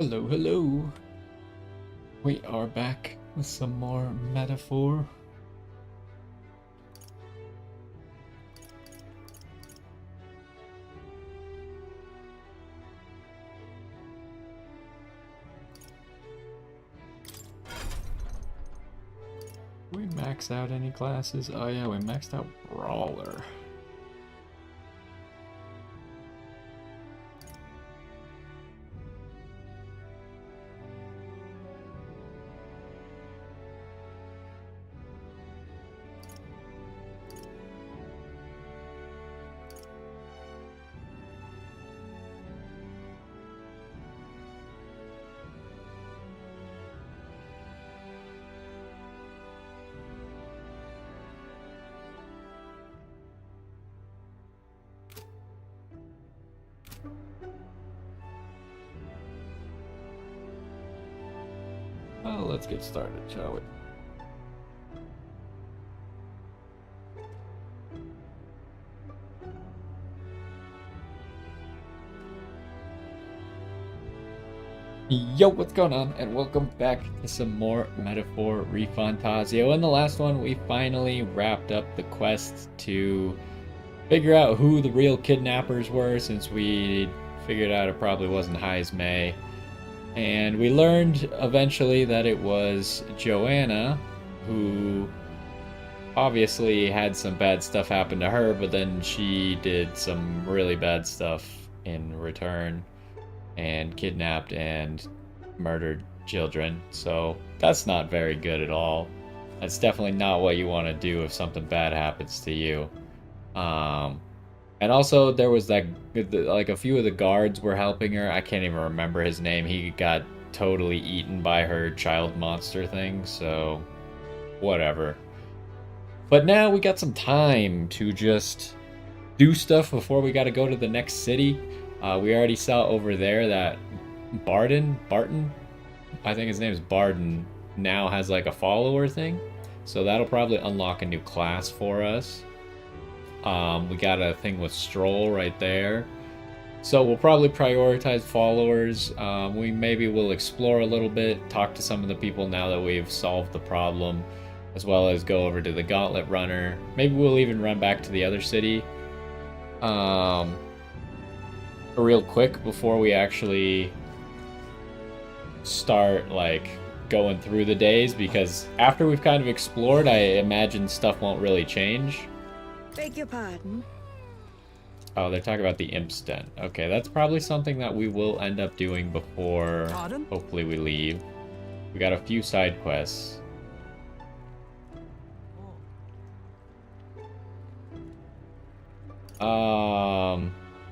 Hello, hello. We are back with some more metaphor. We max out any classes? Oh yeah, we maxed out Brawler. Well, let's get started, shall we? Yo, what's going on? And welcome back to some more Metaphor ReFantazio. In the last one, we finally wrapped up the quest to figure out who the real kidnappers were, since we figured out it probably wasn't May. And we learned eventually that it was Joanna, who obviously had some bad stuff happen to her, but then she did some really bad stuff in return and kidnapped and murdered children. So that's not very good at all. That's definitely not what you want to do if something bad happens to you. And also there was that, like, a few of the guards were helping her. I can't even remember his name. He got totally eaten by her child monster thing, so whatever. But now we got some time to just do stuff before we got to go to the next city. We already saw over there that Barton, I think his name is Barton, now has like a follower thing. So that'll probably unlock a new class for us. We got a thing with Stroll right there. So we'll probably prioritize followers. We maybe will explore a little bit, talk to some of the people now that we've solved the problem, as well as go over to the Gauntlet Runner. Maybe we'll even run back to the other city. Real quick before we actually start like going through the days, because after we've kind of explored, I imagine stuff won't really change. Beg your pardon? Oh, they're talking about the Imp's Den. Okay, that's probably something that we will end up doing before, hopefully, we leave. We got a few side quests.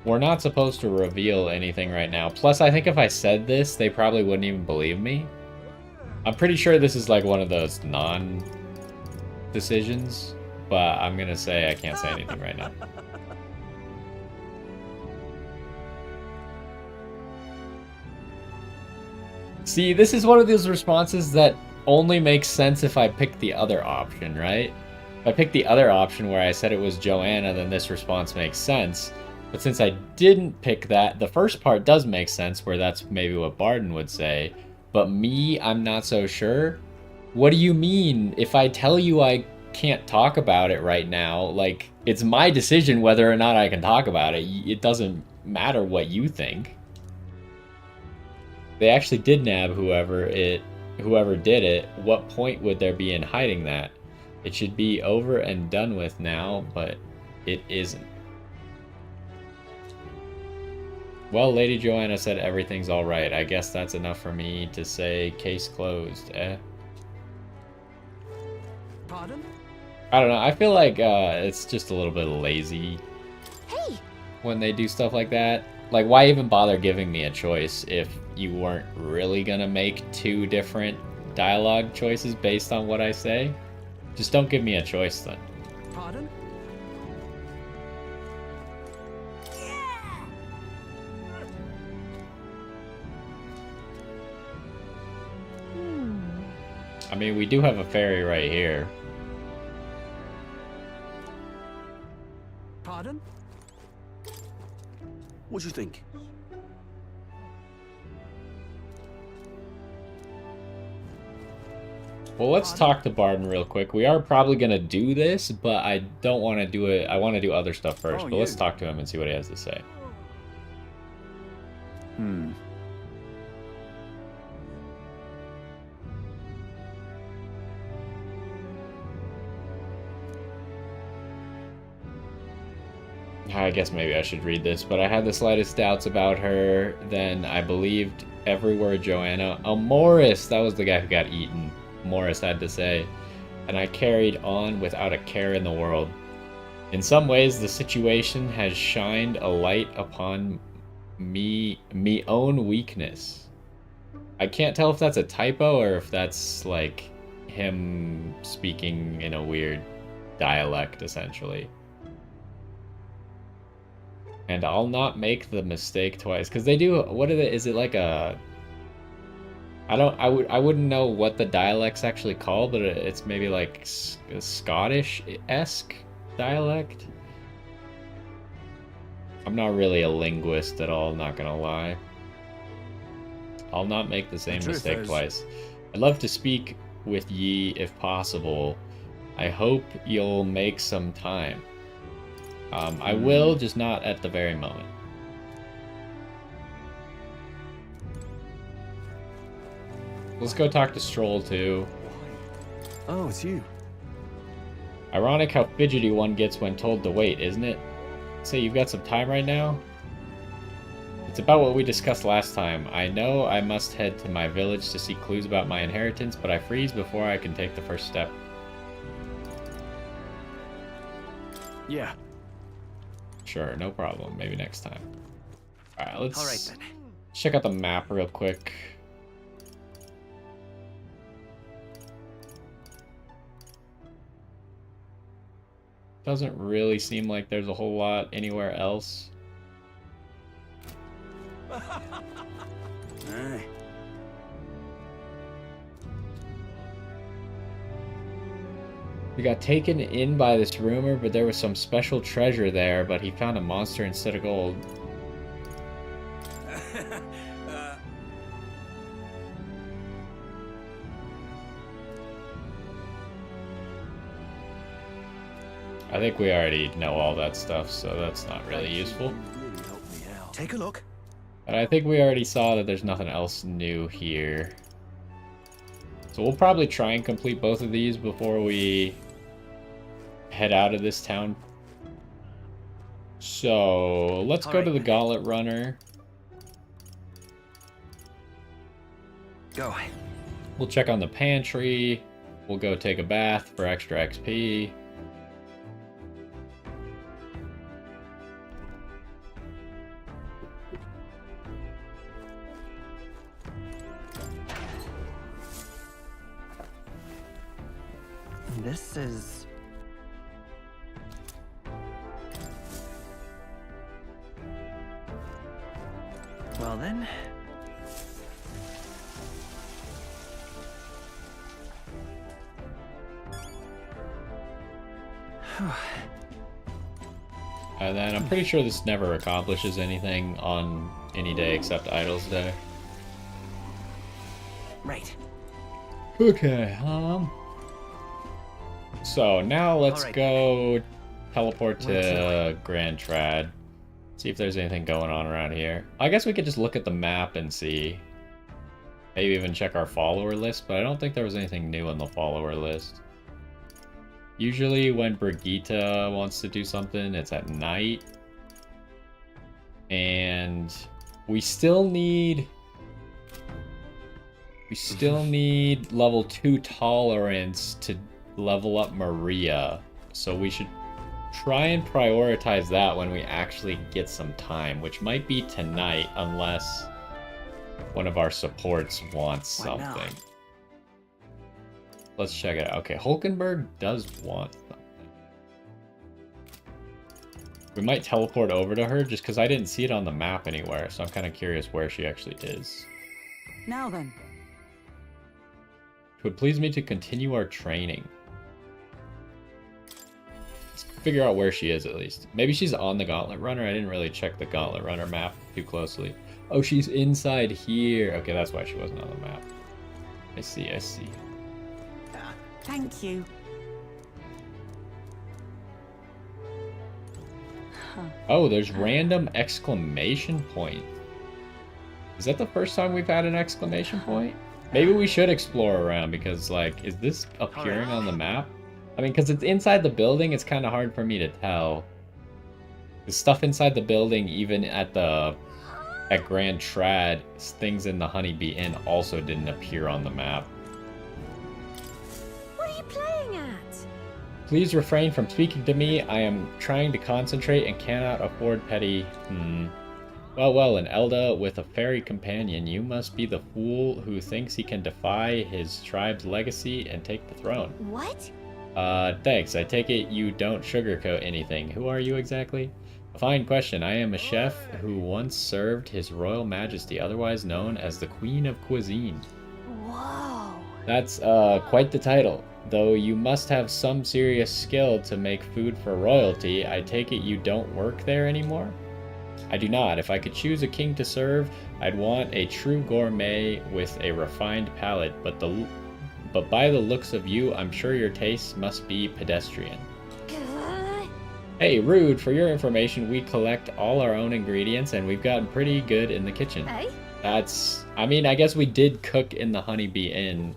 We're not supposed to reveal anything right now. Plus, I think if I said this, they probably wouldn't even believe me. I'm pretty sure this is like one of those non-decisions, but I'm gonna say I can't say anything right now. See, this is one of those responses that only makes sense if I pick the other option, right? If I pick the other option where I said it was Joanna, then this response makes sense. But since I didn't pick that, the first part does make sense, where that's maybe what Barden would say. But me, I'm not so sure. What do you mean? If I tell you I can't talk about it right now, like, it's my decision whether or not I can talk about it. It doesn't matter what you think. They actually did nab whoever did it. What point would there be in hiding that? It should be over and done with now, but it isn't. Well, Lady Joanna said everything's alright. I guess that's enough for me to say case closed, eh? Pardon? I don't know. I feel like it's just a little bit lazy. Hey! When they do stuff like that. Like, why even bother giving me a choice if you weren't really gonna make two different dialogue choices based on what I say? Just don't give me a choice then. Pardon? I mean, we do have a ferry right here. Pardon? What do you think? Well, let's talk to Barden real quick. We are probably going to do this, but I don't want to do it. I want to do other stuff first, but let's talk to him and see what he has to say. I guess maybe I should read this, but I had the slightest doubts about her. Then I believed every word Joanna. Oh, Morris! That was the guy who got eaten. Morris had to say. And I carried on without a care in the world. In some ways, the situation has shined a light upon me own weakness. I can't tell if that's a typo or if that's like him speaking in a weird dialect, essentially. And I'll not make the mistake twice, because they do. What are they? Is it like a? I wouldn't know what the dialect's actually called, but it's maybe like a Scottish-esque dialect. I'm not really a linguist at all, not gonna lie. I'll not make the same mistake twice. I'd love to speak with ye if possible. I hope you'll make some time. I will, just not at the very moment. Let's go talk to Stroll, too. Oh, it's you. Ironic how fidgety one gets when told to wait, isn't it? Say you've got some time right now? It's about what we discussed last time. I know I must head to my village to see clues about my inheritance, but I freeze before I can take the first step. Yeah. Sure, no problem. Maybe next time. Alright, let's All right, then. check out the map real quick. Doesn't really seem like there's a whole lot anywhere else. Aye. We got taken in by this rumor, but there was some special treasure there, but he found a monster instead of gold. I think we already know all that stuff, so that's not really useful. Take a look. But I think we already saw that there's nothing else new here. So we'll probably try and complete both of these before we head out of this town. So let's go to the Gauntlet Runner. Go. We'll check on the pantry. We'll go take a bath for extra XP. This is... Well then... And then I'm pretty sure this never accomplishes anything on any day except Idol's Day. Right. Okay, so now let's go teleport to Grand Trad. See if there's anything going on around here. I guess we could just look at the map and see. Maybe even check our follower list, but I don't think there was anything new on the follower list. Usually when Brigitte wants to do something, it's at night. And we still need level 2 tolerance to level up Maria. So we should try and prioritize that when we actually get some time, which might be tonight unless one of our supports wants something. Let's check it out. Okay, Hulkenberg does want something. We might teleport over to her just because I didn't see it on the map anywhere, so I'm kind of curious where she actually is. Now then. It would please me to continue our training. Let's figure out where she is at least. Maybe she's on the Gauntlet Runner. I didn't really check the Gauntlet Runner map too closely. Oh, she's inside here. Okay, that's why she wasn't on the map. I see, I see. Thank you. Oh, there's random exclamation point. Is that the first time we've had an exclamation point? Maybe we should explore around because, like, is this appearing on the map? I mean, because it's inside the building, it's kind of hard for me to tell. The stuff inside the building, even at Grand Trad, things in the Honeybee Inn also didn't appear on the map. What are you playing at? Please refrain from speaking to me. I am trying to concentrate and cannot afford petty... Well, an Elda with a fairy companion, you must be the fool who thinks he can defy his tribe's legacy and take the throne. What? Thanks. I take it you don't sugarcoat anything. Who are you exactly? A fine question. I am a chef who once served His Royal Majesty, otherwise known as the Queen of Cuisine. Whoa. That's, quite the title. Though you must have some serious skill to make food for royalty, I take it you don't work there anymore? I do not. If I could choose a king to serve, I'd want a true gourmet with a refined palate, but by the looks of you, I'm sure your tastes must be pedestrian. Hey, rude, for your information, we collect all our own ingredients and we've gotten pretty good in the kitchen. Hey? I mean, I guess we did cook in the Honeybee Inn.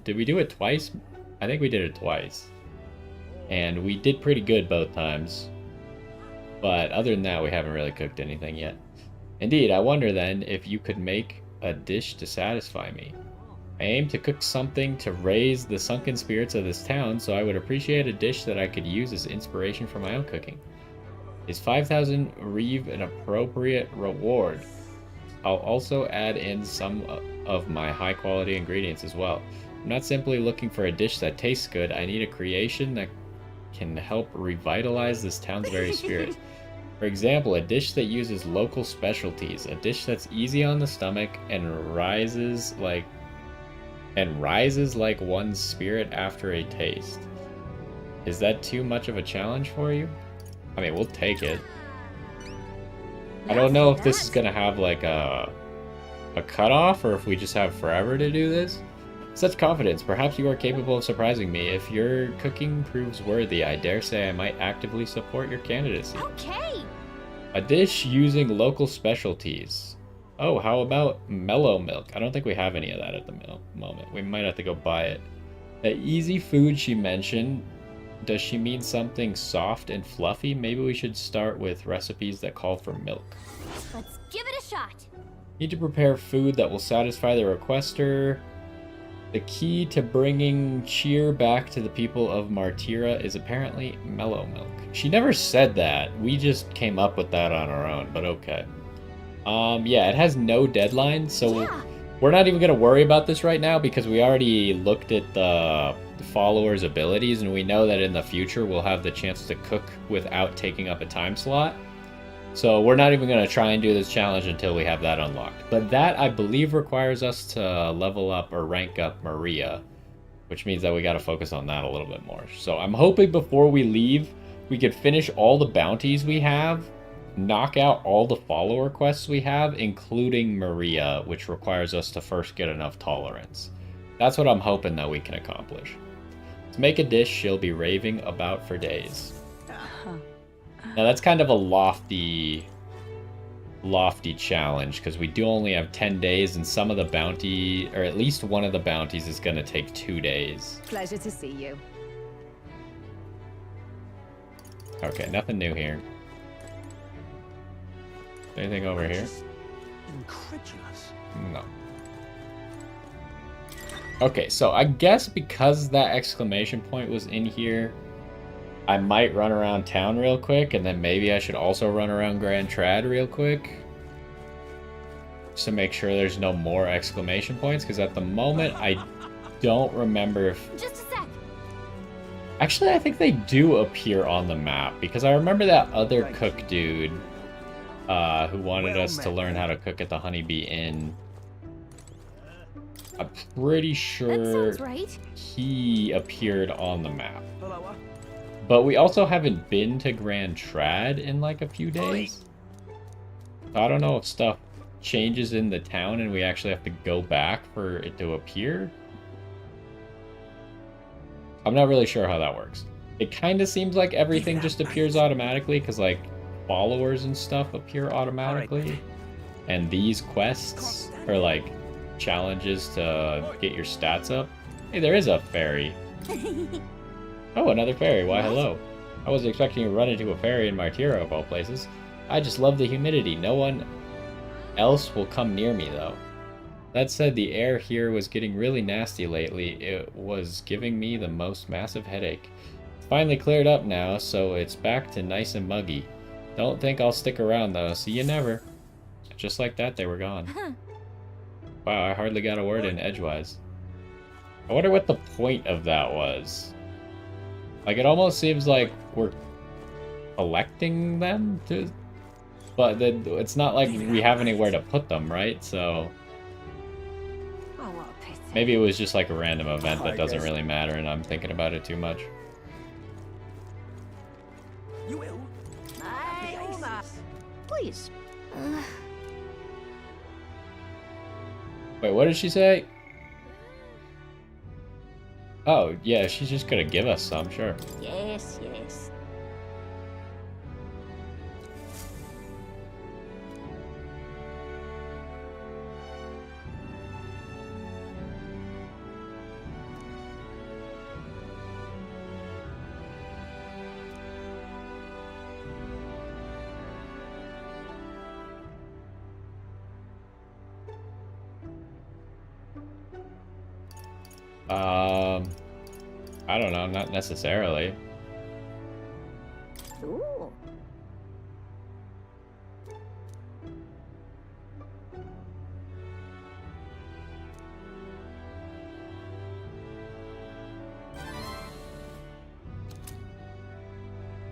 Did we do it twice? I think we did it twice. And we did pretty good both times. But other than that, we haven't really cooked anything yet. Indeed, I wonder then if you could make a dish to satisfy me. I aim to cook something to raise the sunken spirits of this town, so I would appreciate a dish that I could use as inspiration for my own cooking. Is 5,000 reeve an appropriate reward? I'll also add in some of my high quality ingredients as well. I'm not simply looking for a dish that tastes good, I need a creation that can help revitalize this town's very spirit. For example, a dish that uses local specialties, a dish that's easy on the stomach and rises like one's spirit after a taste. Is that too much of a challenge for you? I mean, we'll take it. I don't know if this is gonna have like a cutoff or if we just have forever to do this. Such confidence. Perhaps you are capable of surprising me. If your cooking proves worthy, I dare say I might actively support your candidacy. Okay. A dish using local specialties. Oh, how about mellow milk? I don't think we have any of that at the moment. We might have to go buy it. The easy food she mentioned, does she mean something soft and fluffy? Maybe we should start with recipes that call for milk. Let's give it a shot. Need to prepare food that will satisfy the requester. The key to bringing cheer back to the people of Martira is apparently mellow milk. She never said that. We just came up with that on our own, but okay. Yeah, it has no deadline, so we're not even going to worry about this right now because we already looked at the followers' abilities and we know that in the future we'll have the chance to cook without taking up a time slot. So we're not even going to try and do this challenge until we have that unlocked. But that, I believe, requires us to level up or rank up Maria, which means that we got to focus on that a little bit more. So I'm hoping before we leave, we could finish all the bounties we have, knock out all the follower quests we have, including Maria, which requires us to first get enough tolerance. That's what I'm hoping that we can accomplish. To make a dish she'll be raving about for days. Now that's kind of a lofty challenge because we do only have 10 days and some of the bounty, or at least one of the bounties is going to take 2 days. Pleasure to see you. Okay, nothing new here. Anything over here? Incredulous. No. Okay, so I guess because that exclamation point was in here, I might run around town real quick, and then maybe I should also run around Grand Trad real quick. Just to make sure there's no more exclamation points, because at the moment, I don't remember if... Just a sec. Actually, I think they do appear on the map, because I remember that other cook dude who wanted us to learn how to cook at the Honeybee Inn. I'm pretty sure That sounds right. he appeared on the map. But we also haven't been to Grand Trad in like a few days. So I don't know if stuff changes in the town and we actually have to go back for it to appear. I'm not really sure how that works. It kind of seems like everything just appears automatically because, like, followers and stuff appear automatically. And these quests are, like, challenges to get your stats up. Hey, there is a fairy. Oh, another fairy. Why, hello. I wasn't expecting to run into a fairy in Martira, of all places. I just love the humidity. No one else will come near me, though. That said, the air here was getting really nasty lately. It was giving me the most massive headache. It's finally cleared up now, so it's back to nice and muggy. Don't think I'll stick around, though. See you never. Just like that, they were gone. Wow, I hardly got a word in edgewise. I wonder what the point of that was. Like, it almost seems like we're collecting them to... But then it's not like we have anywhere to put them, right? So... Maybe it was just like a random event that doesn't really matter and I'm thinking about it too much. You will. Please. Wait, what did she say? Oh, yeah, she's just gonna give us some, sure. Yes, yes. I don't know, not necessarily. Ooh.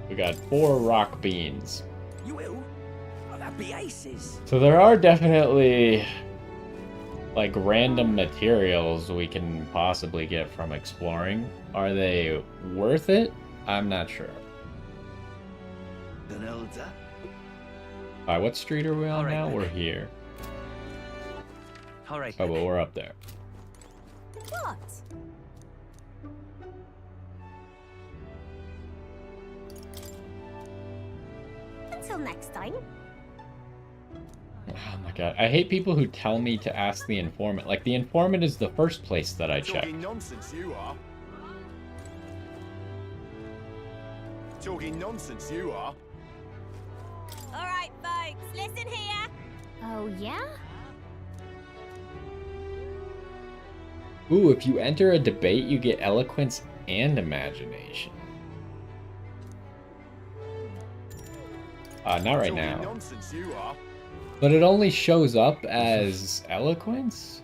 We got 4 rock beans. You will. Oh, that'd be aces. So there are definitely like random materials we can possibly get from exploring. Are they worth it? I'm not sure. Alright, what street are we on now? We're here. Alright. Oh, but we're up there. What? Until next time. Oh my god, I hate people who tell me to ask the informant. Like, the informant is the first place that I check. Talking nonsense, you are. Talking nonsense, you are. All right, folks, listen here. Oh, yeah? Ooh, if you enter a debate, you get eloquence and imagination. Not right now. Talking nonsense, you are. But it only shows up as eloquence?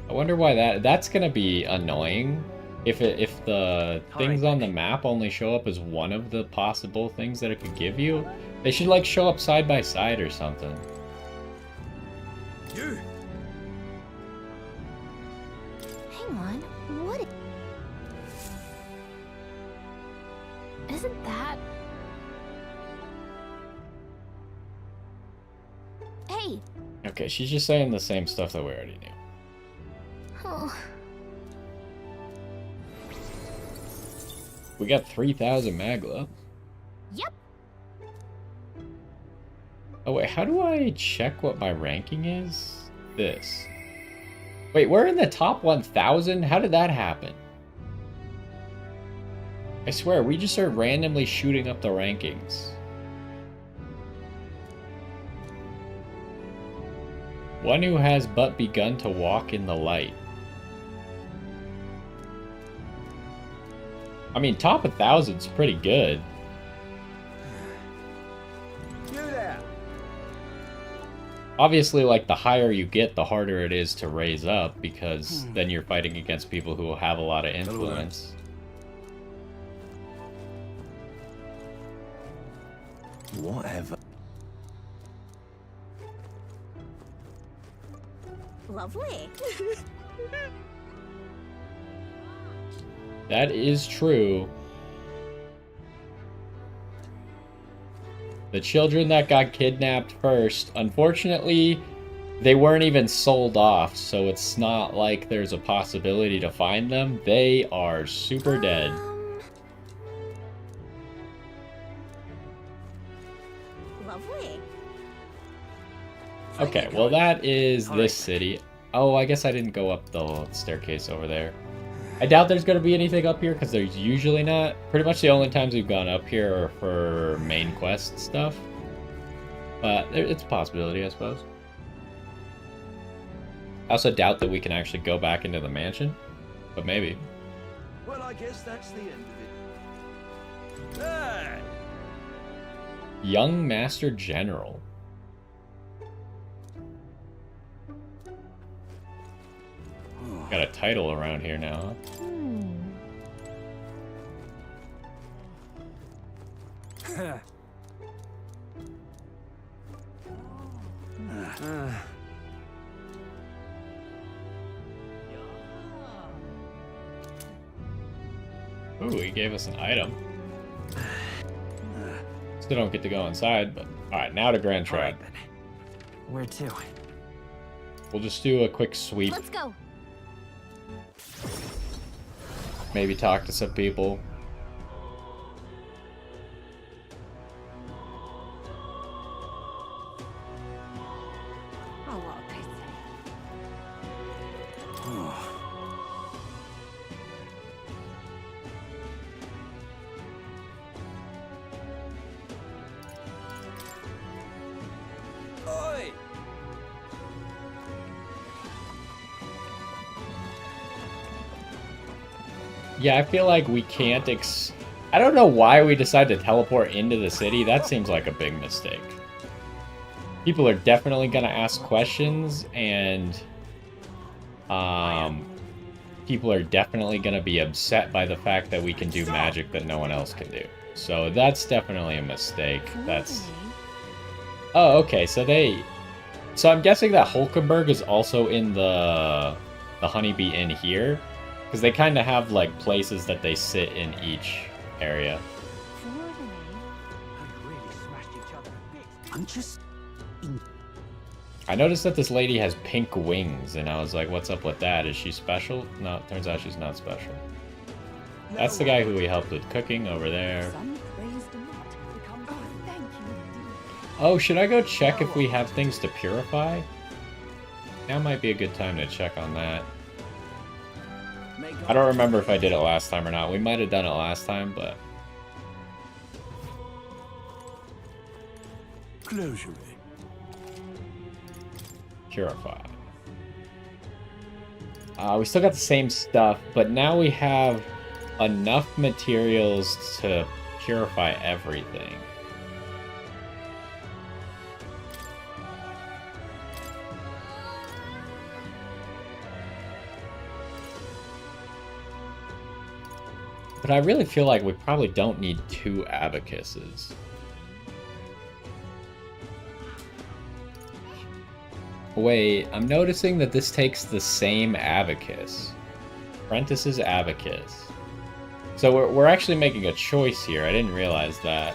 I wonder why that's gonna be annoying. If the things on the map only show up as one of the possible things that it could give you, they should like show up side by side or something. You. Hang on, what? Isn't that? Hey. Okay, she's just saying the same stuff that we already knew. Oh. We got 3,000 magla. Yep. Oh wait, how do I check what my ranking is? This. Wait, we're in the top 1,000? How did that happen? I swear, we just started randomly shooting up the rankings. One who has but begun to walk in the light. I mean, top 1,000's pretty good. You there. Obviously, like, the higher you get, the harder it is to raise up, because then you're fighting against people who will have a lot of influence. Whatever. Lovely. That is true. The children that got kidnapped first, unfortunately, they weren't even sold off, so it's not like there's a possibility to find them. They are super dead. Lovely. Okay, well that is this city. Oh, I guess I didn't go up the staircase over there. I doubt there's going to be anything up here because there's usually not. Pretty much the only times we've gone up here are for main quest stuff. But it's a possibility, I suppose. I also doubt that we can actually go back into the mansion, but maybe. Well, I guess that's the end of it. Ah! Young Master General. Got a title around here now, huh? Ooh, he gave us an item. Still don't get to go inside, but alright, now to Grand Tribe. Where to? We'll just do a quick sweep. Let's go. Maybe talk to some people. Oh, what a pity. Oi! Yeah, I feel like we can't I don't know why we decided to teleport into the city. That seems like a big mistake. People are definitely gonna ask questions, and people are definitely gonna be upset by the fact that we can do magic that no one else can do. So that's definitely a mistake. That's... Oh, okay, so I'm guessing that Hulkenberg is also in the Honeybee Inn here. Because they kind of have, like, places that they sit in each area. I'm just... I noticed that this lady has pink wings, and I was like, what's up with that? Is she special? No, it turns out she's not special. That's the guy who we helped with cooking over there. Oh, should I go check if we have things to purify? Now might be a good time to check on that. I don't remember if I did it last time or not. We might have done it last time, but... Purify. We still got the same stuff, but now we have enough materials to purify everything. But I really feel like we probably don't need 2 abacuses. Wait, I'm noticing that this takes the same abacus. Apprentice's abacus. So we're actually making a choice here. I didn't realize that.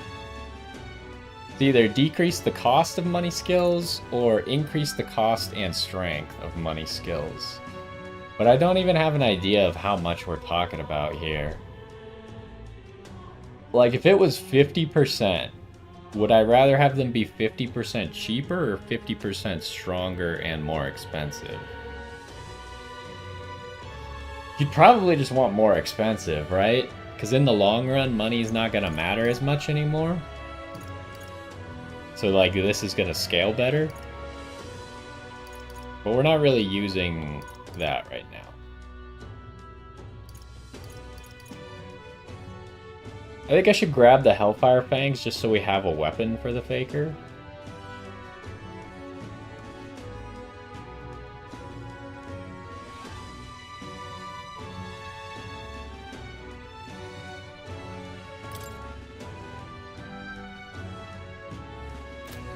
It's either decrease the cost of money skills or increase the cost and strength of money skills. But I don't even have an idea of how much we're talking about here. Like, if it was 50%, would I rather have them be 50% cheaper or 50% stronger and more expensive? You'd probably just want more expensive, right? Because in the long run, money's not going to matter as much anymore. So, like, this is going to scale better. But we're not really using that right now. I think I should grab the Hellfire Fangs just so we have a weapon for the Faker.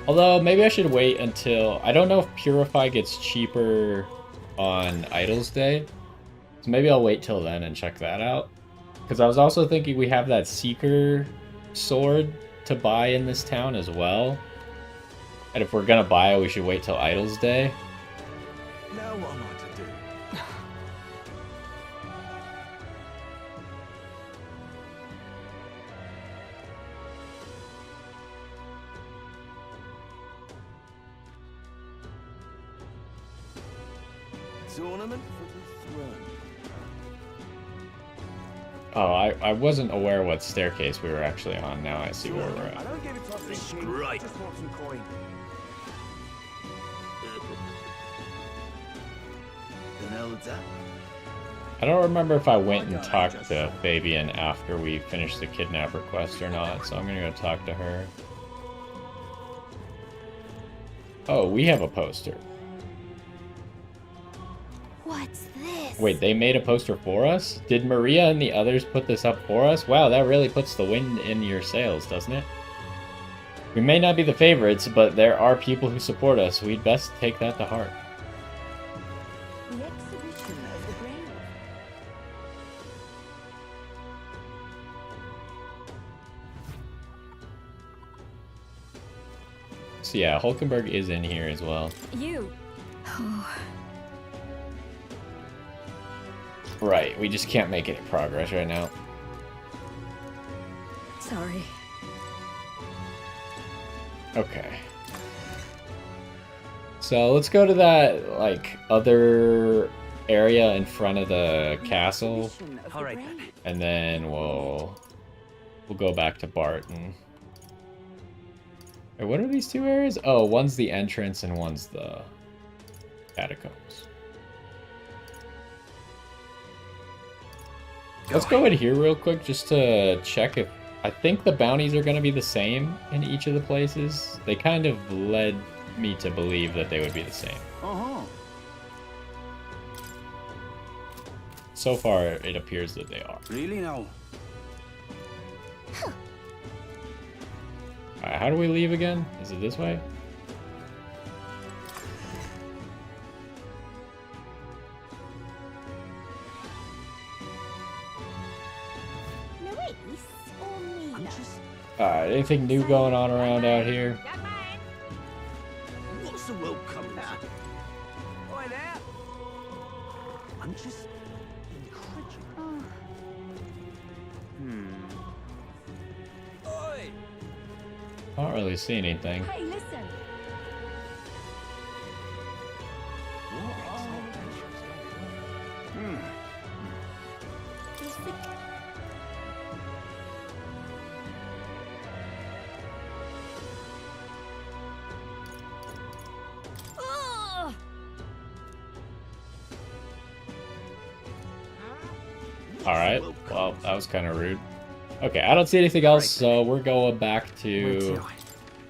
Although, maybe I should wait until... I don't know if Purify gets cheaper on Idol's Day. So maybe I'll wait till then and check that out. Because I was also thinking we have that Seeker sword to buy in this town as well. And if we're going to buy it, we should wait till Idol's Day. Now what am I to do? Tournament for the throne. Oh, I wasn't aware what staircase we were actually on. Now I see where we're I at. don't give it to This is King. great. I just want some coin. Then Elder. I don't remember if I went and talked to Fabian after we finished the kidnapper quest or not, so I'm gonna go talk to her. Oh, we have a poster. What's this? Wait, they made a poster for us? Did Maria and the others put this up for us? Wow, that really puts the wind in your sails, doesn't it? We may not be the favorites, but there are people who support us. We'd best take that to heart. The exhibition of the brave. So yeah, Hulkenberg is in here as well. You. Right, we just can't make any progress right now. Sorry. Okay. So let's go to that, like, other area in front of the castle, All right then. and then we'll go back to Barton. Wait, what are these two areas? Oh, one's the entrance and one's the catacombs. Let's go in here real quick just to check if... I think the bounties are going to be the same in each of the places. They kind of led me to believe that they would be the same. Uh-huh. So far, it appears that they are. Really now? Alright, how do we leave again? Is it this way? Luis or Mila? Alright, anything new going on around out here? What's the world coming to? Oi there! I'm just incredulous. Oi! I don't really see anything. Hey, listen. Is the... Ugh! Alright, well, that was kind of rude. Okay, I don't see anything else, so we're going back to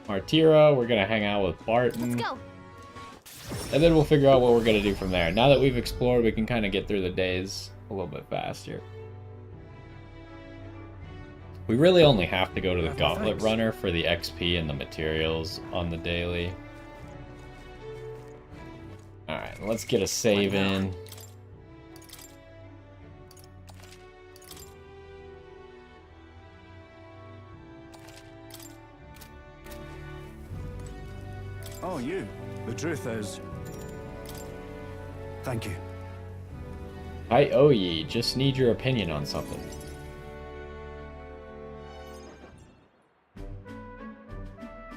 Martira. We're gonna hang out with Barton, Let's go. and then we'll figure out what we're gonna do from there. Now that we've explored, we can kind of get through the days a little bit faster. We really only have to go to the Gauntlet Runner for the XP and the materials on the daily. Alright, let's get a save in. Oh, you. The truth is... Thank you. I owe ye, just need your opinion on something.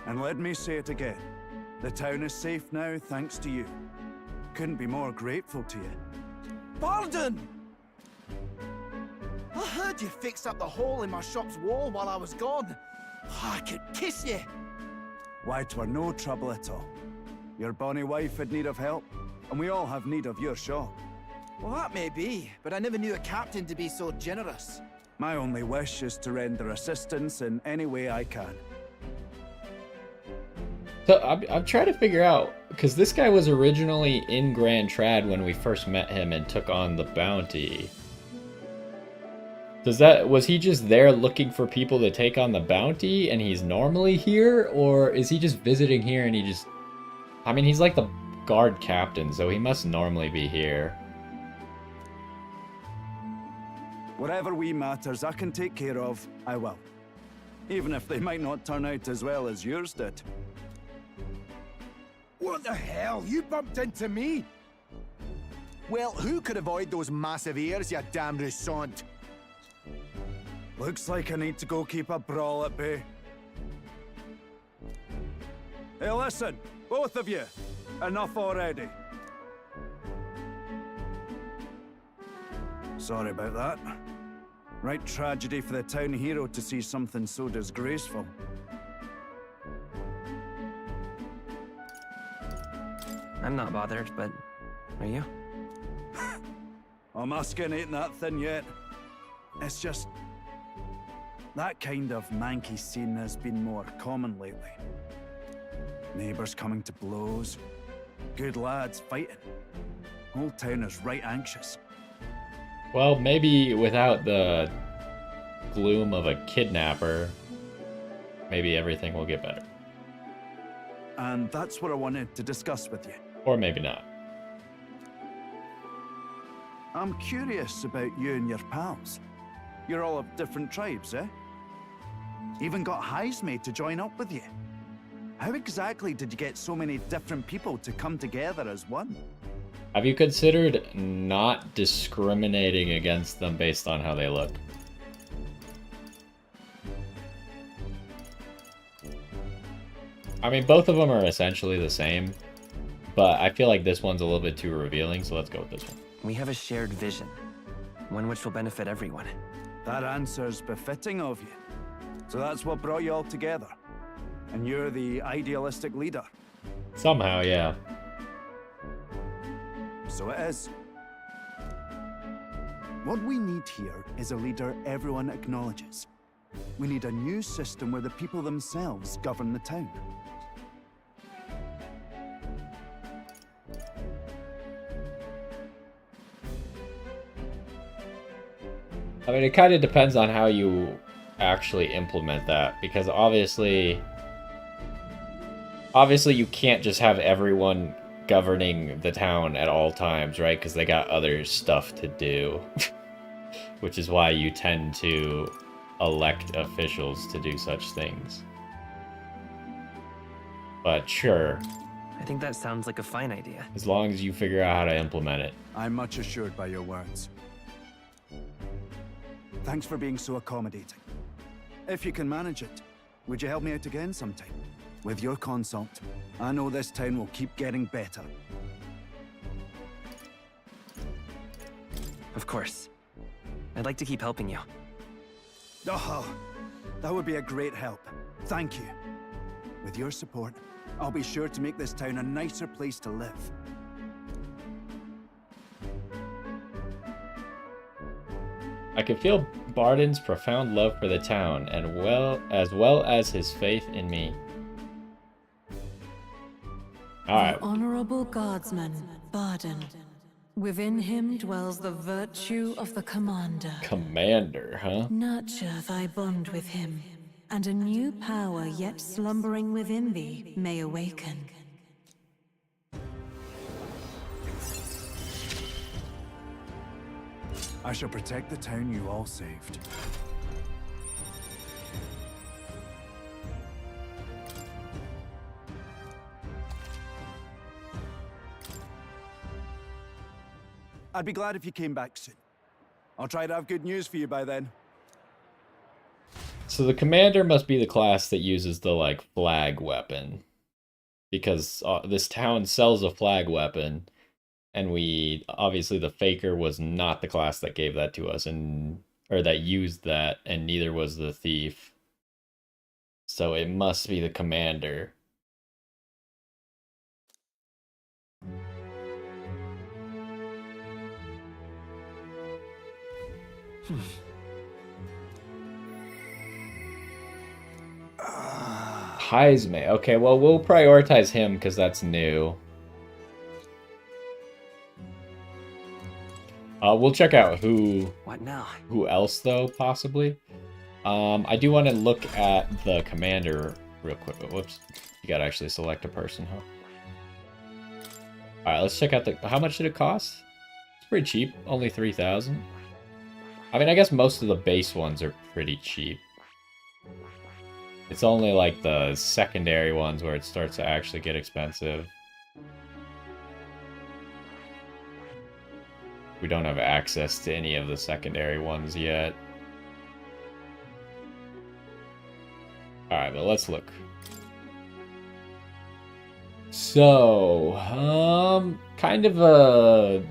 And let me say it again. The town is safe now, thanks to you. Couldn't be more grateful to you. Pardon! I heard you fixed up the hole in my shop's wall while I was gone. I could kiss you. Why, 'twere no trouble at all. Your bonny wife had need of help, and we all have need of your shop. Well, that may be, but I never knew a captain to be so generous. My only wish is to render assistance in any way I can. So I'm trying to figure out, because this guy was originally in Grand Trad when we first met him and took on the bounty. Was he just there looking for people to take on the bounty and he's normally here? Or is he just visiting here and he just... I mean, he's like the guard captain, so he must normally be here. Whatever wee matters I can take care of, I will. Even if they might not turn out as well as yours did. What the hell? You bumped into me? Well, who could avoid those massive ears, you damn russant? Looks like I need to go keep a brawl at bay. Hey, listen, both of you. Enough already. Sorry about that. Right tragedy for the town hero to see something so disgraceful. I'm not bothered, but are you? My skin ain't that thin yet. It's just... that kind of manky scene has been more common lately. Neighbours coming to blows. Good lads fighting. Whole town is right anxious. Well, maybe without the gloom of a kidnapper, maybe everything will get better. And that's what I wanted to discuss with you. Or maybe not. I'm curious about you and your pals. You're all of different tribes, eh? Even got Highs made to join up with you. How exactly did you get so many different people to come together as one? Have you considered not discriminating against them based on how they look? I mean, both of them are essentially the same, but I feel like this one's a little bit too revealing, so let's go with this one. We have a shared vision, one which will benefit everyone. That answer's befitting of you. So that's what brought you all together. And you're the idealistic leader. Somehow, yeah. So it is. What we need here is a leader everyone acknowledges. We need a new system where the people themselves govern the town. I mean, it kind of depends on how you actually implement that, because obviously you can't just have everyone governing the town at all times, right? Because they got other stuff to do, which is why you tend to elect officials to do such things. But sure, I think that sounds like a fine idea. as long as you figure out how to implement it. I'm much assured by your words. Thanks for being so accommodating. If you can manage it, would you help me out again sometime? With your consult, I know this town will keep getting better. Of course. I'd like to keep helping you. Oh, that would be a great help. Thank you. With your support, I'll be sure to make this town a nicer place to live. I can feel Barden's profound love for the town, and as well as his faith in me. Alright. The honorable guardsman, Barden. Within him dwells the virtue of the commander. Commander, huh? Nurture thy bond with him, and a new power yet slumbering within thee may awaken. I shall protect the town you all saved. I'd be glad if you came back soon. I'll try to have good news for you by then. So the commander must be the class that uses the, like, flag weapon. Because this town sells a flag weapon. And obviously the faker was not the class that gave that to us, or that used that, and neither was the thief. So it must be the commander. Heisme. Okay, well, we'll prioritize him because that's new. We'll check out What now? who else, though, possibly. I do want to look at the commander real quick. Whoops. You gotta actually select a person, huh? Alright, let's check out how much did it cost? It's pretty cheap. Only 3,000. I mean, I guess most of the base ones are pretty cheap. It's only like the secondary ones where it starts to actually get expensive. we don't have access to any of the secondary ones yet. Alright, but let's look. So, kind of a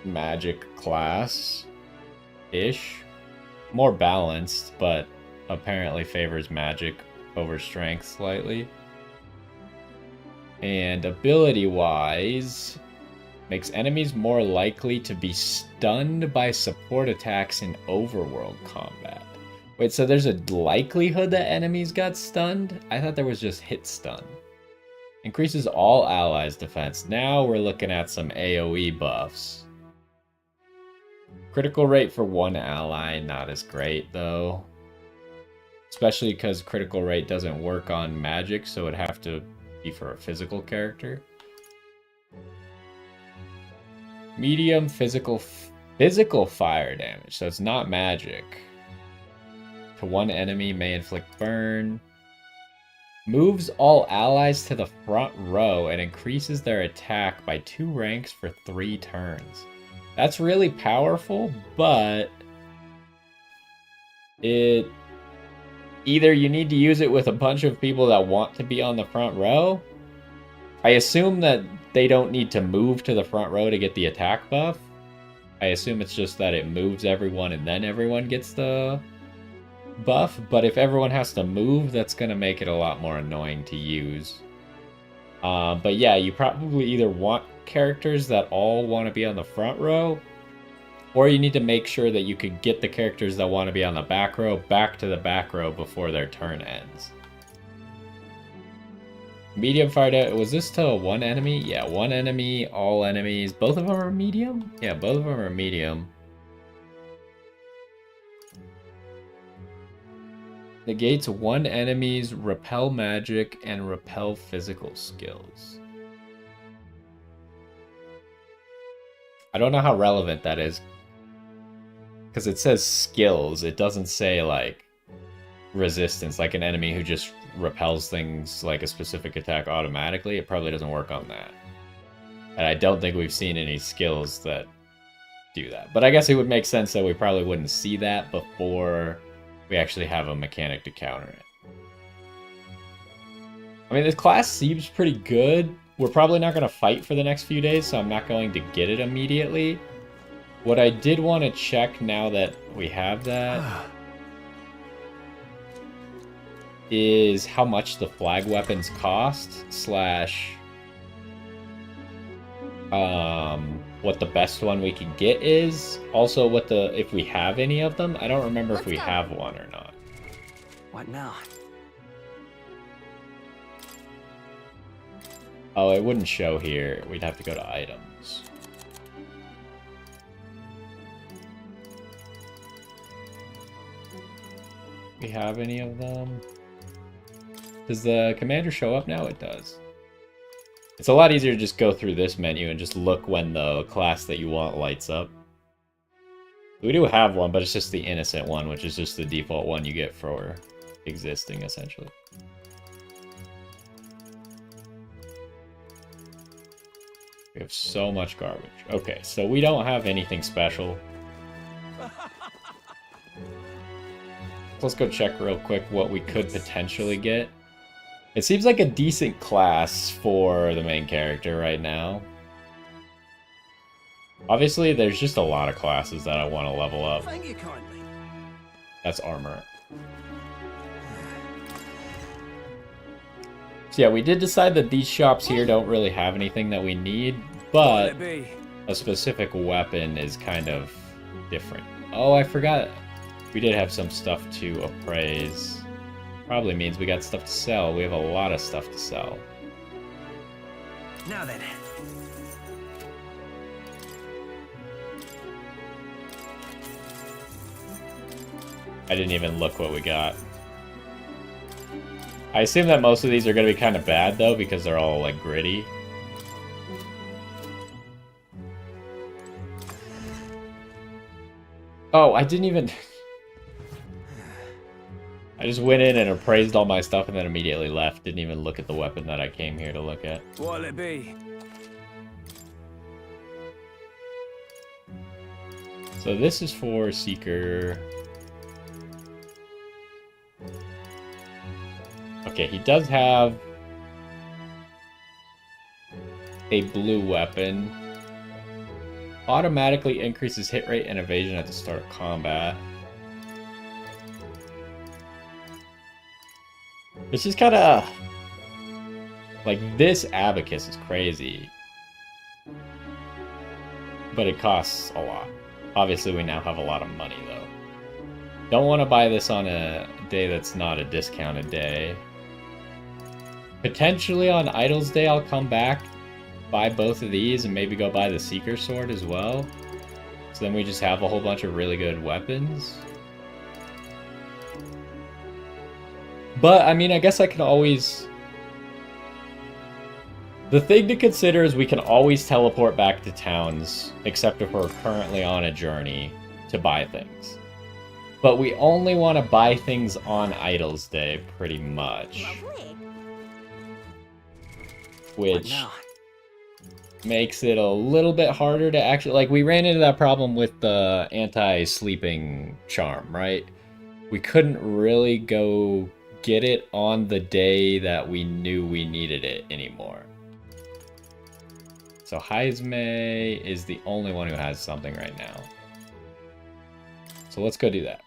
magic class-ish. More balanced, but apparently favors magic over strength slightly. And ability-wise, makes enemies more likely to be stunned by support attacks in overworld combat. Wait, so there's a likelihood that enemies got stunned? I thought there was just hit stun. Increases all allies' defense. Now we're looking at some AoE buffs. Critical rate for one ally, not as great though. Especially because critical rate doesn't work on magic, so it'd have to be for a physical character. Medium physical fire damage, so it's not magic. To one enemy may inflict burn. Moves all allies to the front row and increases their attack by 2 ranks for 3 turns. That's really powerful, but it either you need to use it with a bunch of people that want to be on the front row. I assume that they don't need to move to the front row to get the attack buff. I assume it's just that it moves everyone and then everyone gets the buff. But if everyone has to move, that's going to make it a lot more annoying to use. But yeah, you probably either want characters that all want to be on the front row, or you need to make sure that you can get the characters that want to be on the back row back to the back row before their turn ends. Medium fire damage, was this to one enemy? Yeah, one enemy, all enemies. Both of them are medium? Yeah, both of them are medium. Negates one enemy's repel magic and repel physical skills. I don't know how relevant that is, because it says skills. It doesn't say like resistance, like an enemy who just repels things like a specific attack automatically. It probably doesn't work on that. And I don't think we've seen any skills that do that. But I guess it would make sense that we probably wouldn't see that before we actually have a mechanic to counter it. I mean, this class seems pretty good. We're probably not going to fight for the next few days, so I'm not going to get it immediately. What I did want to check now that we have that is how much the flag weapons cost, slash what the best one we can get is. Also what the, if we have any of them. I don't remember if we have one or not. What now? Oh, it wouldn't show here. We'd have to go to items. We have any of them? Does the commander show up now? It does. It's a lot easier to just go through this menu and just look when the class that you want lights up. We do have one, but it's just the innocent one, which is just the default one you get for existing, essentially. We have so much garbage. Okay, so we don't have anything special. Let's go check real quick what we could potentially get. It seems like a decent class for the main character right now. Obviously, there's just a lot of classes that I want to level up. Thank you kindly. That's armor. So yeah, we did decide that these shops here don't really have anything that we need, but a specific weapon is kind of different. Oh, I forgot. We did have some stuff to appraise. Probably means we got stuff to sell. We have a lot of stuff to sell. Now then. I didn't even look what we got. I assume that most of these are going to be kind of bad, though, because they're all, like, gritty. Oh, I didn't even... I just went in and appraised all my stuff and then immediately left. Didn't even look at the weapon that I came here to look at. What'll it be? So this is for Seeker. Okay, he does have a blue weapon. Automatically increases hit rate and evasion at the start of combat. It's just kind of... like, this Abacus is crazy. But it costs a lot. Obviously, we now have a lot of money, though. Don't want to buy this on a day that's not a discounted day. Potentially on Idol's Day, I'll come back, buy both of these, and maybe go buy the Seeker Sword as well. So then we just have a whole bunch of really good weapons. But, I mean, I guess I could always... The thing to consider is we can always teleport back to towns, except if we're currently on a journey, to buy things. But we only want to buy things on Idol's Day, pretty much. Lovely. Which makes it a little bit harder to actually... like, we ran into that problem with the anti-sleeping charm, right? We couldn't really go get it on the day that we knew we needed it anymore. So Heisme is the only one who has something right now. So let's go do that.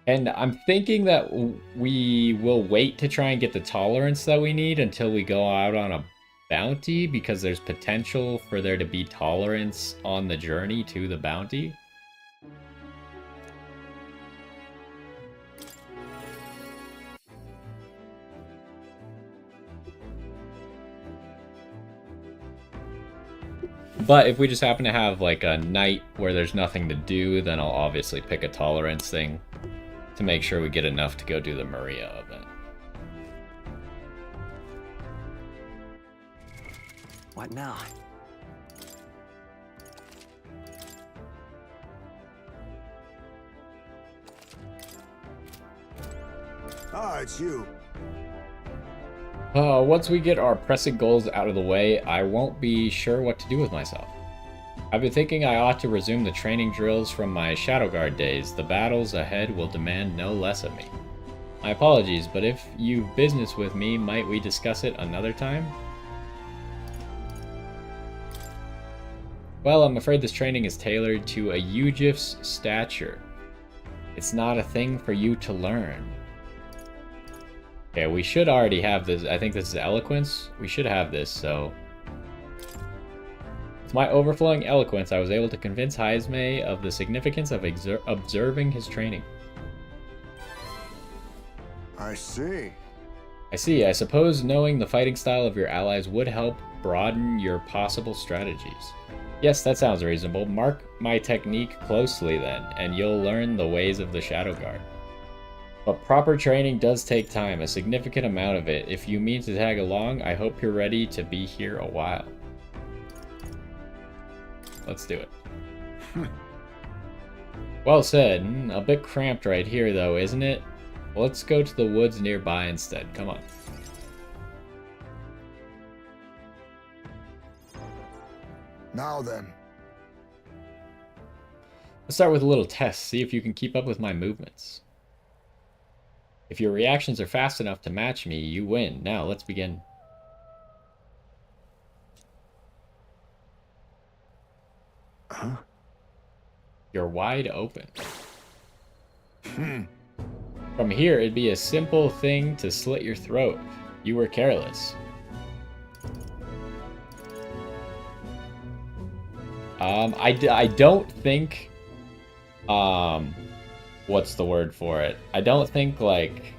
And I'm thinking that we will wait to try and get the tolerance that we need until we go out on a bounty, because there's potential for there to be tolerance on the journey to the bounty. But if we just happen to have like a night where there's nothing to do, then I'll obviously pick a tolerance thing to make sure we get enough to go do the Maria event. What now? Ah, it's you. Once we get our pressing goals out of the way, I won't be sure what to do with myself. I've been thinking I ought to resume the training drills from my Shadow Guard days. The battles ahead will demand no less of me. My apologies, but if you've business with me, might we discuss it another time? Well, I'm afraid this training is tailored to a Yujif's stature. It's not a thing for you to learn. Okay, we should already have this. I think this is eloquence. We should have this, so... With my overflowing eloquence, I was able to convince Heisme of the significance of observing his training. I see. I see. I suppose knowing the fighting style of your allies would help broaden your possible strategies. Yes, that sounds reasonable. Mark my technique closely then, and you'll learn the ways of the Shadow Guard. But proper training does take time, a significant amount of it. If you mean to tag along, I hope you're ready to be here a while. Let's do it. Well said. A bit cramped right here though, isn't it? Let's go to the woods nearby instead. Come on. Now then. Let's start with a little test. See if you can keep up with my movements. If your reactions are fast enough to match me, you win. Now, let's begin. Huh? You're wide open. From here, it'd be a simple thing to slit your throat. You were careless. I don't think... what's the word for it? I don't think, like,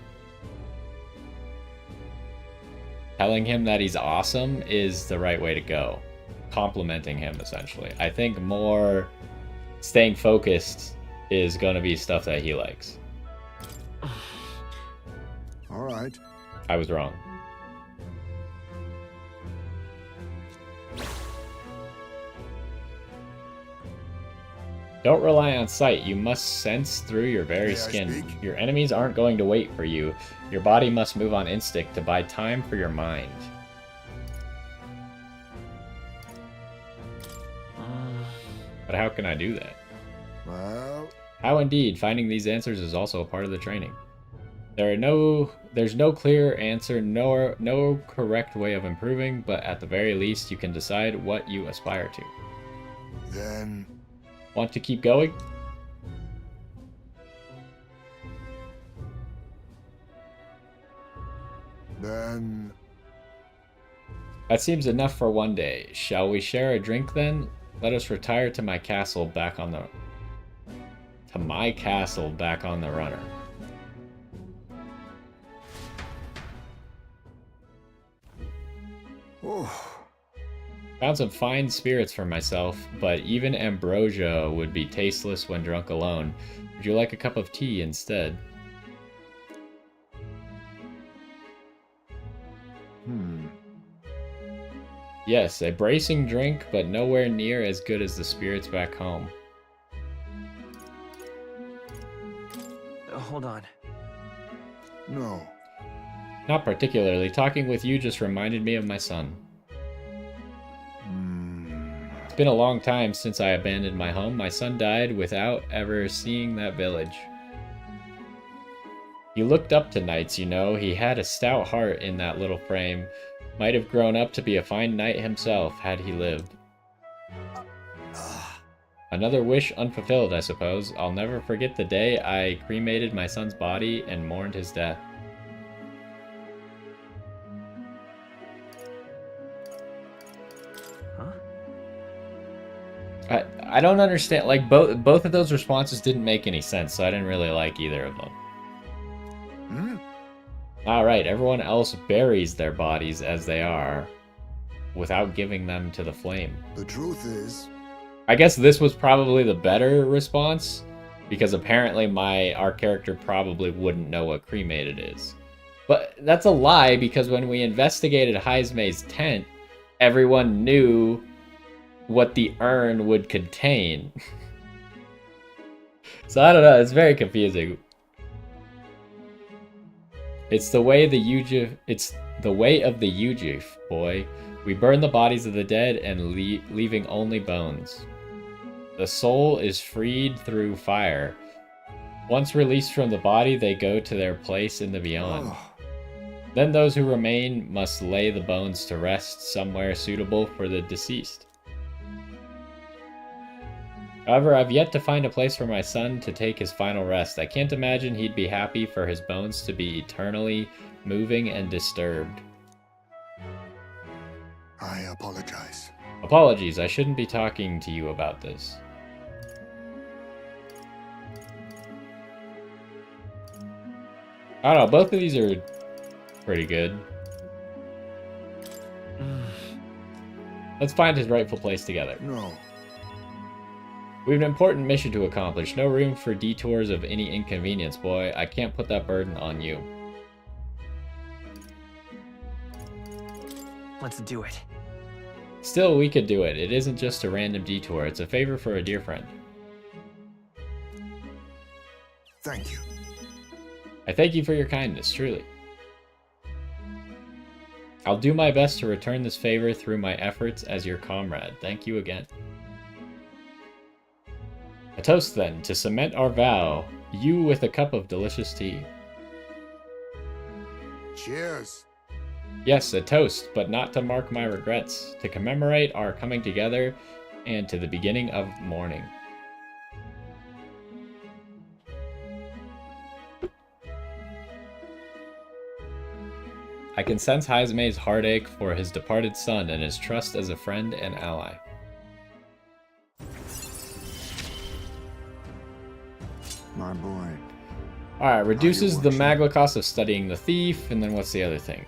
telling him that he's awesome is the right way to go. Complimenting him, essentially. I think more staying focused is going to be stuff that he likes. All right. I was wrong. Don't rely on sight. You must sense through your very May I skin. speak? Your enemies aren't going to wait for you. Your body must move on instinct to buy time for your mind. But how can I do that? Well, How indeed, finding these answers is also a part of the training. There's no clear answer, nor no correct way of improving, but at the very least you can decide what you aspire to. then... Want to keep going? Then... That seems enough for one day. Shall we share a drink then? Let us retire to my castle back on the... To my castle back on the runner. Oh, Found some fine spirits for myself, but even ambrosia would be tasteless when drunk alone. Would you like a cup of tea instead? Yes, a bracing drink, but nowhere near as good as the spirits back home. Hold on. no. Not particularly. Talking with you just reminded me of my son. It's been a long time since I abandoned my home. My son died without ever seeing that village. He looked up to knights, you know. He had a stout heart in that little frame. Might have grown up to be a fine knight himself had he lived. Another wish unfulfilled, I suppose. I'll never forget the day I cremated my son's body and mourned his death. I don't understand. Like both of those responses didn't make any sense, so I didn't really like either of them. Alright, everyone else buries their bodies as they are without giving them to the flame. The truth is... I guess this was probably the better response, because apparently our character probably wouldn't know what cremated is. But that's a lie, because when we investigated Heismay's tent, everyone knew what the urn would contain. So I don't know, it's very confusing. It's the way of the Ujif, boy. We burn the bodies of the dead and leaving only bones. The soul is freed through fire. Once released from the body, they go to their place in the beyond. Then those who remain must lay the bones to rest somewhere suitable for the deceased. However, I've yet to find a place for my son to take his final rest. I can't imagine he'd be happy for his bones to be eternally moving and disturbed. I apologize. Apologies, I shouldn't be talking to you about this. I don't know, both of these are pretty good. Let's find his rightful place together. No. We have an important mission to accomplish. No room for detours of any inconvenience, boy. I can't put that burden on you. Let's do it. Still, we could do it. It isn't just a random detour. It's a favor for a dear friend. Thank you. I thank you for your kindness, truly. I'll do my best to return this favor through my efforts as your comrade. Thank you again. A toast, then, to cement our vow. You with a cup of delicious tea. Cheers. Yes, a toast, but not to mark my regrets. To commemorate our coming together and to the beginning of mourning. I can sense Heismay's heartache for his departed son and his trust as a friend and ally. My boy. Alright, reduces the magla cost of studying the thief, and then what's the other thing?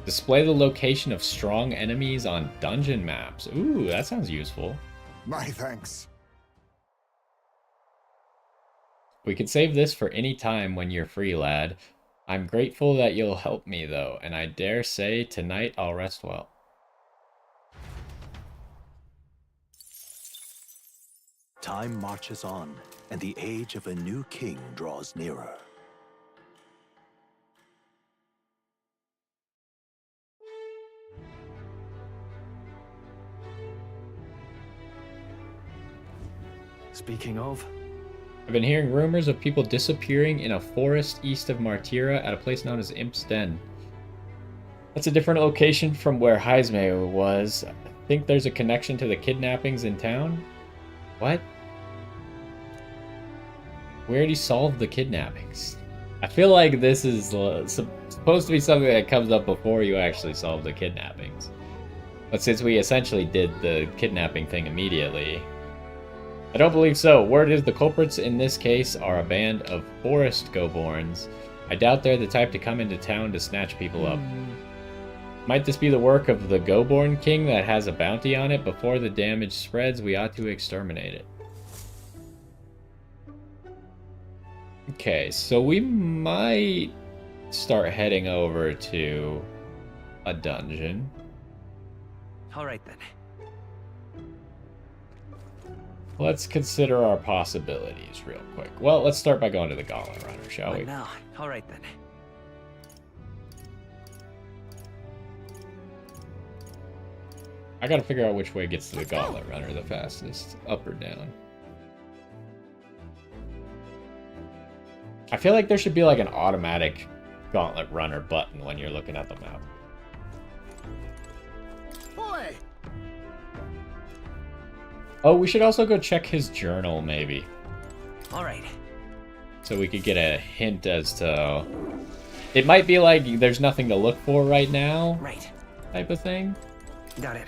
Display the location of strong enemies on dungeon maps. Ooh, that sounds useful. My thanks. We could save this for any time when you're free, lad. I'm grateful that you'll help me, though, and I dare say tonight I'll rest well. Time marches on, and the age of a new king draws nearer. Speaking of, I've been hearing rumors of people disappearing in a forest east of Martira at a place known as Imp's Den. That's a different location from where Heisme was. I think there's a connection to the kidnappings in town. What? We already solved the kidnappings. I feel like this is supposed to be something that comes up before you actually solve the kidnappings. But since we essentially did the kidnapping thing immediately, I don't believe so. Word is the culprits in this case are a band of forest go-borns. I doubt they're the type to come into town to snatch people up. Might this be the work of the go-born king that has a bounty on it? Before the damage spreads, we ought to exterminate it. Okay, so we might start heading over to a dungeon. all right then. Let's consider our possibilities real quick. Well, let's start by going to the Gauntlet Runner, shall we? Now, all right then. I gotta figure out which way gets to the Gauntlet Runner the fastest, up or down. I feel like there should be like an automatic Gauntlet Runner button when you're looking at the map. Boy! Oh, we should also go check his journal, maybe. All right. So we could get a hint as to... It might be like there's nothing to look for right now. Right. Type of thing. Got it.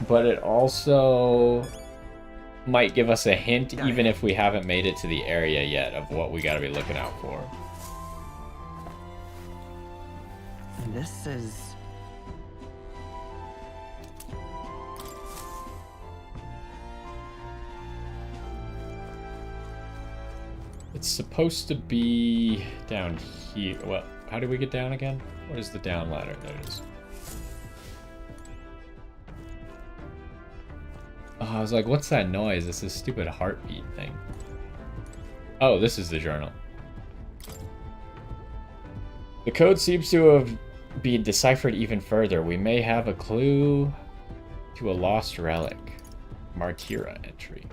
But it also might give us a hint, even if we haven't made it to the area yet, of what we gotta be looking out for. This is... It's supposed to be down here. Well, how do we get down again? Where's the down ladder? There it is. Oh, I was like, what's that noise? It's a stupid heartbeat thing. Oh, this is the journal. The code seems to have been deciphered even further. We may have a clue to a lost relic. Martira entry.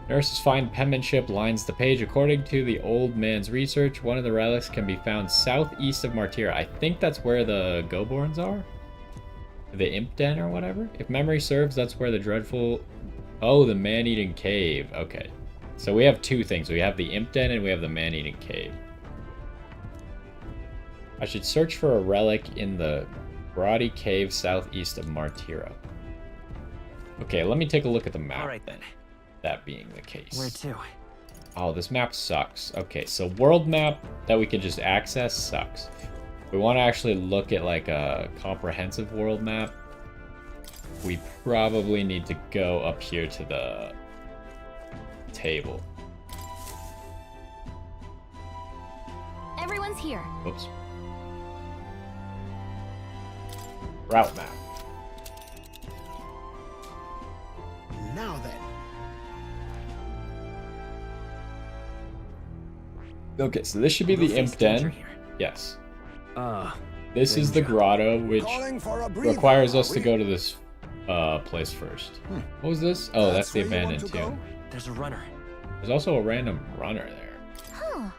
Nurse's fine penmanship lines the page. According to the old man's research, one of the relics can be found southeast of Martira. I think that's where the Goborns are? The Imp Den or whatever? If memory serves, that's where the dreadful... Oh, the man-eating cave. Okay. So we have two things. We have the Imp Den and we have the man-eating cave. I should search for a relic in the Brody Cave southeast of Martira. Okay, let me take a look at the map. All right then. That being the case. Where to? Oh, this map sucks. Okay, so world map that we can just access sucks. We want to actually look at like a comprehensive world map. We probably need to go up here to the table. Everyone's here. Oops. Route map. Now then. Okay, so this should be the Imp Den. Yes. This is the grotto, which requires us to go to this place first. What was this? Oh, that's the abandoned tomb. There's a runner. There's also a random runner there. Huh.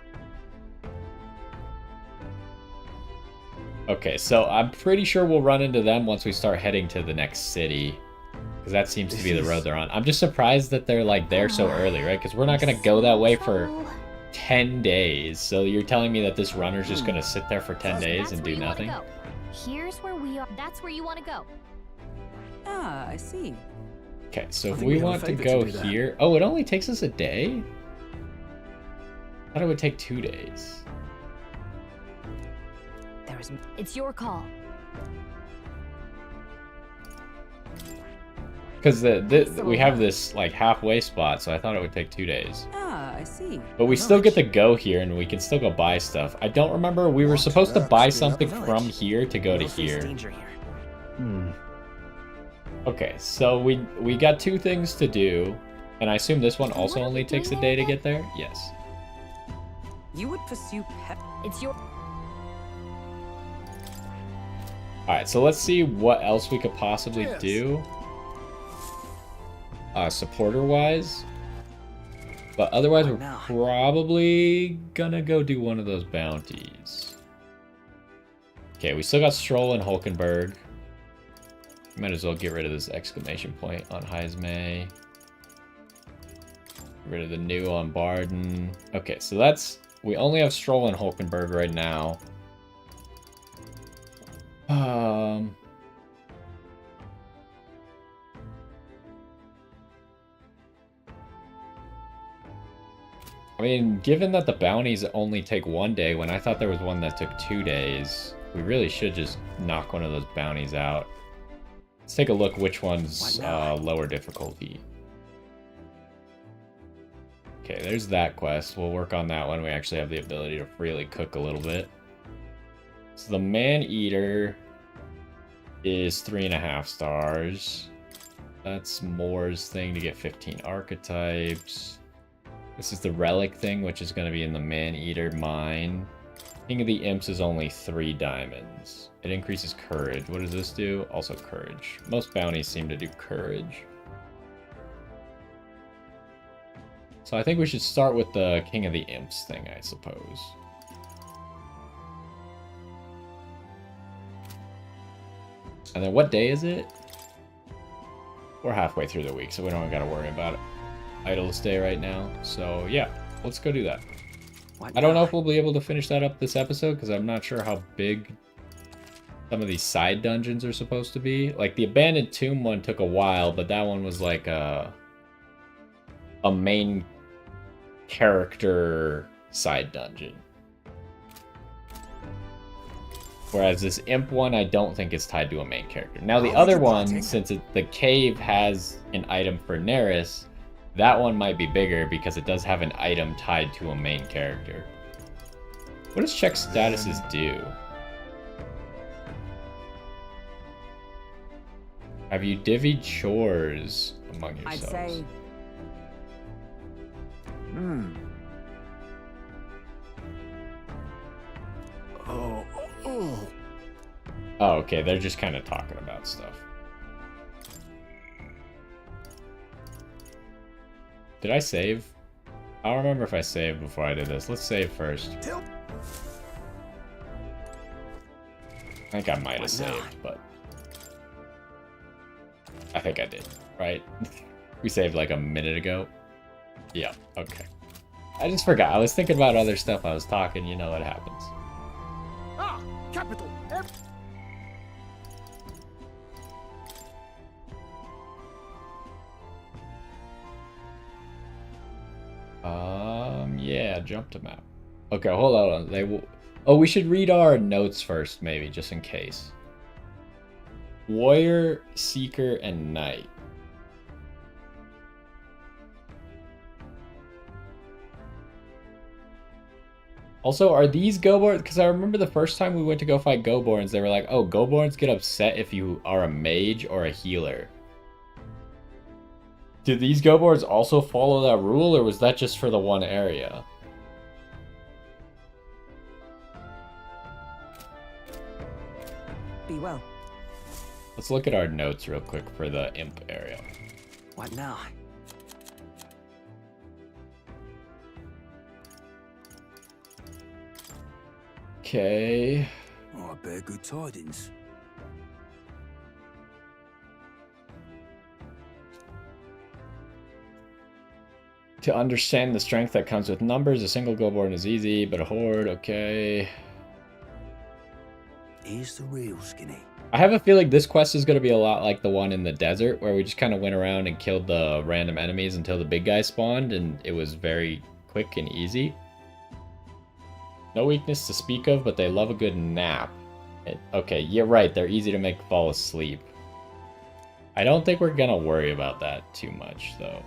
Okay, so I'm pretty sure we'll run into them once we start heading to the next city. Because that seems to be the road they're on. I'm just surprised that they're like there so early, right? Because we're not going to go that way for 10 days. So you're telling me that this runner's just going to sit there for 10 days and do nothing? Here's where we are. That's where you want to go. Ah, I see. Okay, so if think we we have a want to favor to go do that. here... Oh, it only takes us a day? I thought it would take 2 days. It's your call. Because we have this like halfway spot, so I thought it would take 2 days. Ah, I see. But we still get to go here, and we can still go buy stuff. I don't remember. We were supposed to buy something from here to go to here. Danger here. Okay, so we got 2 things to do, and I assume this one also only takes a day to get there? Yes. You would pursue pet. It's your... Alright, so let's see what else we could possibly Cheers. do. supporter-wise. But otherwise, we're probably gonna go do one of those bounties. Okay, we still got Stroll and Hulkenberg. Might as well get rid of this exclamation point on Heismay. Get rid of the new on Barden. Okay, so that's... We only have Stroll and Hulkenberg right now. I mean, given that the bounties only take 1 day, when I thought there was one that took 2 days, we really should just knock one of those bounties out. Let's take a look which one's lower difficulty. Okay, there's that quest. We'll work on that one. We actually have the ability to freely cook a little bit. So the Man-Eater is 3.5 stars. That's Moore's thing to get 15 archetypes. This is the Relic thing, which is going to be in the Man-Eater mine. King of the Imps is only 3 diamonds. It increases courage. What does this do? Also courage. Most bounties seem to do courage. So I think we should start with the King of the Imps thing, I suppose. And then what day is it? We're halfway through the week, so we don't gotta worry about it. Idle's Day right now. So yeah, let's go do that. I don't know if we'll be able to finish that up this episode, because I'm not sure how big some of these side dungeons are supposed to be. Like, the Abandoned Tomb one took a while, but that one was like a main character side dungeon. Whereas this Imp one, I don't think is tied to a main character. Now, the other one, since the cave has an item for Neris, that one might be bigger because it does have an item tied to a main character. What does check statuses do? Have you divvied chores among yourselves? I'd say... Oh, okay, they're just kind of talking about stuff. Did I save? I don't remember if I saved before I did this. Let's save first. I think I might have saved, but... I think I did, right? We saved like a minute ago. Yeah, okay. I just forgot. I was thinking about other stuff. I was talking, you know what happens. Ah, capital. Yeah, jump to map. Okay, hold on. They will... Oh, we should read our notes first, maybe, just in case. Warrior, Seeker, and Knight. Also, are these Goborns? Because I remember the first time we went to go fight Goborns, they were like, oh, Goborns get upset if you are a mage or a healer. Did these Goborns also follow that rule, or was that just for the one area? Be well. Let's look at our notes real quick for the Imp area. What now? Okay. Oh, I bear good tidings. To understand the strength that comes with numbers, a single Goborn is easy, but a horde, okay. Here's the real skinny. I have a feeling this quest is going to be a lot like the one in the desert, where we just kind of went around and killed the random enemies until the big guy spawned, and it was very quick and easy. No weakness to speak of, but they love a good nap. Okay, you're right, they're easy to make fall asleep. I don't think we're going to worry about that too much, though.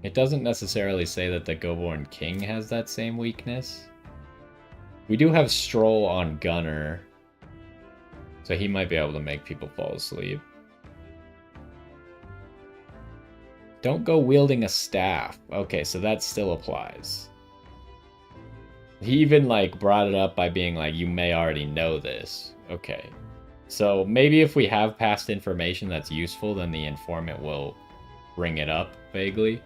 It doesn't necessarily say that the Goborn King has that same weakness. We do have Stroll on Gunner, so he might be able to make people fall asleep. Don't go wielding a staff. Okay, so that still applies. He even, like, brought it up by being like, you may already know this. Okay. So maybe if we have past information that's useful, then the informant will bring it up vaguely.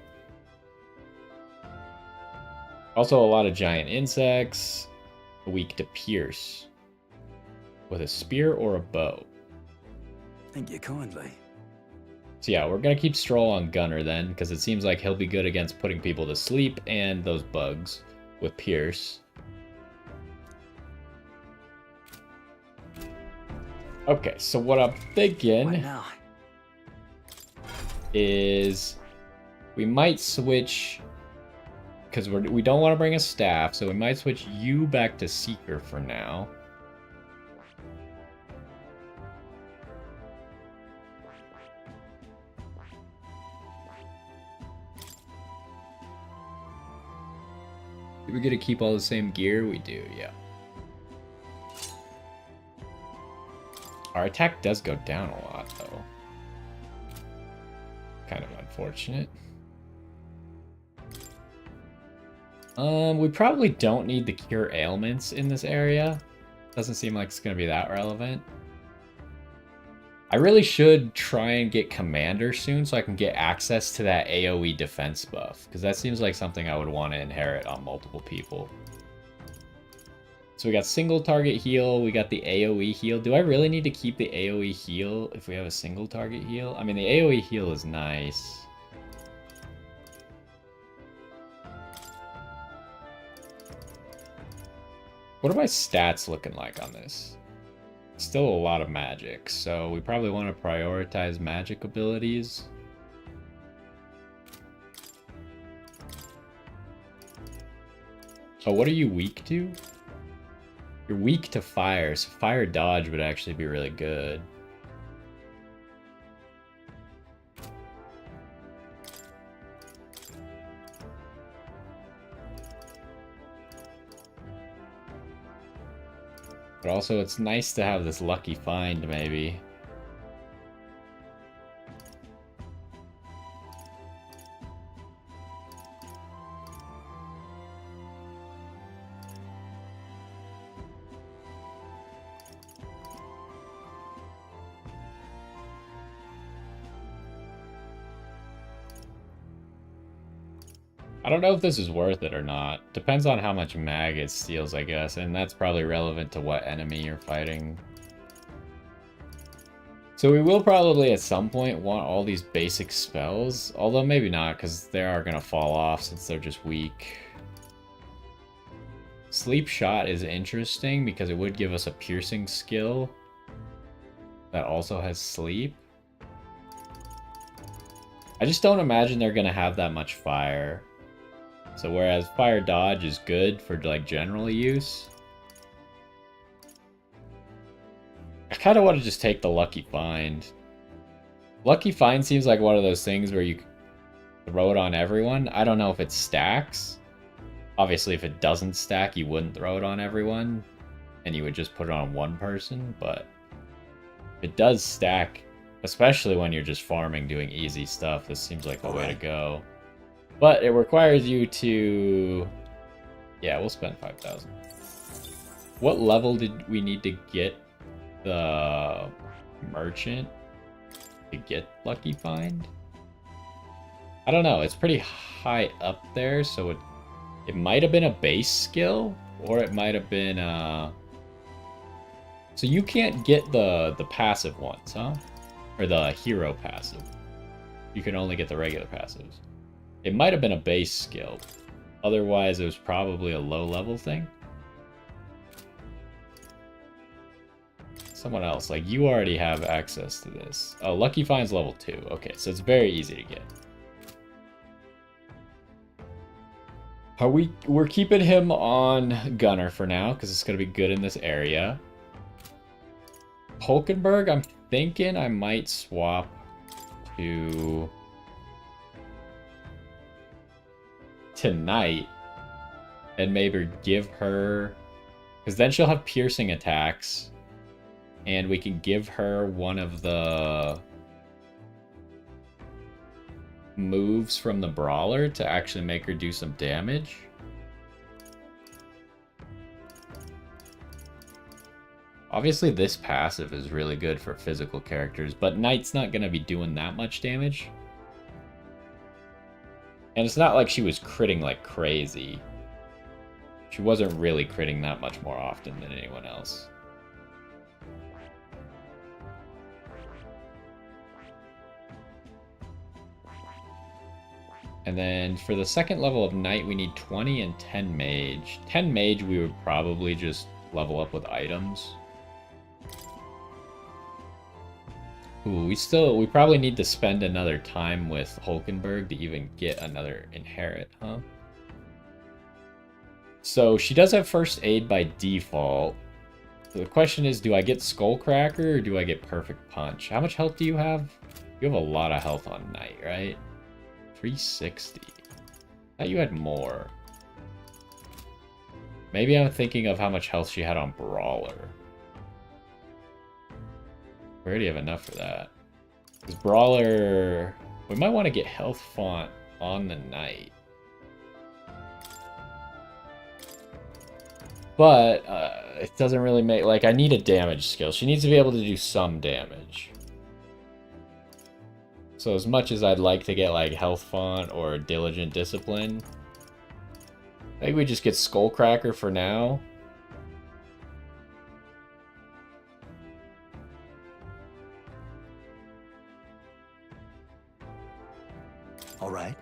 Also, a lot of giant insects. Weak to pierce. With a spear or a bow. Thank you kindly. So yeah, we're going to keep Stroll on Gunner then, because it seems like he'll be good against putting people to sleep and those bugs with Pierce. Okay, so what I'm thinking is we might switch, because we don't want to bring a staff, so we might switch you back to Seeker for now. Do we get to keep all the same gear? We do, yeah. Our attack does go down a lot, though. Kind of unfortunate. We probably don't need the cure ailments in this area. Doesn't seem like it's going to be that relevant. I really should try and get Commander soon so I can get access to that AoE defense buff, because that seems like something I would want to inherit on multiple people. So we got single target heal, we got the AoE heal. Do I really need to keep the AoE heal if we have a single target heal? I mean, the AoE heal is nice. What are my stats looking like on this? Still a lot of magic, so we probably want to prioritize magic abilities. Oh, what are you weak to? You're weak to fire, so fire dodge would actually be really good. But also, it's nice to have this lucky find, maybe. I don't know if this is worth it or not. Depends on how much mag it steals, I guess, and that's probably relevant to what enemy you're fighting. So we will probably at some point want all these basic spells, although maybe not, because they are going to fall off since they're just weak. Sleep Shot is interesting because it would give us a piercing skill that also has sleep. I just don't imagine they're going to have that much fire. So whereas fire dodge is good for like general use, I kind of want to just take the lucky find. Lucky find seems like one of those things where you throw it on everyone. I don't know if it stacks. Obviously, if it doesn't stack, you wouldn't throw it on everyone, and you would just put it on one person. But if it does stack, especially when you're just farming, doing easy stuff, this seems like the way to go. But it requires you to... Yeah, we'll spend 5,000. What level did we need to get the merchant to get Lucky Find? I don't know. It's pretty high up there, so it might have been a base skill, or it might have been... So you can't get the passive ones, huh? Or the hero passive. You can only get the regular passives. It might have been a base skill. Otherwise, it was probably a low-level thing. Someone else, like you already have access to this. Oh, Lucky Find's level 2. Okay, so it's very easy to get. We're keeping him on Gunner for now, because it's going to be good in this area. Hulkenberg, I'm thinking I might swap to... tonight and maybe give her, because then she'll have piercing attacks and we can give her one of the moves from the brawler to actually make her do some damage. Obviously, this passive is really good for physical characters, but Knight's not going to be doing that much damage. And it's not like she was critting like crazy. She wasn't really critting that much more often than anyone else. And then for the second level of Knight, we need 20 and 10 Mage. 10 Mage, we would probably just level up with items. Ooh, we probably need to spend another time with Hulkenberg to even get another inherit, huh? So she does have first aid by default. So the question is, do I get Skullcracker or do I get Perfect Punch? How much health do you have? You have a lot of health on Knight, right? 360. I thought you had more. Maybe I'm thinking of how much health she had on Brawler. We already have enough for that. Because Brawler... We might want to get Health Font on the Knight. But it doesn't really make... Like, I need a damage skill. She needs to be able to do some damage. So as much as I'd like to get, like, Health Font or Diligent Discipline, I think we just get Skullcracker for now. All right.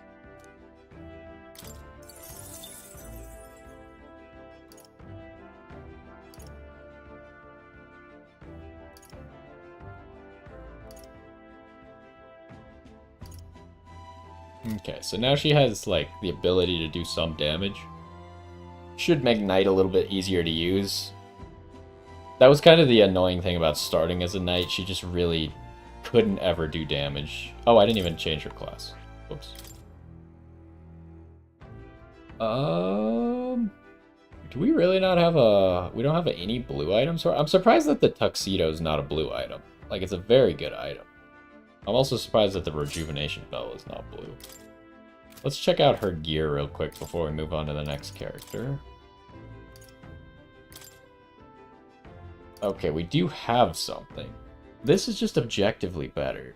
Okay, so now she has, like, the ability to do some damage. Should make Knight a little bit easier to use. That was kind of the annoying thing about starting as a Knight. She just really couldn't ever do damage. Oh, I didn't even change her class. Whoops. Do we really not have a... We don't have any blue items? I'm surprised that the tuxedo is not a blue item. Like, it's a very good item. I'm also surprised that the rejuvenation bell is not blue. Let's check out her gear real quick before we move on to the next character. Okay, we do have something. This is just objectively better.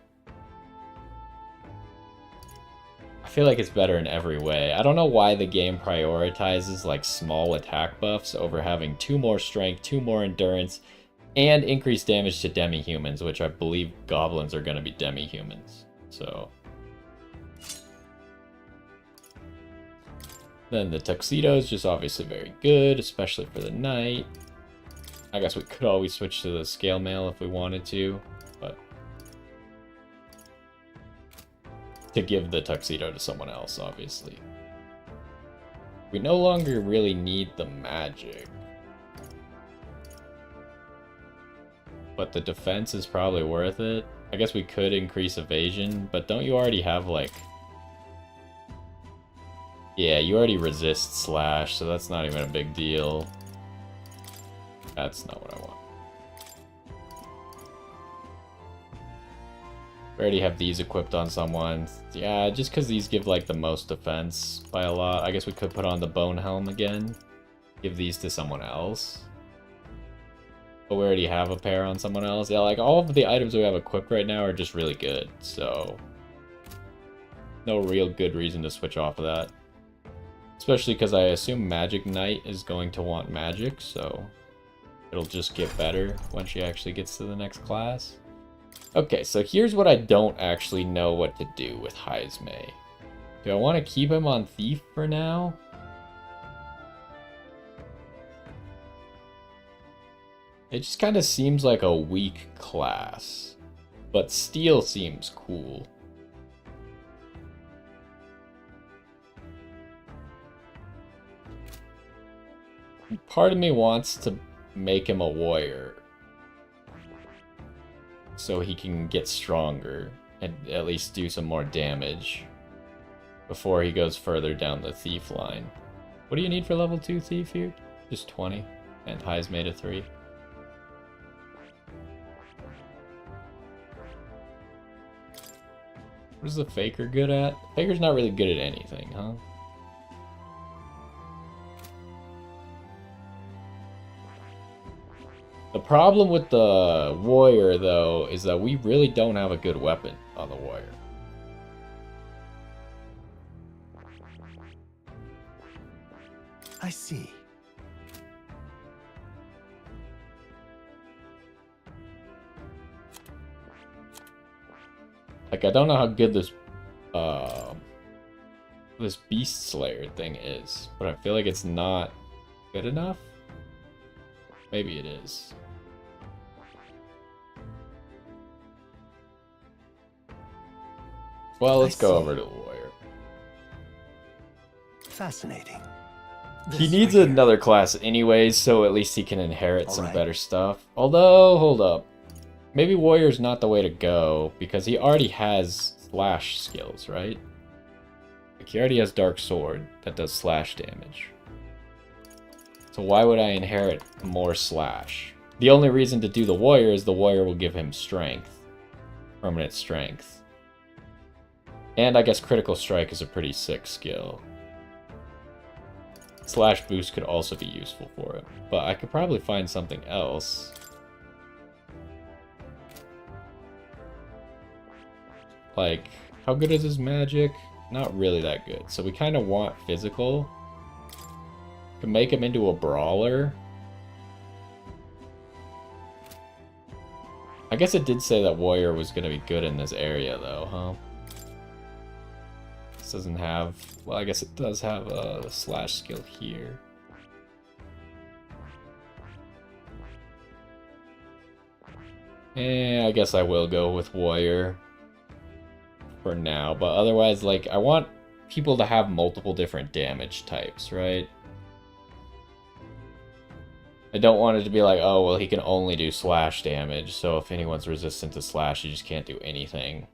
I feel like it's better in every way. I don't know why the game prioritizes like small attack buffs over having 2 more strength, 2 more endurance, and increased damage to demi-humans, which I believe goblins are going to be demi-humans. So then the tuxedo is just obviously very good, especially for the Knight. I guess we could always switch to the scale mail if we wanted to, but to give the tuxedo to someone else, obviously. We no longer really need the magic. But the defense is probably worth it. I guess we could increase evasion, but don't you already have, like... Yeah, you already resist slash, so that's not even a big deal. That's not what I want. We already have these equipped on someone. Yeah, just because these give, like, the most defense by a lot. I guess we could put on the bone helm again. Give these to someone else. But we already have a pair on someone else. Yeah, like, all of the items we have equipped right now are just really good, so... No real good reason to switch off of that. Especially because I assume Magic Knight is going to want magic, so... It'll just get better when she actually gets to the next class. Okay, so here's what I don't actually know what to do with Heismay. Do I want to keep him on Thief for now? It just kind of seems like a weak class. But Steel seems cool. Part of me wants to make him a warrior. So he can get stronger and at least do some more damage before he goes further down the Thief line. What do you need for level 2 Thief here? Just 20. And Heismay to 3. What is the Faker good at? Faker's not really good at anything, huh? The problem with the warrior, though, is that we really don't have a good weapon on the warrior. I see. Like, I don't know how good this this beast slayer thing is, but I feel like it's not good enough. Maybe it is. Well, let's go over to the warrior. Fascinating. He This needs right here. another class anyways, so at least he can inherit some Alright. better stuff. Although, hold up. Maybe warrior's not the way to go, because he already has slash skills, right? Like, he already has dark sword that does slash damage. So why would I inherit more slash? The only reason to do the warrior is the warrior will give him strength. Permanent strength. And I guess critical strike is a pretty sick skill. Slash boost could also be useful for it, but I could probably find something else. Like, how good is his magic? Not really that good. So we kind of want physical. Could make him into a brawler. I guess it did say that warrior was going to be good in this area, though, huh? This doesn't have... Well, I guess it does have a slash skill here. I guess I will go with warrior for now, but otherwise, like, I want people to have multiple different damage types, right? I don't want it to be like, oh, well, he can only do slash damage, so if anyone's resistant to slash, you just can't do anything.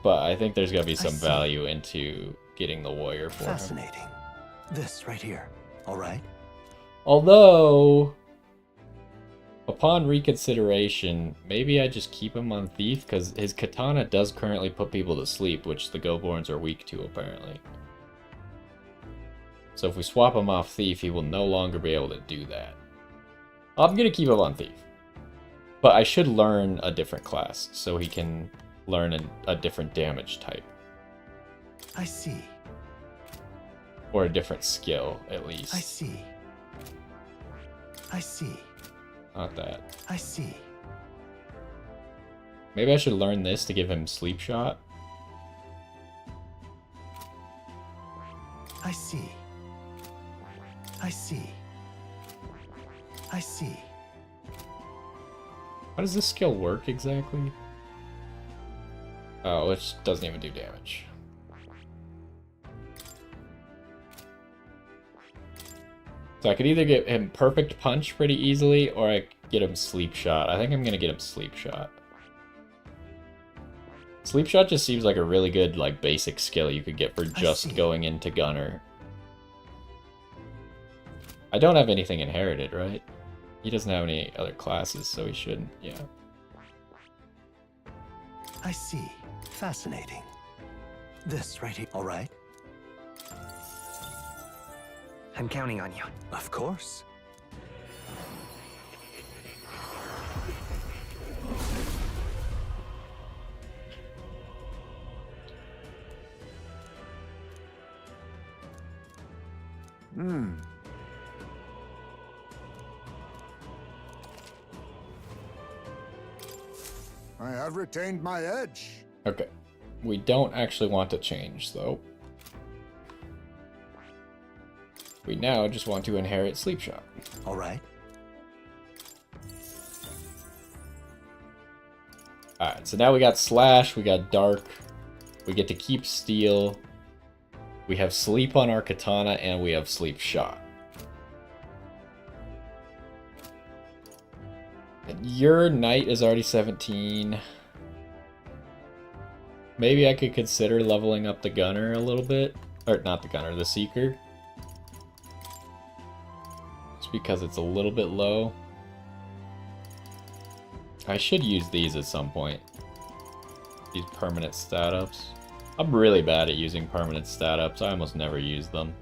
But I think there's gotta be some value into getting the warrior for him. Fascinating. This right here. All right. Although, upon reconsideration, maybe I just keep him on Thief, because his katana does currently put people to sleep, which the Goborns are weak to, apparently. So if we swap him off Thief, he will no longer be able to do that. I'm going to keep him on Thief. But I should learn a different class, so he can learn a different damage type. I see. Or a different skill, at least. I see. I see. Not that. I see. Maybe I should learn this to give him Sleep Shot. I see. I see. I see. How does this skill work exactly? Oh, it doesn't even do damage. So I could either get him Perfect Punch pretty easily, or I could get him Sleep Shot. I think I'm gonna get him Sleep Shot. Sleep Shot just seems like a really good, like, basic skill you could get for just going into Gunner. I don't have anything inherited, right? He doesn't have any other classes, so he shouldn't, yeah. I see. Fascinating. This right here. All right. I'm counting on you. Of course. I have retained my edge. Okay. We don't actually want to change, though. We now just want to inherit Sleep Shot. All right. Alright, so now we got Slash, we got Dark, we get to keep Steel, we have Sleep on our Katana, and we have Sleep Shot. And your Knight is already 17. Maybe I could consider leveling up the Gunner a little bit. Or, not the Gunner, the Seeker. Just because it's a little bit low. I should use these at some point. These permanent stat ups. I'm really bad at using permanent stat ups. I almost never use them.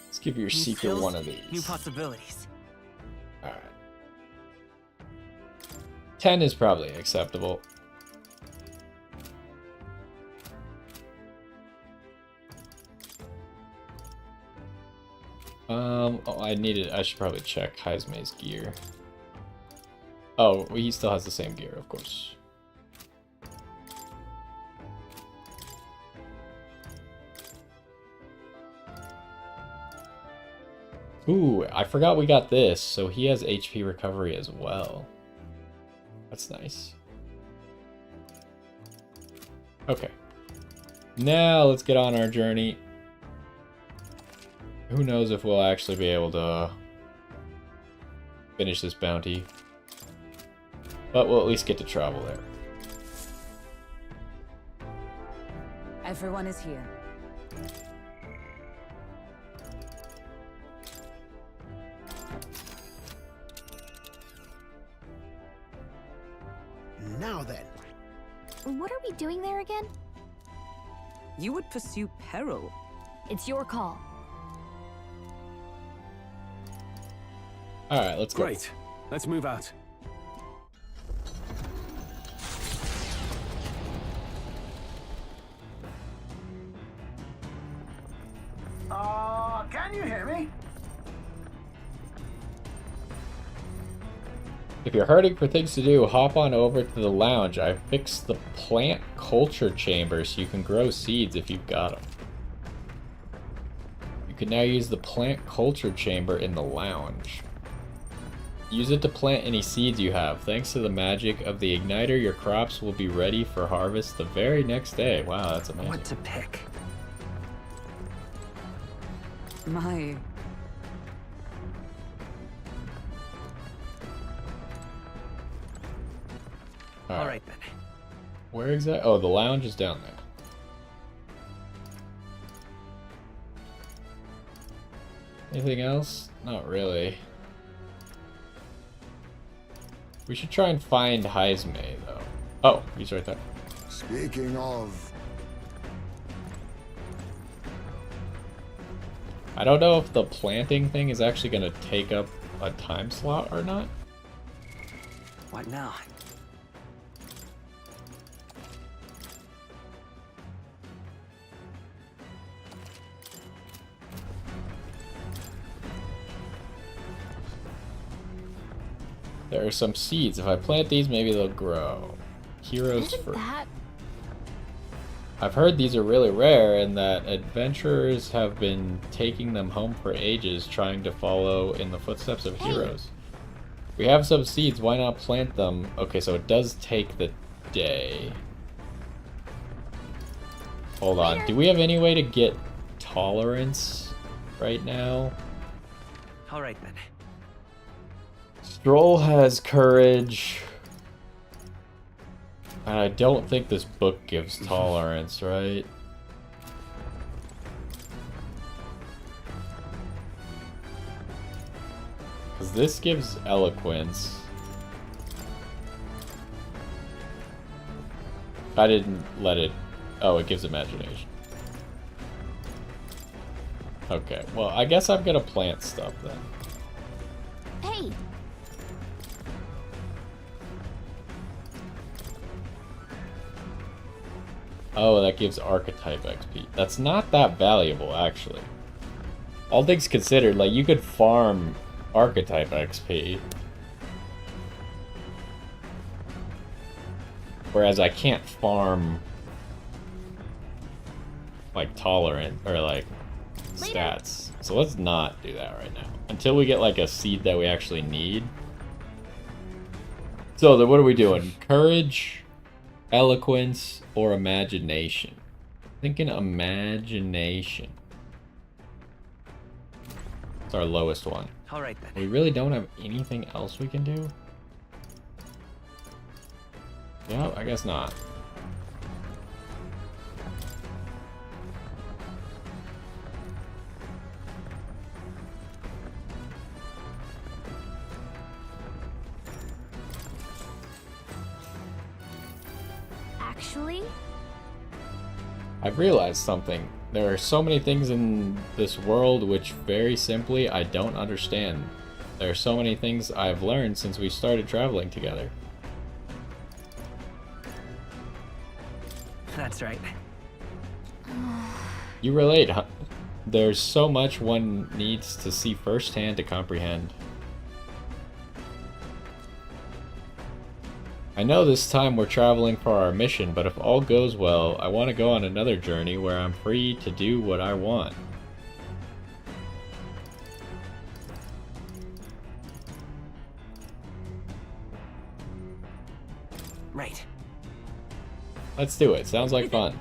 Let's give your New seeker skills, one of these. New possibilities. Alright. 10 is probably acceptable. Oh, I should probably check Heisme's gear. Oh, he still has the same gear, of course. Ooh, I forgot we got this, so he has HP recovery as well. That's nice. Okay. Now let's get on our journey. Who knows if we'll actually be able to finish this bounty. But we'll at least get to travel there. Everyone is here. Now then. What are we doing there again? You would pursue peril. It's your call. Alright, let's go. Great. Let's move out. Can you hear me? If you're hurting for things to do, hop on over to the lounge. I fixed the plant culture chamber so you can grow seeds if you've got them. You can now use the plant culture chamber in the lounge. Use it to plant any seeds you have. Thanks to the magic of the igniter, your crops will be ready for harvest the very next day. Wow, that's amazing. What to pick? My... All right then. Where exactly? Oh, the lounge is down there. Anything else? Not really. We should try and find Heisme, though. Oh, he's right there. Speaking of, I don't know if the planting thing is actually going to take up a time slot or not. What now? There are some seeds. If I plant these, maybe they'll grow. Heroes Isn't fruit. that... I've heard these are really rare and that adventurers have been taking them home for ages, trying to follow in the footsteps of heroes. We have some seeds, why not plant them? Okay, so it does take the day. Hold on, do we have any way to get tolerance right now? All right then. Stroll has courage. And I don't think this book gives tolerance, right? Because this gives eloquence. I didn't let it... Oh, it gives imagination. Okay, well, I guess I'm gonna plant stuff then. Hey! Oh, that gives archetype XP. That's not that valuable, actually. All things considered, like, you could farm archetype XP. Whereas I can't farm, like, tolerant, or, like, stats. So let's not do that right now. Until we get, like, a seed that we actually need. So, then what are we doing? Courage, eloquence, or imagination? Thinking imagination. It's our lowest one. All right then. We really don't have anything else we can do? Yeah, I guess not. Actually? I've realized something. There are so many things in this world which, very simply, I don't understand. There are so many things I've learned since we started traveling together. That's right. You relate, huh? There's so much one needs to see firsthand to comprehend. I know this time we're traveling for our mission, but if all goes well, I want to go on another journey where I'm free to do what I want. Right. Let's do it. Sounds like fun.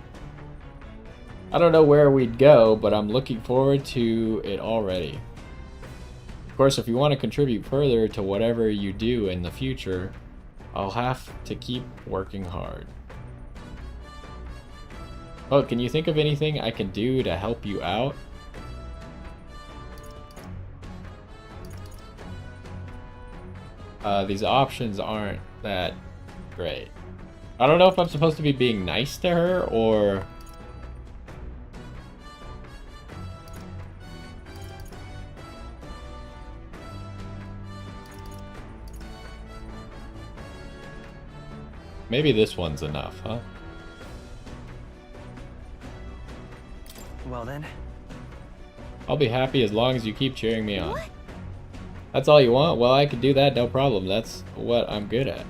I don't know where we'd go, but I'm looking forward to it already. Of course, if you want to contribute further to whatever you do in the future, I'll have to keep working hard. Oh, can you think of anything I can do to help you out? These options aren't that great. I don't know if I'm supposed to be being nice to her or... Maybe this one's enough, huh? Well then. I'll be happy as long as you keep cheering me on. What? That's all you want? Well, I could do that, no problem. That's what I'm good at.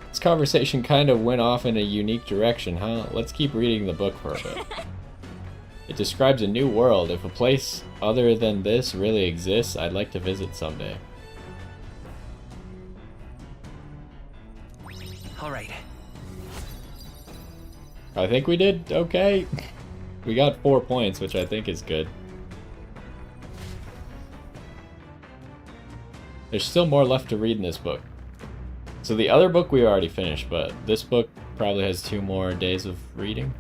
This conversation kind of went off in a unique direction, huh? Let's keep reading the book for a bit. It describes a new world. If a place other than this really exists, I'd like to visit someday. All right. I think we did okay. We got 4 points, which I think is good. There's still more left to read in this book. So the other book we already finished, but this book probably has 2 more days of reading.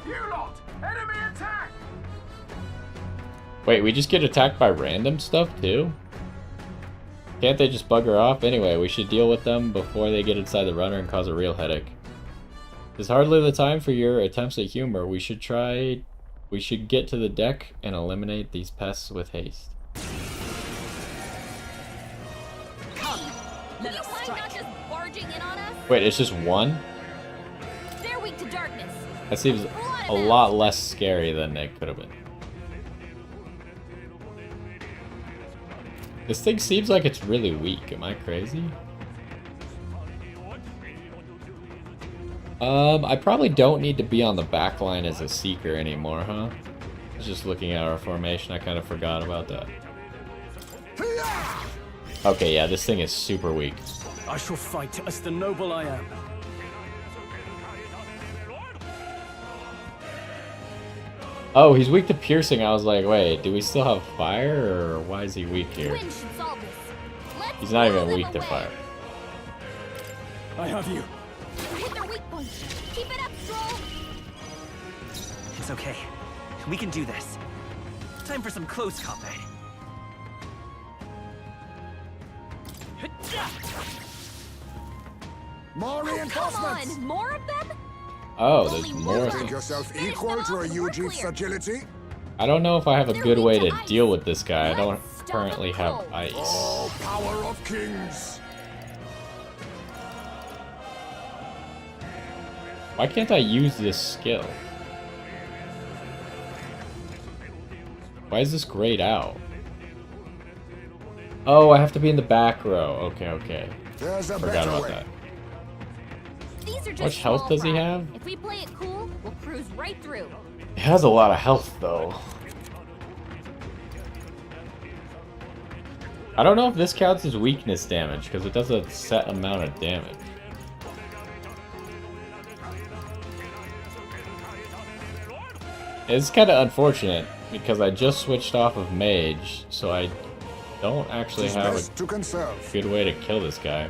You lot! Enemy attack! Wait, we just get attacked by random stuff too? Can't they just bugger off? Anyway, we should deal with them before they get inside the runner and cause a real headache. There's hardly the time for your attempts at humor. We should get to the deck and eliminate these pests with haste. Come, let us strike. Not just barging in on us? Wait, it's just one? They're weak to darkness. That seems a lot less scary than it could have been. This thing seems like it's really weak. Am I crazy? I probably don't need to be on the back line as a seeker anymore, huh? I was just looking at our formation. I kind of forgot about that. Okay, yeah, this thing is super weak. I shall fight as the noble I am. Oh, he's weak to piercing. I was like, wait, do we still have fire, or why is he weak here? He's not even weak to fire. I have you. Hit their weak point. Keep it up, Stroll. It's okay. We can do this. Time for some close combat. More reinforcements! Come on, more of them? Oh, there's more. Think yourself equal to a Eugene's agility? I don't know if I have a good way to deal with this guy. I don't currently have ice. Oh, power of kings! Why can't I use this skill? Why is this grayed out? Oh, I have to be in the back row. Okay, okay. Forgot about that. How much health does he have? If we play it cool, we'll cruise right through. He has a lot of health, though. I don't know if this counts as weakness damage, because it does a set amount of damage. It's kind of unfortunate, because I just switched off of mage, so I don't actually have a good way to kill this guy.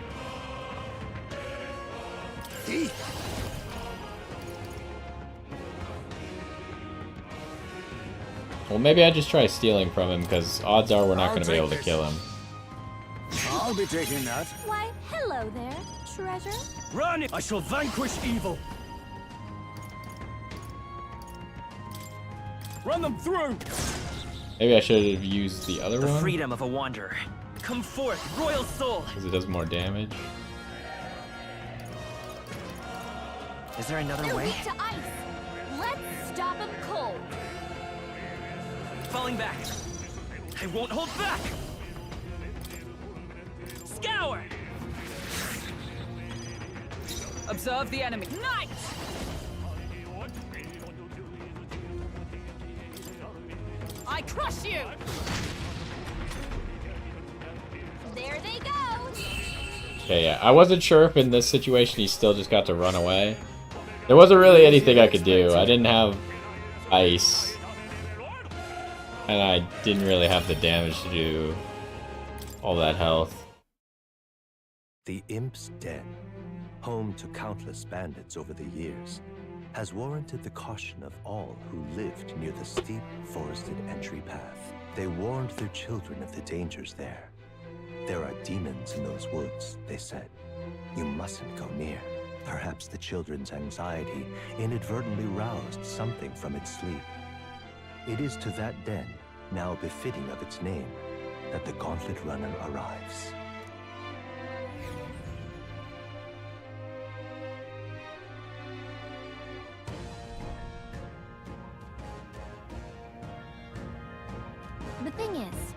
Well, maybe I just try stealing from him, because odds are we're not going to be able to kill him. I'll be taking that. Why, hello there, treasure. Run! I shall vanquish evil. Run them through! Maybe I should have used the other The one, freedom of a wanderer. Come forth, royal soul. because it does more damage. Is there another They're way? weak to ice. Let's stop them cold. Falling back. I won't hold back. Scour. Observe the enemy. Night! I crush you! There they go! Okay, yeah. I wasn't sure if in this situation he still just got to run away. There wasn't really anything I could do. I didn't have ice. And I didn't really have the damage to do all that health. The Imp's Den, home to countless bandits over the years, has warranted the caution of all who lived near the steep, forested entry path. They warned their children of the dangers there. There are demons in those woods, they said. You mustn't go near. Perhaps the children's anxiety inadvertently roused something from its sleep. It is to that den, now befitting of its name, that the Gauntlet Runner arrives. The thing is,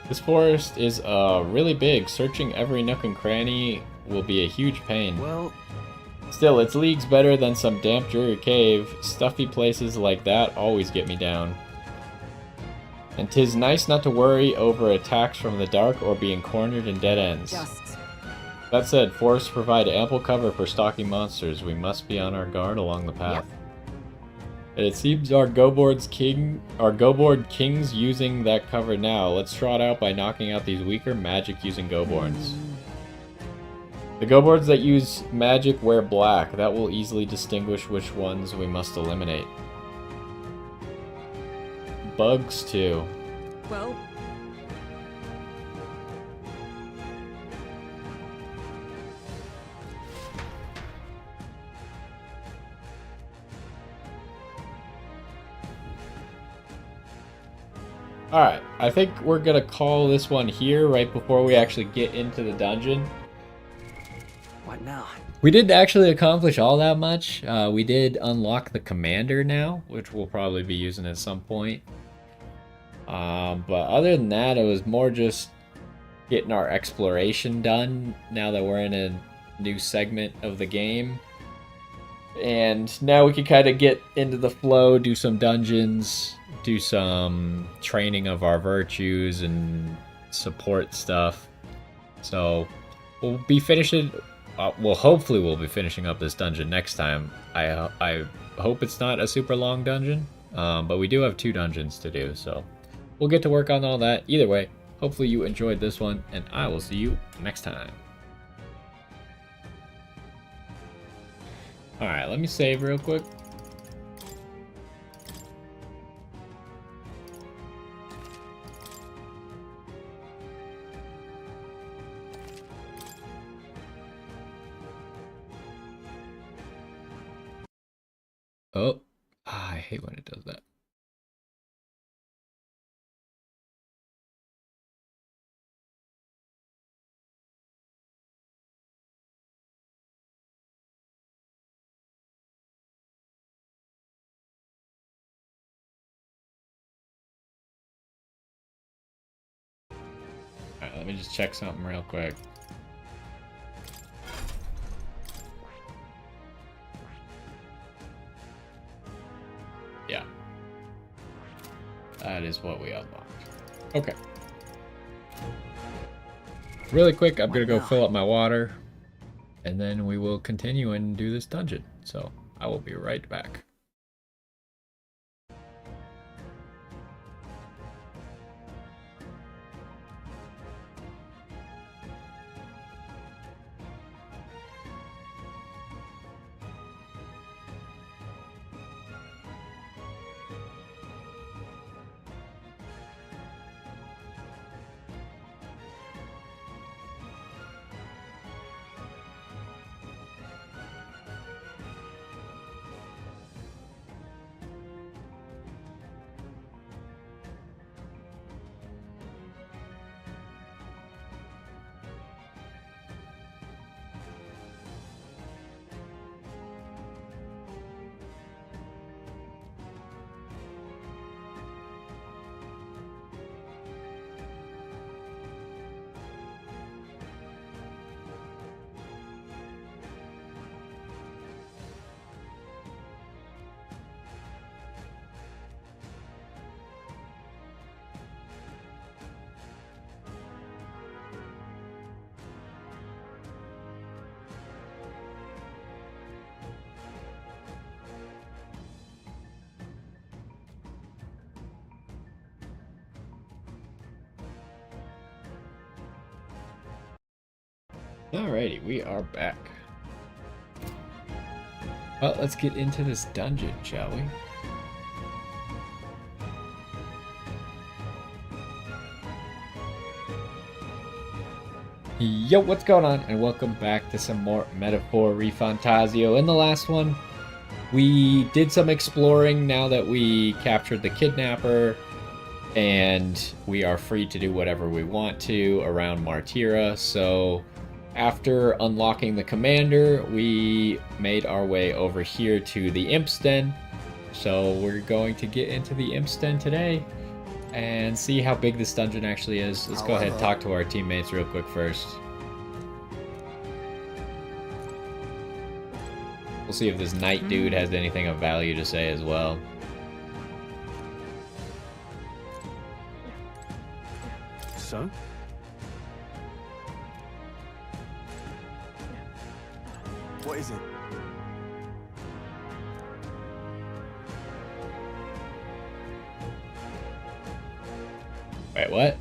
This forest is really big. Searching every nook and cranny will be a huge pain. Well, Still, it's leagues better than some damp, dreary cave. Stuffy places like that always get me down. And 'tis nice not to worry over attacks from the dark or being cornered in dead ends. That said, forests provide ample cover for stalking monsters. We must be on our guard along the path. And it seems our Go-Board King's using that cover now. Let's trot out by knocking out these weaker magic-using Go-Boards. The Go-Boards that use magic wear black. That will easily distinguish which ones we must eliminate. Bugs, too. Well, Alright, I think we're gonna call this one here right before we actually get into the dungeon. what now? We didn't actually accomplish all that much. We did unlock the commander now, which we'll probably be using at some point. But other than that, it was more just getting our exploration done now that we're in a new segment of the game. And now we can kind of get into the flow, do some dungeons, do some training of our virtues and support stuff. So we'll be finishing... hopefully we'll be finishing up this dungeon next time. I hope it's not a super long dungeon, but we do have 2 dungeons to do, so we'll get to work on all that. Either way, hopefully you enjoyed this one, and I will see you next time. Alright, let me save real quick. Oh, I hate when it does that. Alright, let me just check something real quick. Yeah. That is what we unlocked. Okay. Really quick, I'm gonna go fill up my water, and then we will continue and do this dungeon. So, I will be right back. Alrighty, we are back. Well, let's get into this dungeon, shall we? Yo, what's going on? And welcome back to some more Metaphor ReFantazio. In the last one, we did some exploring now that we captured the Kidnapper, and we are free to do whatever we want to around Martira. So after unlocking the commander, we made our way over here to the Imp's Den. So we're going to get into the Imp's Den today and see how big this dungeon actually is. Let's go ahead and talk to our teammates real quick first. We'll see if this knight dude has anything of value to say as well. So? What is it? Wait, what?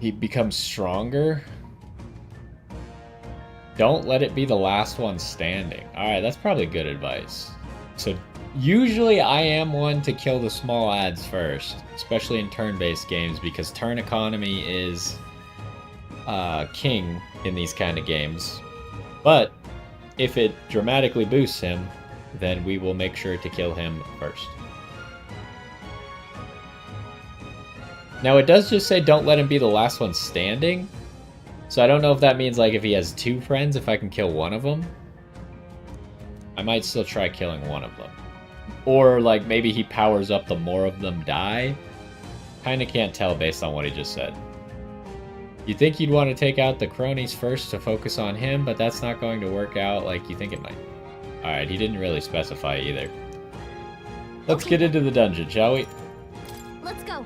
He becomes stronger? Don't let it be the last one standing. Alright, that's probably good advice. So, usually I am one to kill the small adds first, especially in turn-based games, because turn economy is king in these kind of games. But if it dramatically boosts him, then we will make sure to kill him first. Now it does just say don't let him be the last one standing. So I don't know if that means like if he has two friends, if I can kill one of them. I might still try killing one of them. Or like maybe he powers up the more of them die. Kinda can't tell based on what he just said. You think you'd want to take out the cronies first to focus on him, but that's not going to work out like you think it might. Alright, he didn't really specify either. Let's get into the dungeon, shall we? Let's go.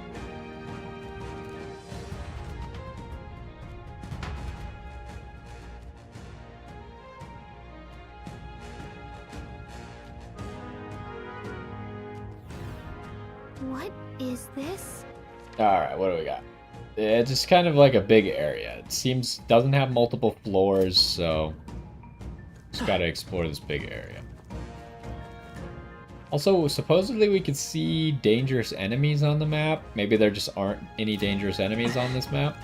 What is this? Alright, what do we got? It's just kind of like a big area. It seems doesn't have multiple floors, so just gotta explore this big area. Also, supposedly we could see dangerous enemies on the map. Maybe there just aren't any dangerous enemies on this map.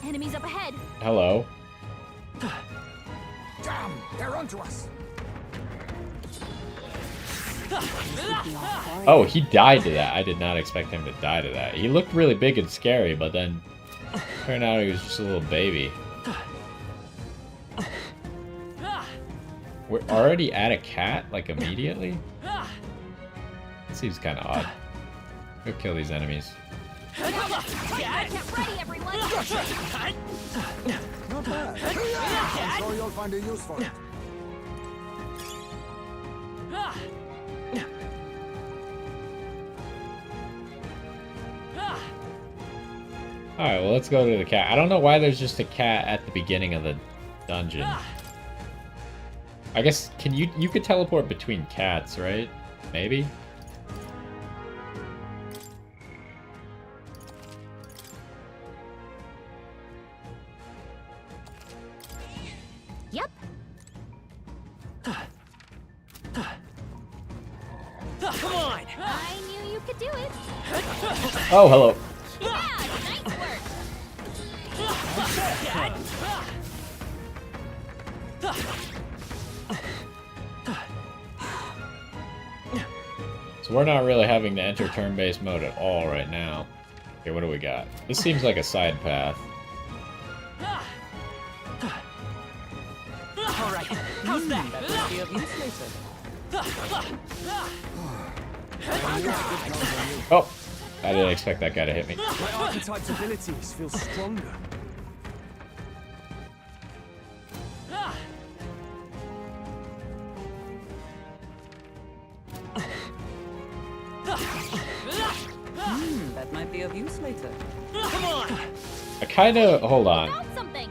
Enemies up ahead. Hello. Damn, they're onto us. Oh, he died to that. I did not expect him to die to that. He looked really big and scary, but then turned out he was just a little baby. We're already at a cat, like immediately? That seems kind of odd. Go kill these enemies. Get ready, everyone. Not bad. I'm sure you'll find a use for it. Alright, well let's go to the cat. I don't know why there's just a cat at the beginning of the dungeon. I guess, you could teleport between cats, right? Maybe? Yep. Come on! I knew you could do it. Oh, hello. Yeah, nice work. So we're not really having to enter turn-based mode at all right now. Okay, what do we got? This seems like a side path. Alright, how's that? Oh! I didn't expect that guy to hit me. My archetype's abilities feel stronger. That might be of use later. Come on! I kinda... hold on. Found something.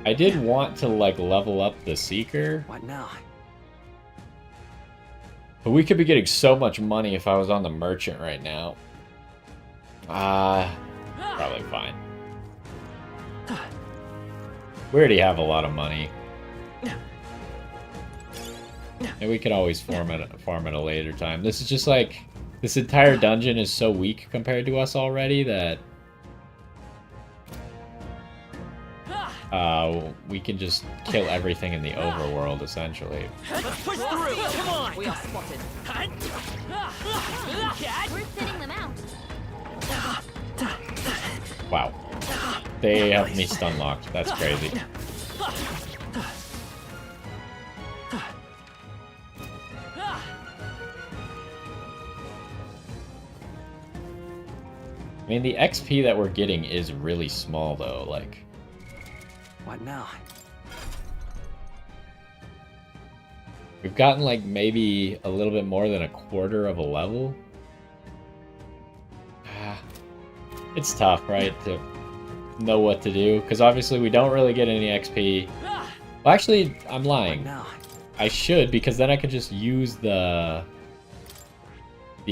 I did want to, like, level up the Seeker. What now? But we could be getting so much money if I was on the Merchant right now. Probably fine. We already have a lot of money. And we can always farm at a later time. This is just like... This entire dungeon is so weak compared to us already that... we can just kill everything in the overworld, essentially. Let's push through! Come on! We are spotted. We're thinning them out. Wow. They have me stun locked. That's crazy. I mean, the XP that we're getting is really small, though. Like, What now? we've gotten, like, maybe a little bit more than a quarter of a level. It's tough, right, to know what to do. Because obviously we don't really get any XP. Well, actually, I'm lying. What now? I should, because then I could just use the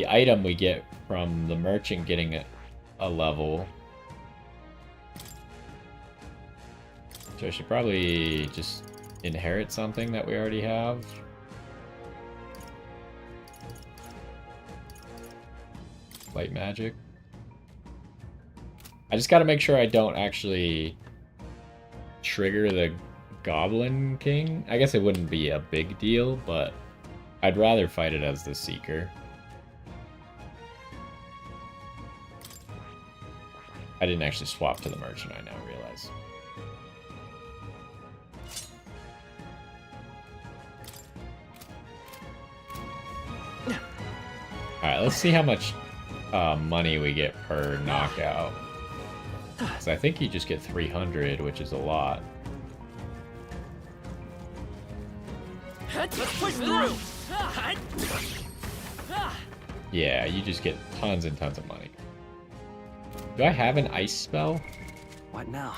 item we get from the merchant getting a level. So I should probably just inherit something that we already have. Light magic. I just gotta make sure I don't actually trigger the Goblin King. I guess it wouldn't be a big deal, but I'd rather fight it as the Seeker. I didn't actually swap to the Merchant, I now realize. Alright, let's see how much money we get per knockout. Because I think you just get 300, which is a lot. Let's push through! Yeah, you just get tons and tons of money. Do I have an ice spell? What now?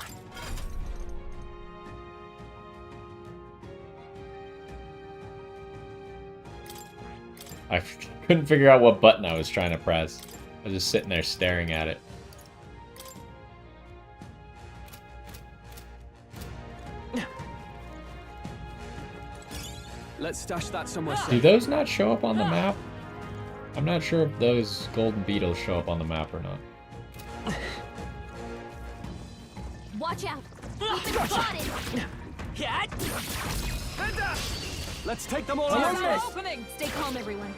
I couldn't figure out what button I was trying to press. I was just sitting there staring at it. Let's stash that somewhere Do safe. those not show up on the map? I'm not sure if those golden beetles show up on the map or not. Watch out! We've been spotted! Let's take them all Doors out. are opening! Stay calm, everyone.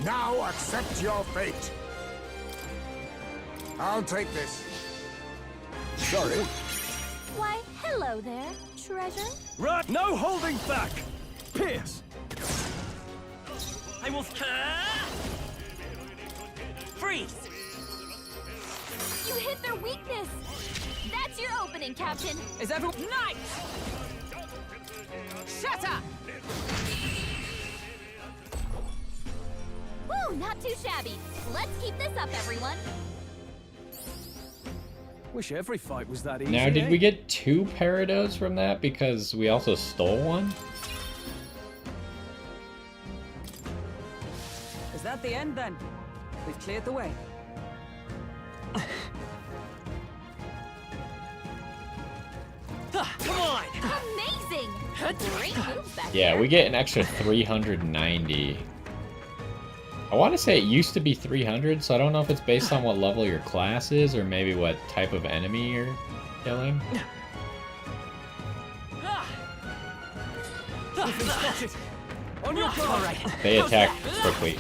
Now accept your fate. I'll take this. Sorry. Why, hello there, treasure. Right, no holding back. Pierce. I will freeze. You hit their weakness. That's your opening, Captain. Is everyone... Night! Shatter! Woo, not too shabby. Let's keep this up, everyone. Wish every fight was that easy. Now, did eh? we get 2 Parados from that because we also stole one? Is that the end then? We've cleared the way. Come on! Amazing! Great moves back Yeah, there. we get an extra 390. I want to say it used to be 300, so I don't know if it's based on what level your class is or maybe what type of enemy you're killing. On your guard. All right. They attack quickly.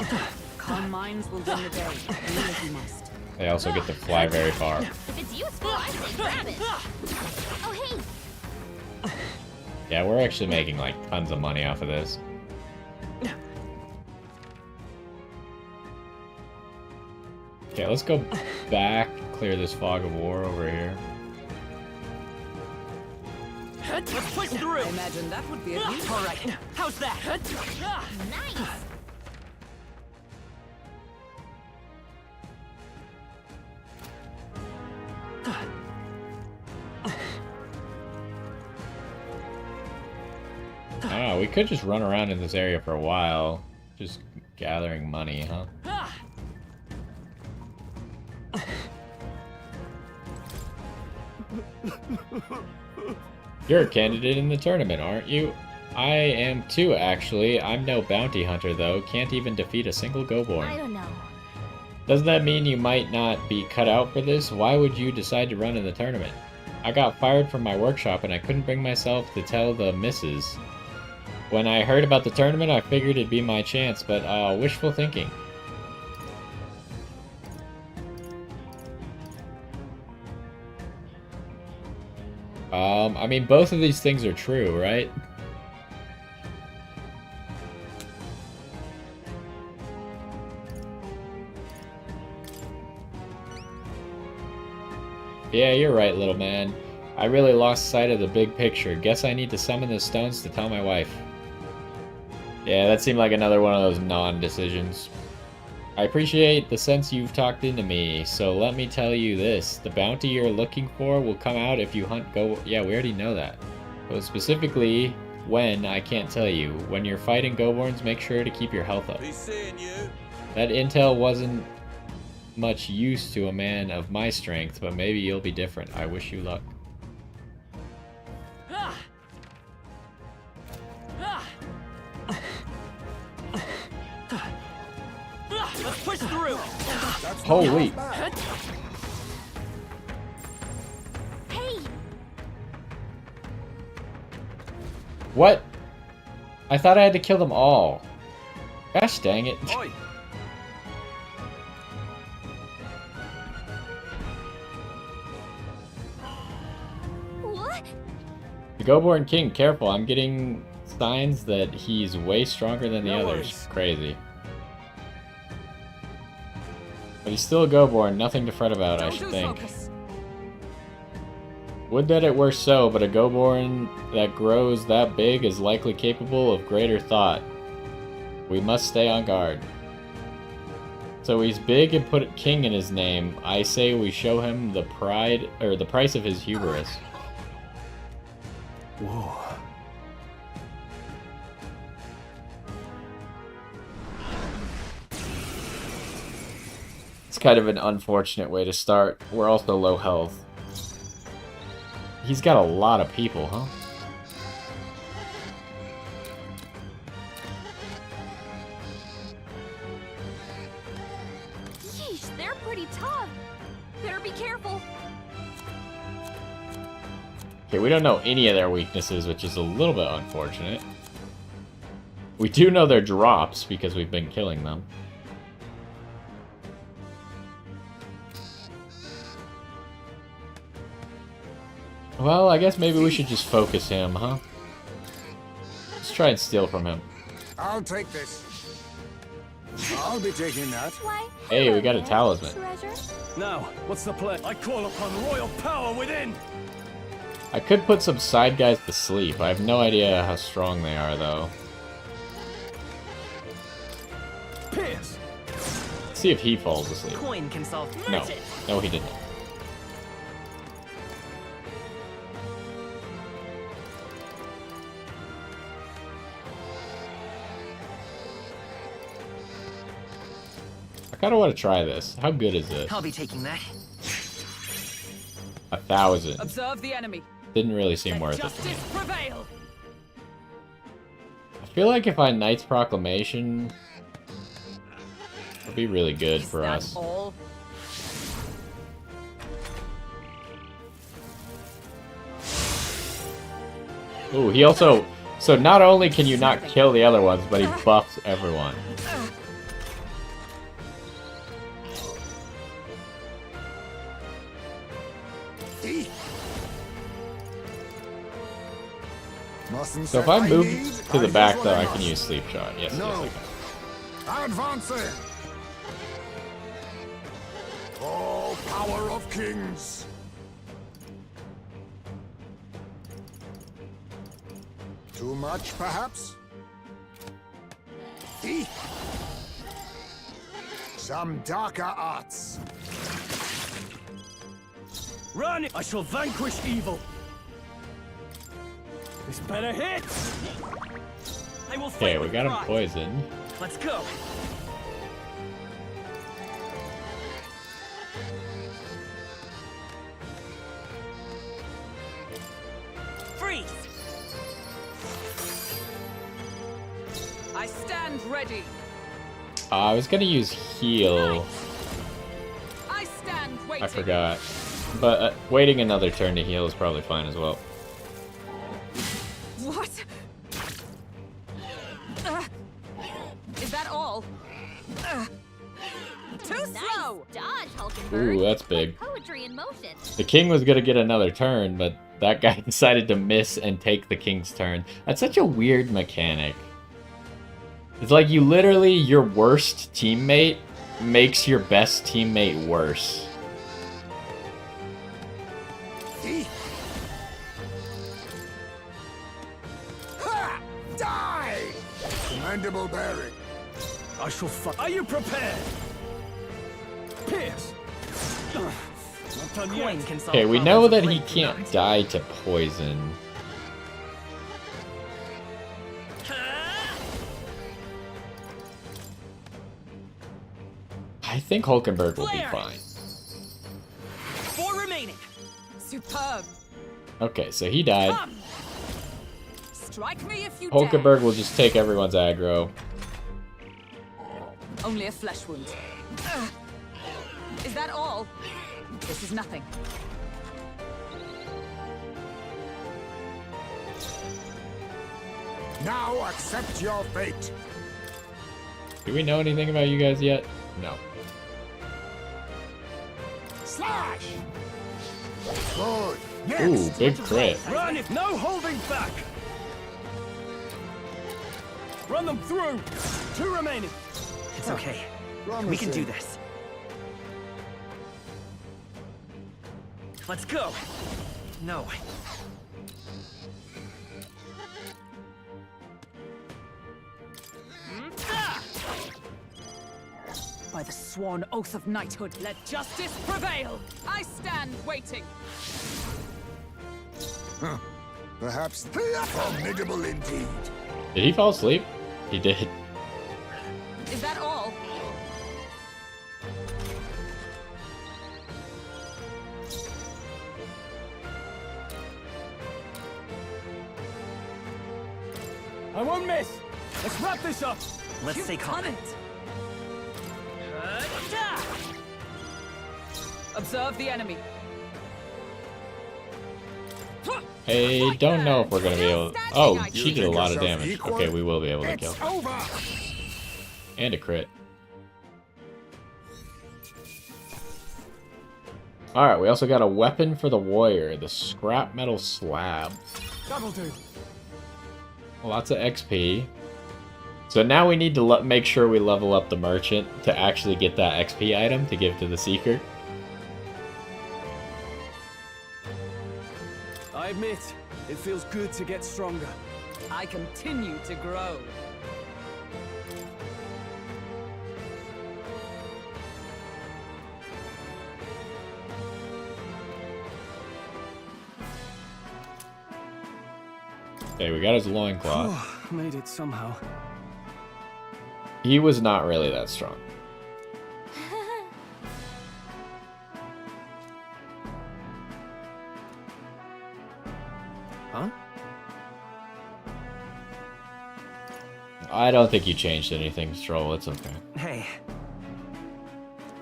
Calm minds will win the day. Do as you must. They also get to fly very far. If it's useful, I say grab it. Oh, hey! Yeah, we're actually making like tons of money off of this. Okay, let's go back, clear this fog of war over here. Let's push through. I imagine that would be a All right. How's that? Nice! Oh, we could just run around in this area for a while, just gathering money, huh? You're a candidate in the tournament, aren't you? I am too, actually. I'm no bounty hunter, though. Can't even defeat a single Goborn. I don't know. Doesn't that mean you might not be cut out for this? Why would you decide to run in the tournament? I got fired from my workshop and I couldn't bring myself to tell the missus. When I heard about the tournament, I figured it'd be my chance, but wishful thinking. I mean, both of these things are true, right? Yeah, you're right, little man. I really lost sight of the big picture. Guess I need to summon the stones to tell my wife. Yeah, that seemed like another one of those non-decisions. I appreciate the sense you've talked into me, so let me tell you this. The bounty you're looking for will come out if you hunt go... Yeah, we already know that. But specifically, when, I can't tell you. When you're fighting Goborns, make sure to keep your health up. Be seeing you. That intel wasn't much use to a man of my strength, but maybe you'll be different. I wish you luck. Let's push through. Holy. Hey, What? I thought I had to kill them all. Gosh dang it. Oi. what? The Goborn King, careful. I'm getting signs that he's way stronger than the No others. worries. Crazy. But he's still a Goborn, nothing to fret about, I should think. Would that it were so, but a Goborn that grows that big is likely capable of greater thought. We must stay on guard. So he's big and put king in his name. I say we show him the pride, or the price of his hubris. Whoa. It's kind of an unfortunate way to start. We're also low health. He's got a lot of people, huh? Yeesh, they're pretty tough. Better be careful. Okay, we don't know any of their weaknesses, which is a little bit unfortunate. We do know their drops because we've been killing them. Well, I guess maybe we should just focus him, huh? Let's try and steal from him. I'll take this. I'll be taking that. Why? Hey, we got a hello, talisman. treasure. Now, what's the plan? I call upon royal power within. I could put some side guys to sleep. I have no idea how strong they are, though. Pierce. Let's see if he falls asleep. Coin can solve No. magic. No, he didn't. I kind of want to try this. How good is this? I'll be taking that. 1,000. Observe the enemy. Didn't really seem worth it. Justice prevail. I feel like if I Knight's Proclamation, it'd be really good for Is that us. all? Ooh, he also... So not only can you not kill the other ones, but he buffs everyone. Mustn't So if say I move need, to the I back, use though, what I I can must. use Sleep Shot. Yes, No. yes, I can. Advancing. Oh, power of kings. Too much, perhaps? Eek. Some darker arts. Run! I shall vanquish evil. This better hit. I will fight Okay, we with got him pride. poisoned. Let's go. stand ready. I was gonna use heal. I stand waiting. I forgot. But waiting another turn to heal is probably fine as well. What? Is that all? Too slow. Dodge, Hulkenberg. Ooh, that's big. Poetry in motion. The king was gonna get another turn, but that guy decided to miss and take the king's turn. That's such a weird mechanic. It's like you literally, your worst teammate makes your best teammate worse. Ha! Die! Commendable bearing. I shall fight. Are you prepared? Pierce. Not done yet. Coin can solve Okay, we problems know with that he late can't night. die to poison. I think Hulkenberg will be Flare. fine. 4 remaining. Superb. Okay, so he died. Come. Strike me if you Hulkenberg will just take everyone's aggro. dare. Only a flesh wound. Is that all? This is nothing. Now accept your fate. Do we know anything about you guys yet? No. Slash! Good. Ooh, big crit. Run if no holding back. Run them through. 2 remaining. It's okay. We can do this. Let's go. No. By the sworn oath of knighthood, let justice prevail. I stand waiting. Huh. Perhaps formidable indeed. Did he fall asleep? He did. Is that all? I won't miss. Let's wrap this up. Let's stay calm. Observe the enemy. I don't know if we're gonna be able. Oh, she did a lot of damage. Okay, we will be able to It's kill. over. And a crit. Alright, we also got a weapon for the warrior, the scrap metal slab. That'll do. Lots of XP. So now we need to make sure we level up the merchant to actually get that XP item to give to the seeker. I admit, it feels good to get stronger. I continue to grow. Okay, we got his loincloth. Made it somehow. He was not really that strong. Huh? I don't think you changed anything, Stroll. It's okay. Hey,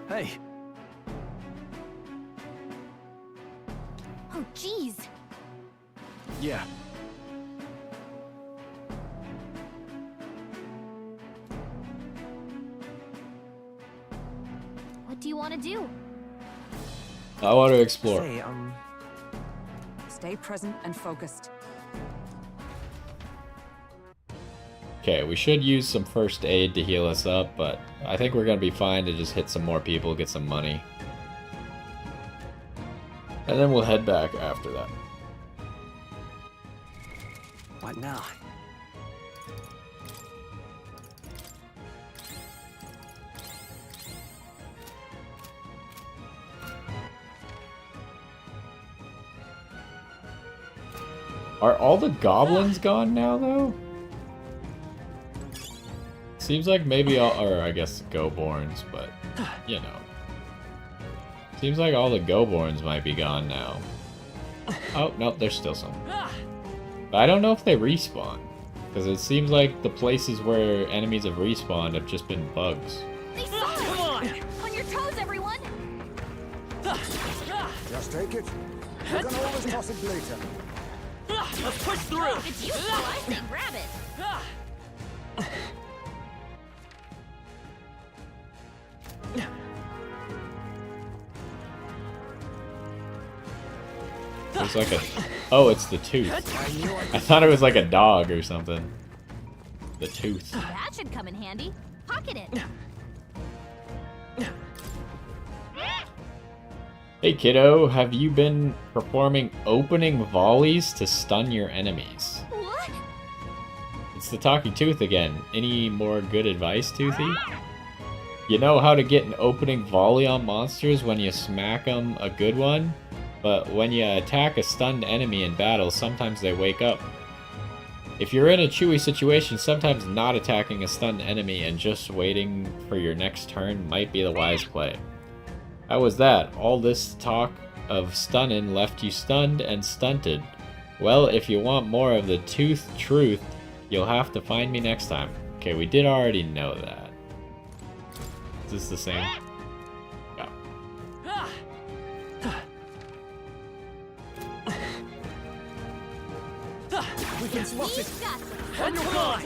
Hey, Oh, jeez. yeah. What do you want to do? I want to explore. say, Stay present and focused. Okay, we should use some first aid to heal us up, but I think we're gonna be fine to just hit some more people, get some money. And then we'll head back after that. what now? Are all the goblins gone now, though? Seems like maybe all, or I guess Go-borns, but, you know. Seems like all the Go-borns might be gone now. Oh, nope, there's still some. But I don't know if they respawn. Because it seems like the places where enemies have respawned have just been bugs. They saw us! On your toes, everyone! Just take it. You can always toss it later. Let's push through! It's useful, I say grab it! It's like a... Oh, it's the tooth. I thought it was like a dog or something. The tooth. That should come in handy. Pocket it! Hey kiddo, have you been performing opening volleys to stun your enemies? What? It's the talking tooth again. Any more good advice, Toothy? You know how to get an opening volley on monsters when you smack them a good one? But when you attack a stunned enemy in battle, sometimes they wake up. If you're in a chewy situation, sometimes not attacking a stunned enemy and just waiting for your next turn might be the wise play. How was that? All this talk of stunning left you stunned and stunted. Well, if you want more of the tooth truth, you'll have to find me next time. Okay, we did already know that. Is this the same? Yeah. We can spot it. Got this. On your guard.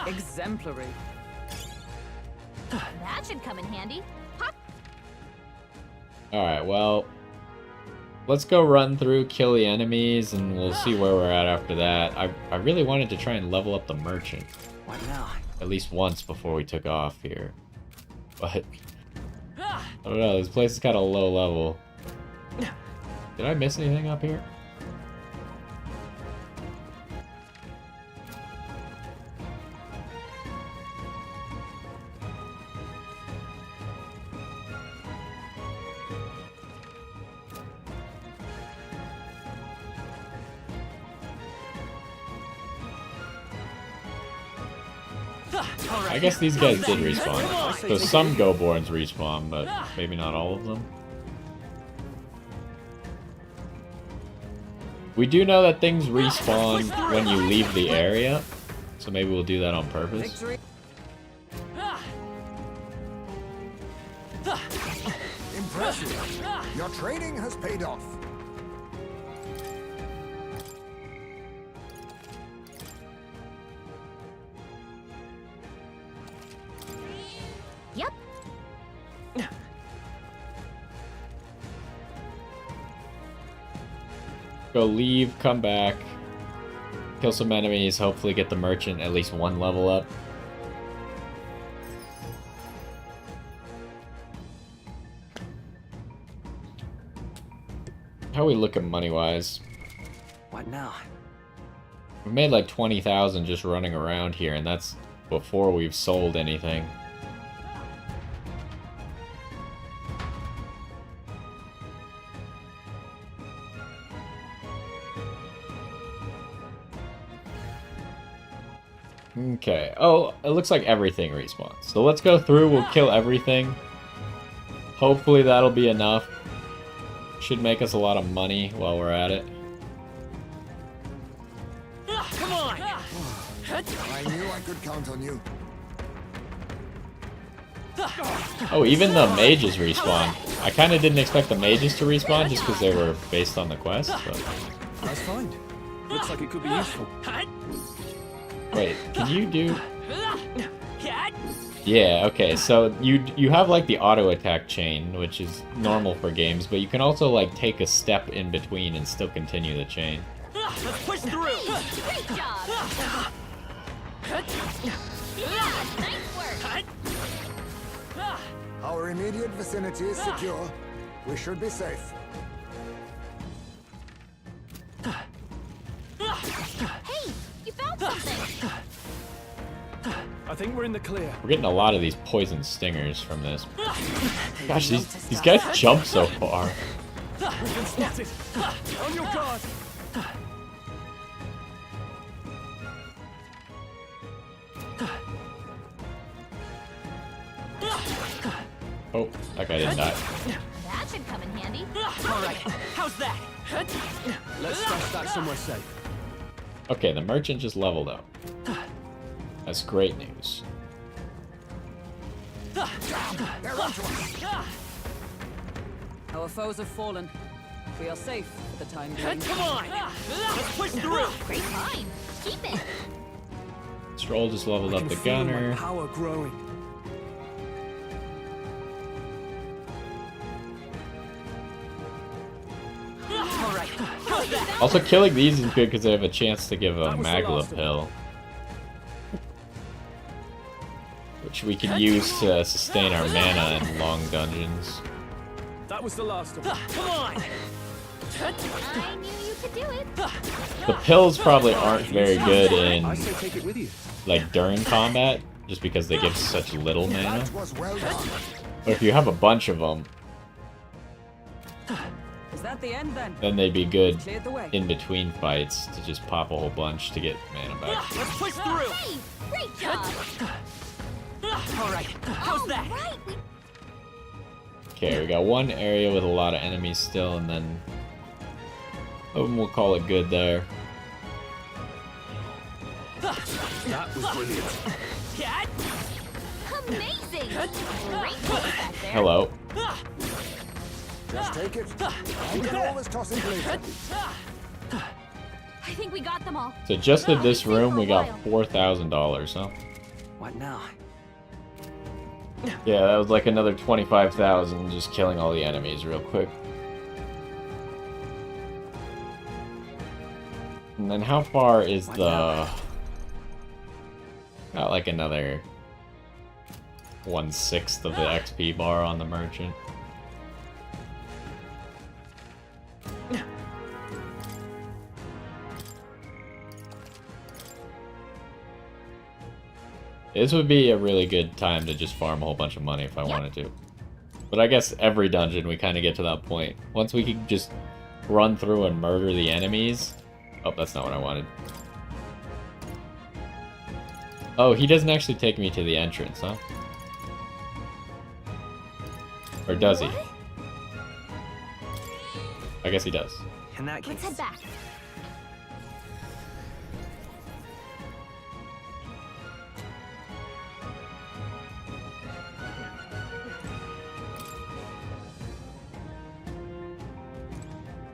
Exemplary. That should come in handy. Pop. Alright, well... Let's go run through, kill the enemies, and we'll see where we're at after that. I really wanted to try and level up the merchant. What now? At least once before we took off here. But... I don't know, this place is kind of low level. Did I miss anything up here? I guess these guys did respawn. So some Go-Borns respawn, but maybe not all of them. We do know that things respawn when you leave the area, so maybe we'll do that on purpose. Impressive. Your training has paid off. Yep. Go leave, come back, kill some enemies, hopefully get the merchant at least one level up. How we looking money-wise? What now? We made like 20,000 just running around here, and that's before we've sold anything. Okay. Oh, it looks like everything respawns. So let's go through, we'll kill everything. Hopefully that'll be enough. Should make us a lot of money while we're at it. Come on. I knew I could count on you. Oh, even the mages respawn. I kind of didn't expect the mages to respawn just because they were based on the quest, but... Nice find. Looks like it could be useful. Wait, can you do... Yeah, okay, so you have like the auto attack chain, which is normal for games, but you can also like take a step in between and still continue the chain. Let's push through! Great job. Yeah, nice work. Our immediate vicinity is secure. We should be safe. Hey, you found something. I think we're in the clear. We're getting a lot of these poison stingers from this. Gosh, these guys jump so far. We've been spotted. On your guard. Oh, that guy didn't die. That should come in handy. Alright, how's that? Let's stash that somewhere safe. Okay, the merchant just leveled up. That's great news. Our foes have fallen. We are safe for the time being. Come on! Let's push through! Great find. Keep it. Stroll just leveled up the gunner. Power growing. Also, killing these is good because they have a chance to give a Magla pill, which we can use to sustain our mana in long dungeons. That was the last of them. Come on! I knew you could do it. The pills probably aren't very good I in say take it with you. like during combat, just because they give such little mana. That was well done. But if you have a bunch of them, Is that the end then? then they'd be good Cleared the way. in between fights to just pop a whole bunch to get mana back. Let's push through! Hey, great job. All right, how's that? Right, we Okay, we got one area with a lot of enemies still, and then we'll call it good there. That was brilliant. amazing. Great place back there. Hello. Just take it. I can always toss it later. I think we got them all. So just in this room, we got $4,000, huh? What now? Yeah, that was like another 25,000 just killing all the enemies real quick. And then how far is the... Got like another 1/6 of the XP bar on the merchant. This would be a really good time to just farm a whole bunch of money if I wanted to. But I guess every dungeon we kind of get to that point. Once we can just run through and murder the enemies... Oh, that's not what I wanted. Oh, he doesn't actually take me to the entrance, huh? Or does he? I guess he does. In that case, Let's head back.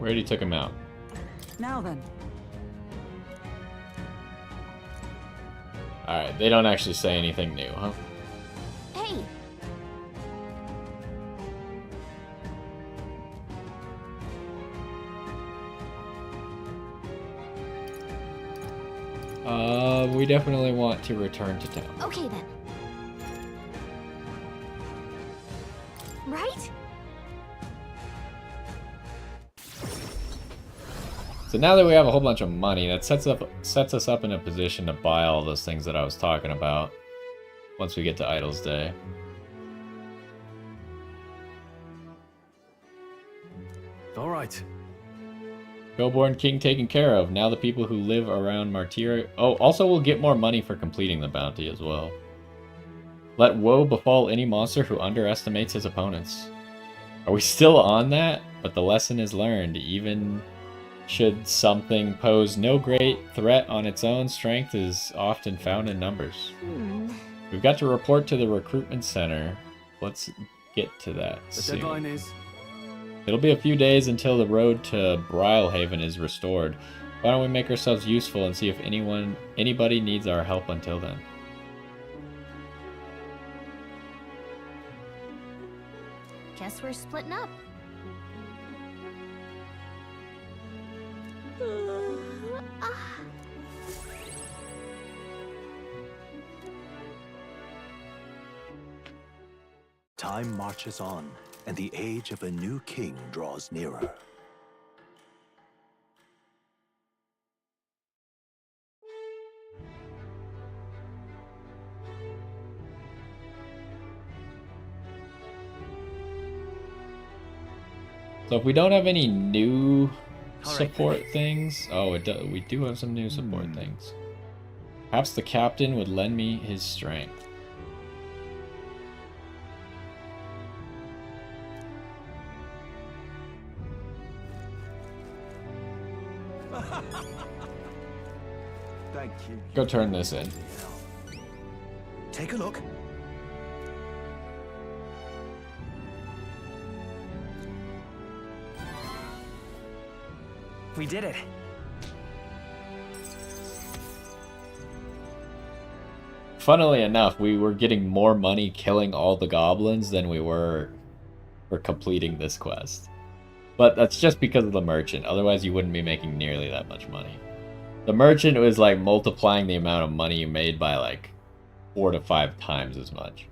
We already took him out. Now then. Alright, they don't actually say anything new, huh? Hey, We definitely want to return to town. okay then. Right? So now that we have a whole bunch of money, that sets us up in a position to buy all those things that I was talking about once we get to Idol's Day. All right. Hillborn King taken care of. Now the people who live around Martyria... Oh, also we'll get more money for completing the bounty as well. Let woe befall any monster who underestimates his opponents. Are we still on that? But the lesson is learned. Even should something pose no great threat on its own, strength is often found in numbers. We've got to report to the recruitment center. Let's get to that The soon. deadline is... It'll be a few days until the road to Brylehaven is restored. Why don't we make ourselves useful and see if anybody needs our help until then? Guess we're splitting up. Time marches on, and the age of a new king draws nearer. So if we don't have any new All right, support things... Oh, we do have some new support things. Perhaps the captain would lend me his strength. Thank you. Go turn this in. Take a look. We did it. Funnily enough, we were getting more money killing all the goblins than we were for completing this quest. But that's just because of the merchant. Otherwise, you wouldn't be making nearly that much money. The merchant was like multiplying the amount of money you made by like 4 to 5 times as much.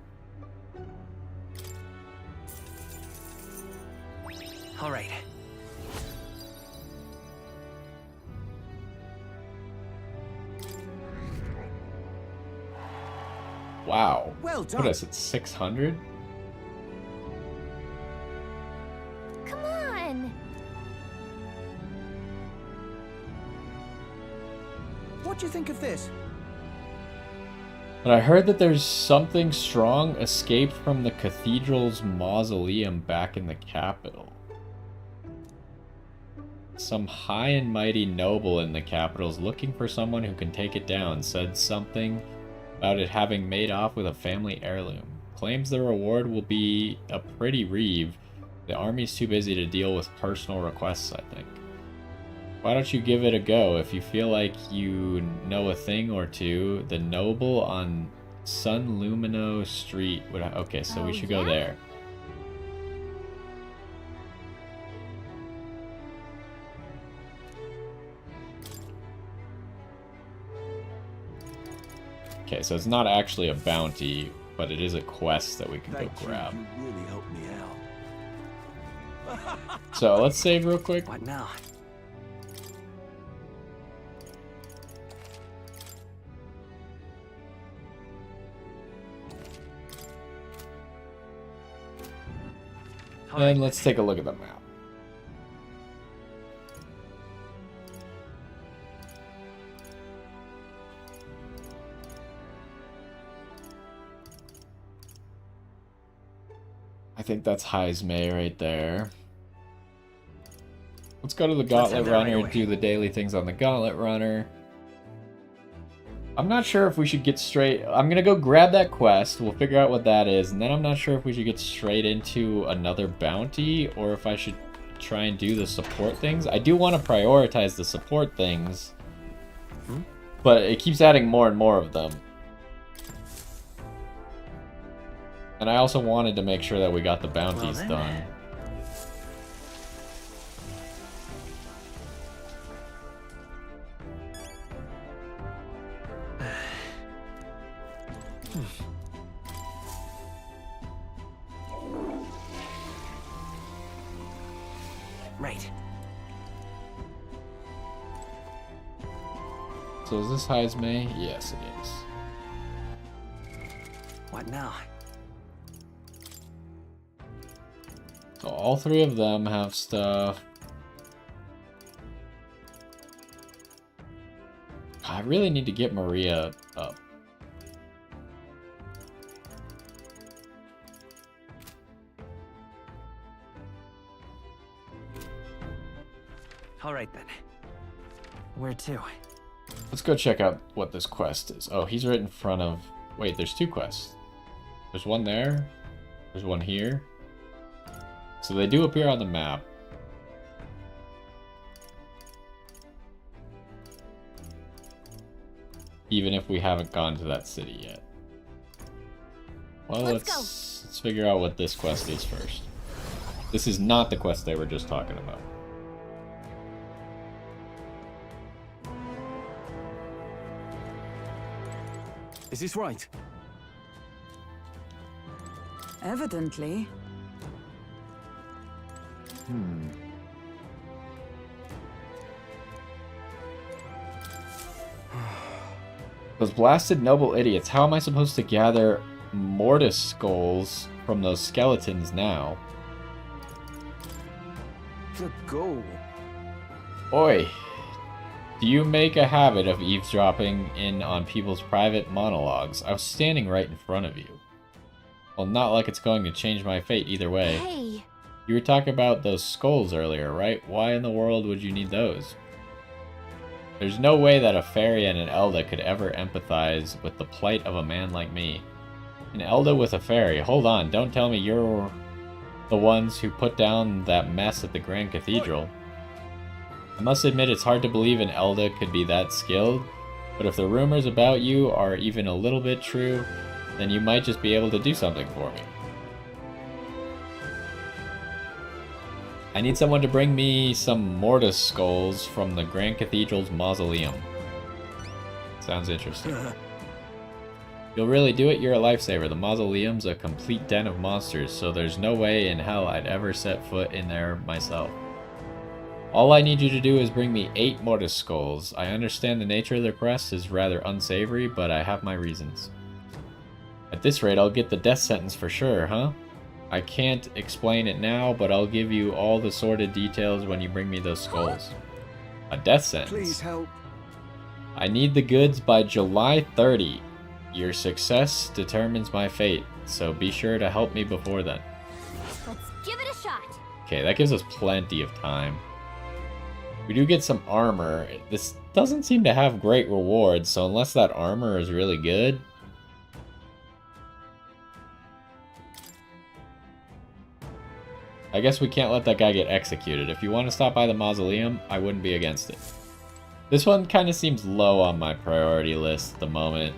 All right. Wow. Well done. What is it, 600? Come on. What do you think of this? But I heard that there's something strong escaped from the cathedral's mausoleum back in the capital. Some high and mighty noble in the capital is looking for someone who can take it down. Said something about it having made off with a family heirloom. Claims the reward will be a pretty reeve. The army's too busy to deal with personal requests, I think. Why don't you give it a go? If you feel like you know a thing or two, the noble on Sun Lumino Street would okay, so we should go there. Okay, so it's not actually a bounty, but it is a quest that we can go grab. You really helped me out. So let's save real quick. What now? And let's take a look at the map. I think that's Heismay right there. Let's go to the Gauntlet Runner, do the daily things on the Gauntlet Runner. I'm not sure if we should get straight... I'm going to go grab that quest. We'll figure out what that is. And then I'm not sure if we should get straight into another bounty or if I should try and do the support things. I do want to prioritize the support things. But it keeps adding more and more of them. And I also wanted to make sure that we got the bounties done. Right. So is this Heismay? Yes, it is. What now? So all three of them have stuff. I really need to get Maria up. All right then. Where to? Let's go check out what this quest is. Oh, he's right in front of... Wait, there's two quests. There's one there. There's one here. So they do appear on the map. Even if we haven't gone to that city yet. Well, let's figure out what this quest is first. This is not the quest they were just talking about. Is this right? Evidently. Those blasted noble idiots. How am I supposed to gather mortis skulls from those skeletons now? The goal. Oi! Do you make a habit of eavesdropping in on people's private monologues? I was standing right in front of you. Well, not like it's going to change my fate either way. Hey. You were talking about those skulls earlier, right? Why in the world would you need those? There's no way that a fairy and an Elda could ever empathize with the plight of a man like me. An Elda with a fairy? Hold on, don't tell me you're the ones who put down that mess at the Grand Cathedral. I must admit it's hard to believe an Elda could be that skilled, but if the rumors about you are even a little bit true, then you might just be able to do something for me. I need someone to bring me some mortis skulls from the Grand Cathedral's mausoleum. Sounds interesting. You'll really do it? You're a lifesaver. The mausoleum's a complete den of monsters, so there's no way in hell I'd ever set foot in there myself. All I need you to do is bring me 8 mortis skulls. I understand the nature of the request is rather unsavory, but I have my reasons. At this rate, I'll get the death sentence for sure, huh? I can't explain it now, but I'll give you all the sordid details when you bring me those skulls. A death sentence? Please help. I need the goods by July 30. Your success determines my fate, so be sure to help me before then. Let's give it a shot. Okay, that gives us plenty of time. We do get some armor. This doesn't seem to have great rewards, so unless that armor is really good... I guess we can't let that guy get executed. If you want to stop by the mausoleum, I wouldn't be against it. This one kind of seems low on my priority list at the moment.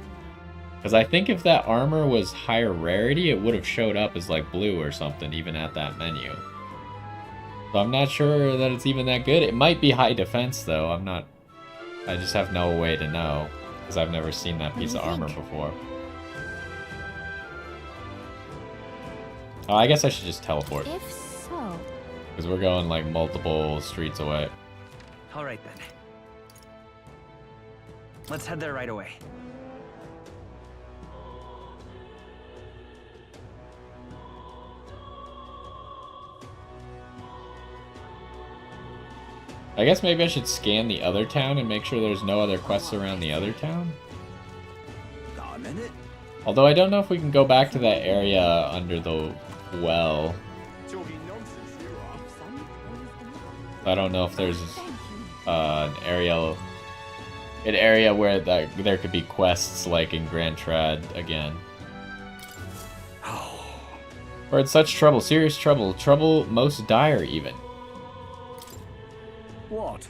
Because I think if that armor was higher rarity, it would have showed up as like blue or something, even at that menu. So I'm not sure that it's even that good. It might be high defense though, I just have no way to know. Because I've never seen that piece of armor before. Oh, I guess I should just teleport. If so... Because we're going like multiple streets away. Alright then. Let's head there right away. I guess maybe I should scan the other town and make sure there's no other quests around the other town. Got a minute? Although I don't know if we can go back to that area under the well. I don't know if there's an area where there could be quests like in Grand Trad again. We're in such trouble, serious trouble, trouble most dire even. What?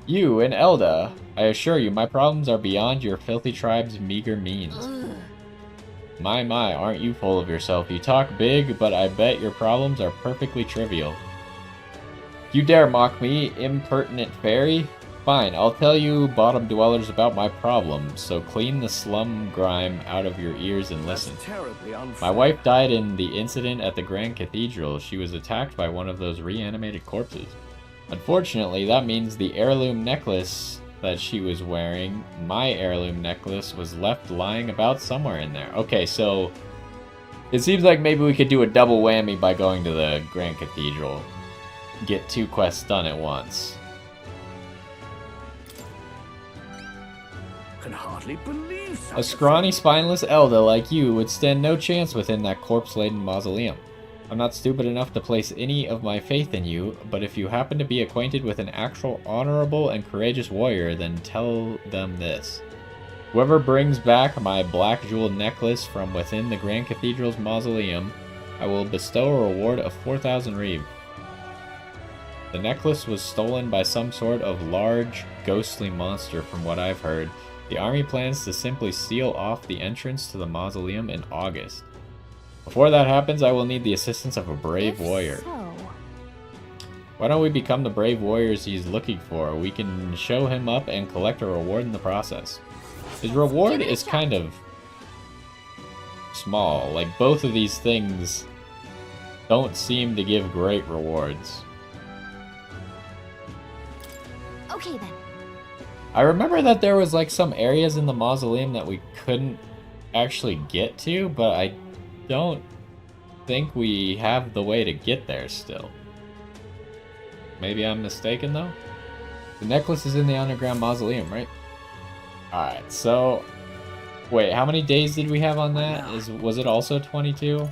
You and Elda, I assure you, my problems are beyond your filthy tribe's meager means. My, aren't you full of yourself? You talk big, but I bet your problems are perfectly trivial. You dare mock me, impertinent fairy? Fine, I'll tell you bottom dwellers about my problems, so clean the slum grime out of your ears and listen. Terribly unfair. My wife died in the incident at the Grand Cathedral. She was attacked by one of those reanimated corpses. Unfortunately, that means the heirloom necklace that she was wearing, my heirloom necklace, was left lying about somewhere in there. Okay, so it seems like maybe we could do a double whammy by going to the Grand Cathedral. Get 2 quests done at once. Can hardly believe such A scrawny, spineless Elda like you would stand no chance within that corpse-laden mausoleum. I'm not stupid enough to place any of my faith in you, but if you happen to be acquainted with an actual honorable and courageous warrior, then tell them this. Whoever brings back my black jeweled necklace from within the Grand Cathedral's mausoleum, I will bestow a reward of 4,000 reeb. The necklace was stolen by some sort of large, ghostly monster from what I've heard. The army plans to simply seal off the entrance to the mausoleum in August. Before that happens, I will need the assistance of a brave warrior. So... Why don't we become the brave warriors he's looking for? We can show him up and collect a reward in the process. His reward is kind of small. Like, both of these things don't seem to give great rewards. Okay then. I remember that there was like some areas in the mausoleum that we couldn't actually get to, but I don't think we have the way to get there still. Maybe I'm mistaken though? The necklace is in the underground mausoleum, right? Alright, so... Wait, how many days did we have on that? Was it also 22?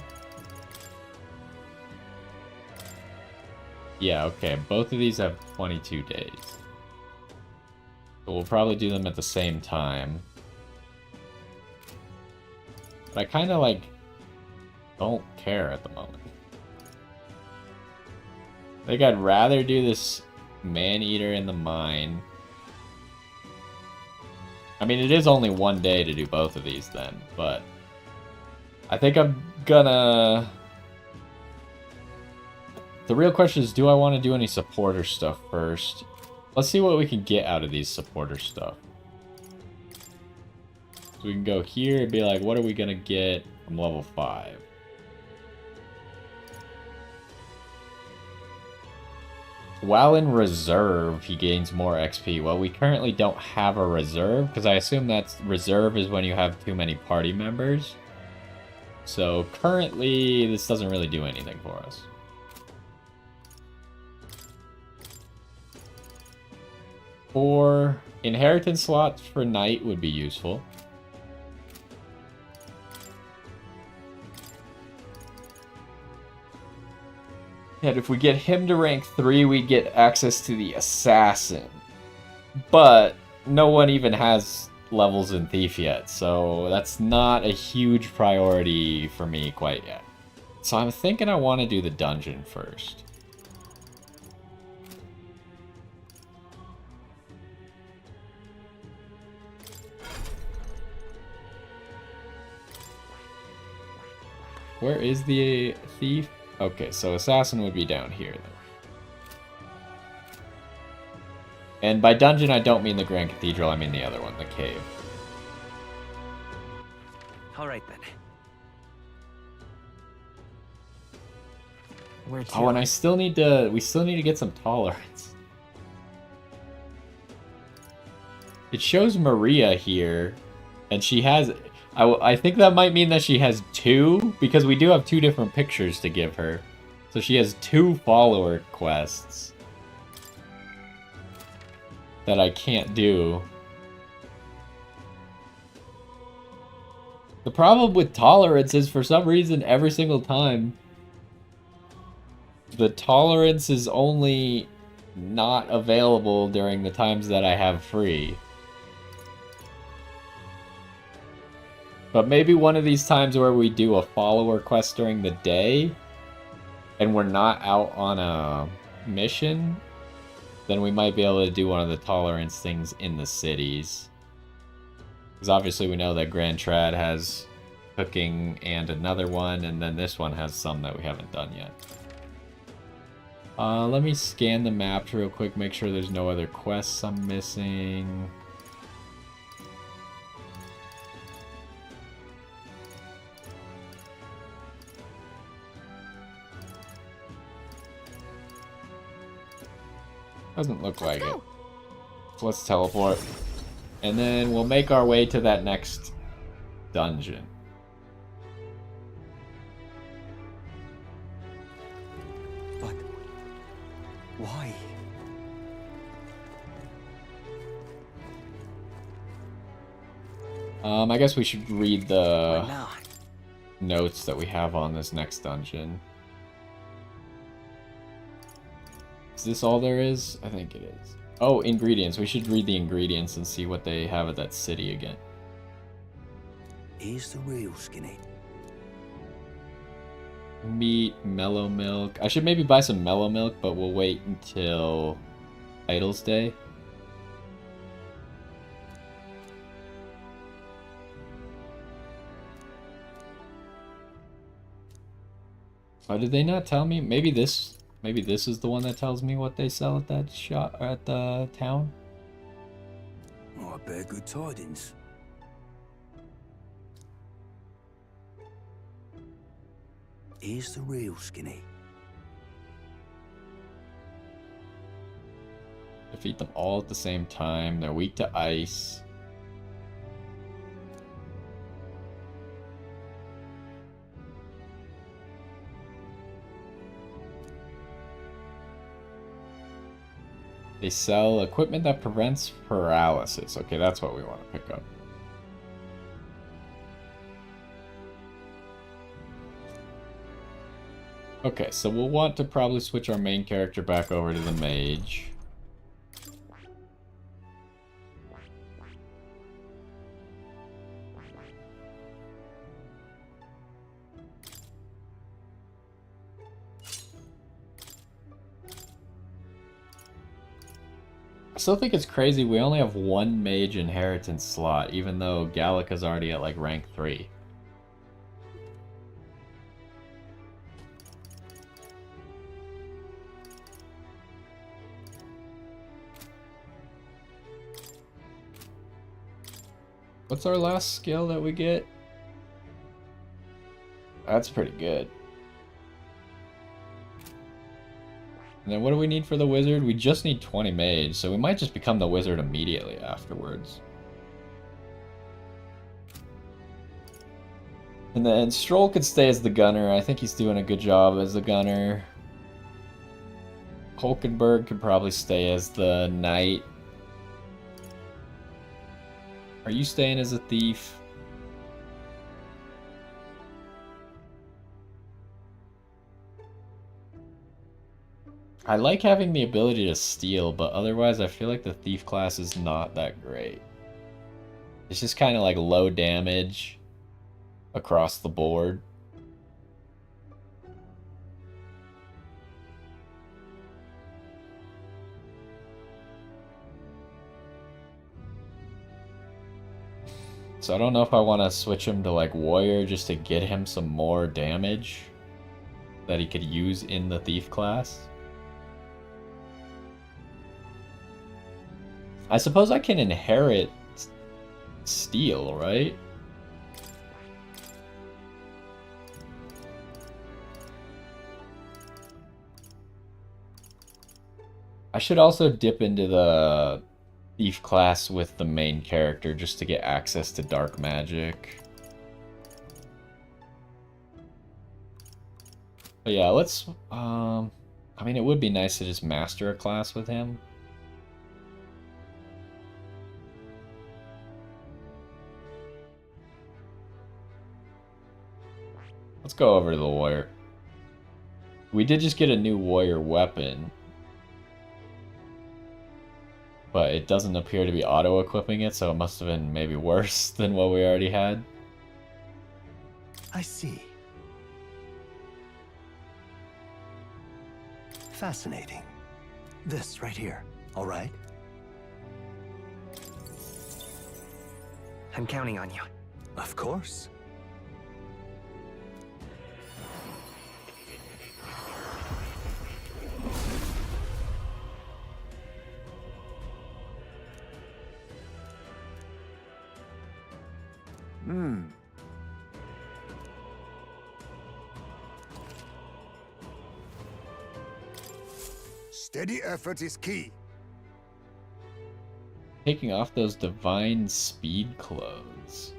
Yeah, okay. Both of these have 22 days. But we'll probably do them at the same time. But I kind of, like, don't care at the moment. I think I'd rather do this Man-Eater in the mine. I mean, it is only one day to do both of these then, but I think I'm gonna... The real question is, do I want to do any supporter stuff first? Let's see what we can get out of these supporter stuff. So we can go here and be like, what are we gonna get from level 5? While in reserve, he gains more XP. Well, we currently don't have a reserve, because I assume that's reserve is when you have too many party members. So currently, this doesn't really do anything for us. For inheritance slots for knight would be useful. And if we get him to rank 3, we get access to the assassin. But no one even has levels in thief yet, so that's not a huge priority for me quite yet. So I'm thinking I want to do the dungeon first. Where is the thief? Okay, so assassin would be down here then. And by dungeon, I don't mean the Grand Cathedral, I mean the other one, the cave. Alright then. Where to? Oh, and I still need to, we still need to get some tolerance. It shows Maria here, and she has, I think that might mean that she has 2, because we do have 2 different pictures to give her. So she has 2 follower quests that I can't do. The problem with tolerance is, for some reason, every single time, the tolerance is only not available during the times that I have free. But maybe one of these times where we do a follower quest during the day and we're not out on a mission, then we might be able to do one of the tolerance things in the cities. Because obviously we know that Grand Trad has cooking and another one, and then this one has some that we haven't done yet. Let me scan the maps real quick, make sure there's no other quests I'm missing. Doesn't look like it. So let's teleport. And then we'll make our way to that next dungeon. But why? I guess we should read the Why not? notes that we have on this next dungeon. Is this all there is? I think it is. Oh, ingredients. We should read the ingredients and see what they have at that city again. Here's the real skinny. Meat, mellow milk. I should maybe buy some mellow milk, but we'll wait until Idol's Day. Oh, did they not tell me? Maybe this is the one that tells me what they sell at that shop, or at the town. Oh, I bear good tidings. Here's the real skinny. Defeat them all at the same time. They're weak to ice. They sell equipment that prevents paralysis. Okay, that's what we want to pick up. Okay, so we'll want to probably switch our main character back over to the mage. I still think it's crazy we only have one mage inheritance slot, even though Gallica's already at like rank 3. What's our last skill that we get? That's pretty good. And then what do we need for the wizard? We just need 20 mage, so we might just become the wizard immediately afterwards. And then Stroll could stay as the gunner. I think he's doing a good job as the gunner. Hulkenberg could probably stay as the knight. Are you staying as a thief? I like having the ability to steal, but otherwise I feel like the thief class is not that great. It's just kind of like low damage across the board. So I don't know if I want to switch him to like warrior just to get him some more damage that he could use in the thief class. I suppose I can inherit steal, right? I should also dip into the thief class with the main character just to get access to dark magic. But yeah, let's I mean, it would be nice to just master a class with him. Let's go over to the warrior. We did just get a new warrior weapon, but it doesn't appear to be auto-equipping it, so it must have been maybe worse than what we already had. I see. Fascinating. This right here, all right? I'm counting on you. Of course. Steady effort is key. Taking off those divine speed clothes.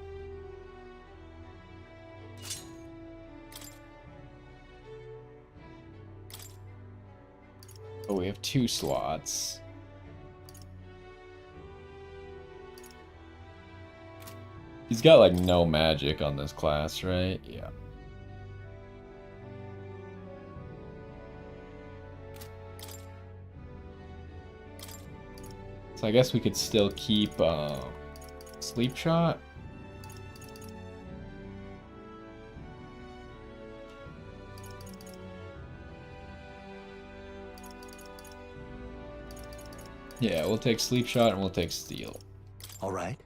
Oh, we have 2 slots. He's got like no magic on this class, right? Yeah. So I guess we could still keep sleep shot. Yeah, we'll take sleep shot and we'll take steal. All right.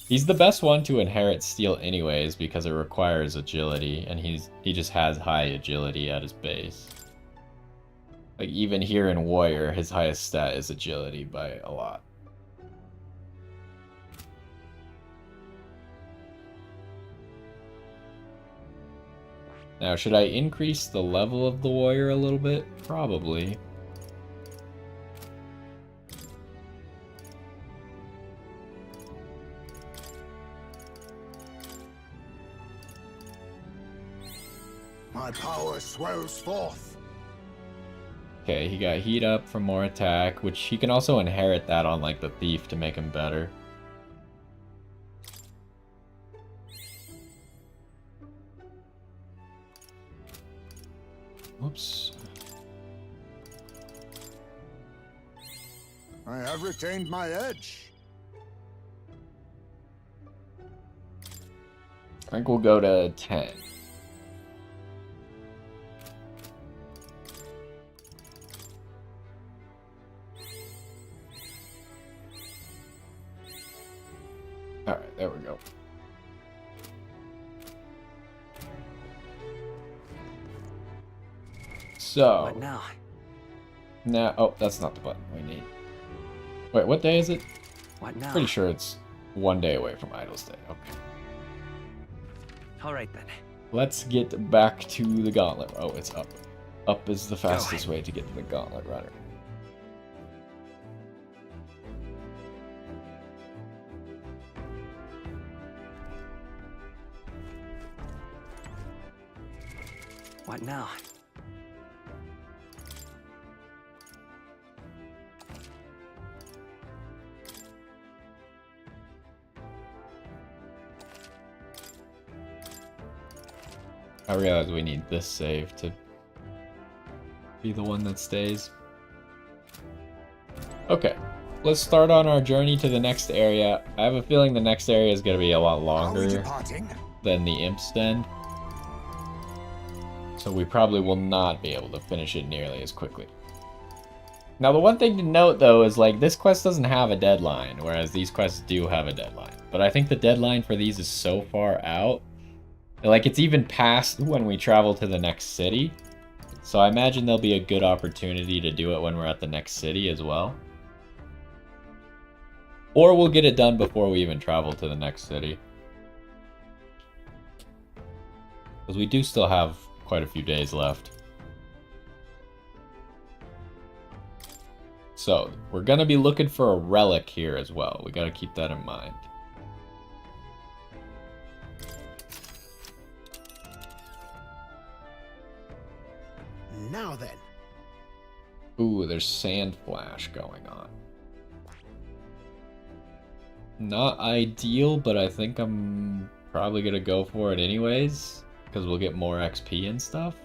He's the best one to inherit steal anyways because it requires agility, and he just has high agility at his base. Like even here in warrior, his highest stat is agility by a lot. Now, should I increase the level of the warrior a little bit? Probably. My power swells forth. Okay, he got heat up for more attack, which he can also inherit that on like the thief to make him better. Whoops. I have retained my edge. I think we'll go to 10. Alright, there we go. So... What now? Now, oh, that's not the button we need. Wait, what day is it? What now? Pretty sure it's 1 day away from Idol's Day. Okay. All right then. Let's get back to the gauntlet. Oh, it's up. Up is the fastest way to get to the gauntlet runner. What now? I realize we need this save to be the one that stays. Okay, let's start on our journey to the next area. I have a feeling the next area is going to be a lot longer than the Imp's Den. So we probably will not be able to finish it nearly as quickly. Now the one thing to note though is like this quest doesn't have a deadline, whereas these quests do have a deadline. But I think the deadline for these is so far out. Like, it's even past when we travel to the next city. So I imagine there'll be a good opportunity to do it when we're at the next city as well. Or we'll get it done before we even travel to the next city. Because we do still have quite a few days left. So, we're going to be looking for a relic here as well. We got to keep that in mind. Now then. Ooh, there's sand flash going on. Not ideal, but I think I'm probably gonna go for it anyways, because we'll get more XP and stuff.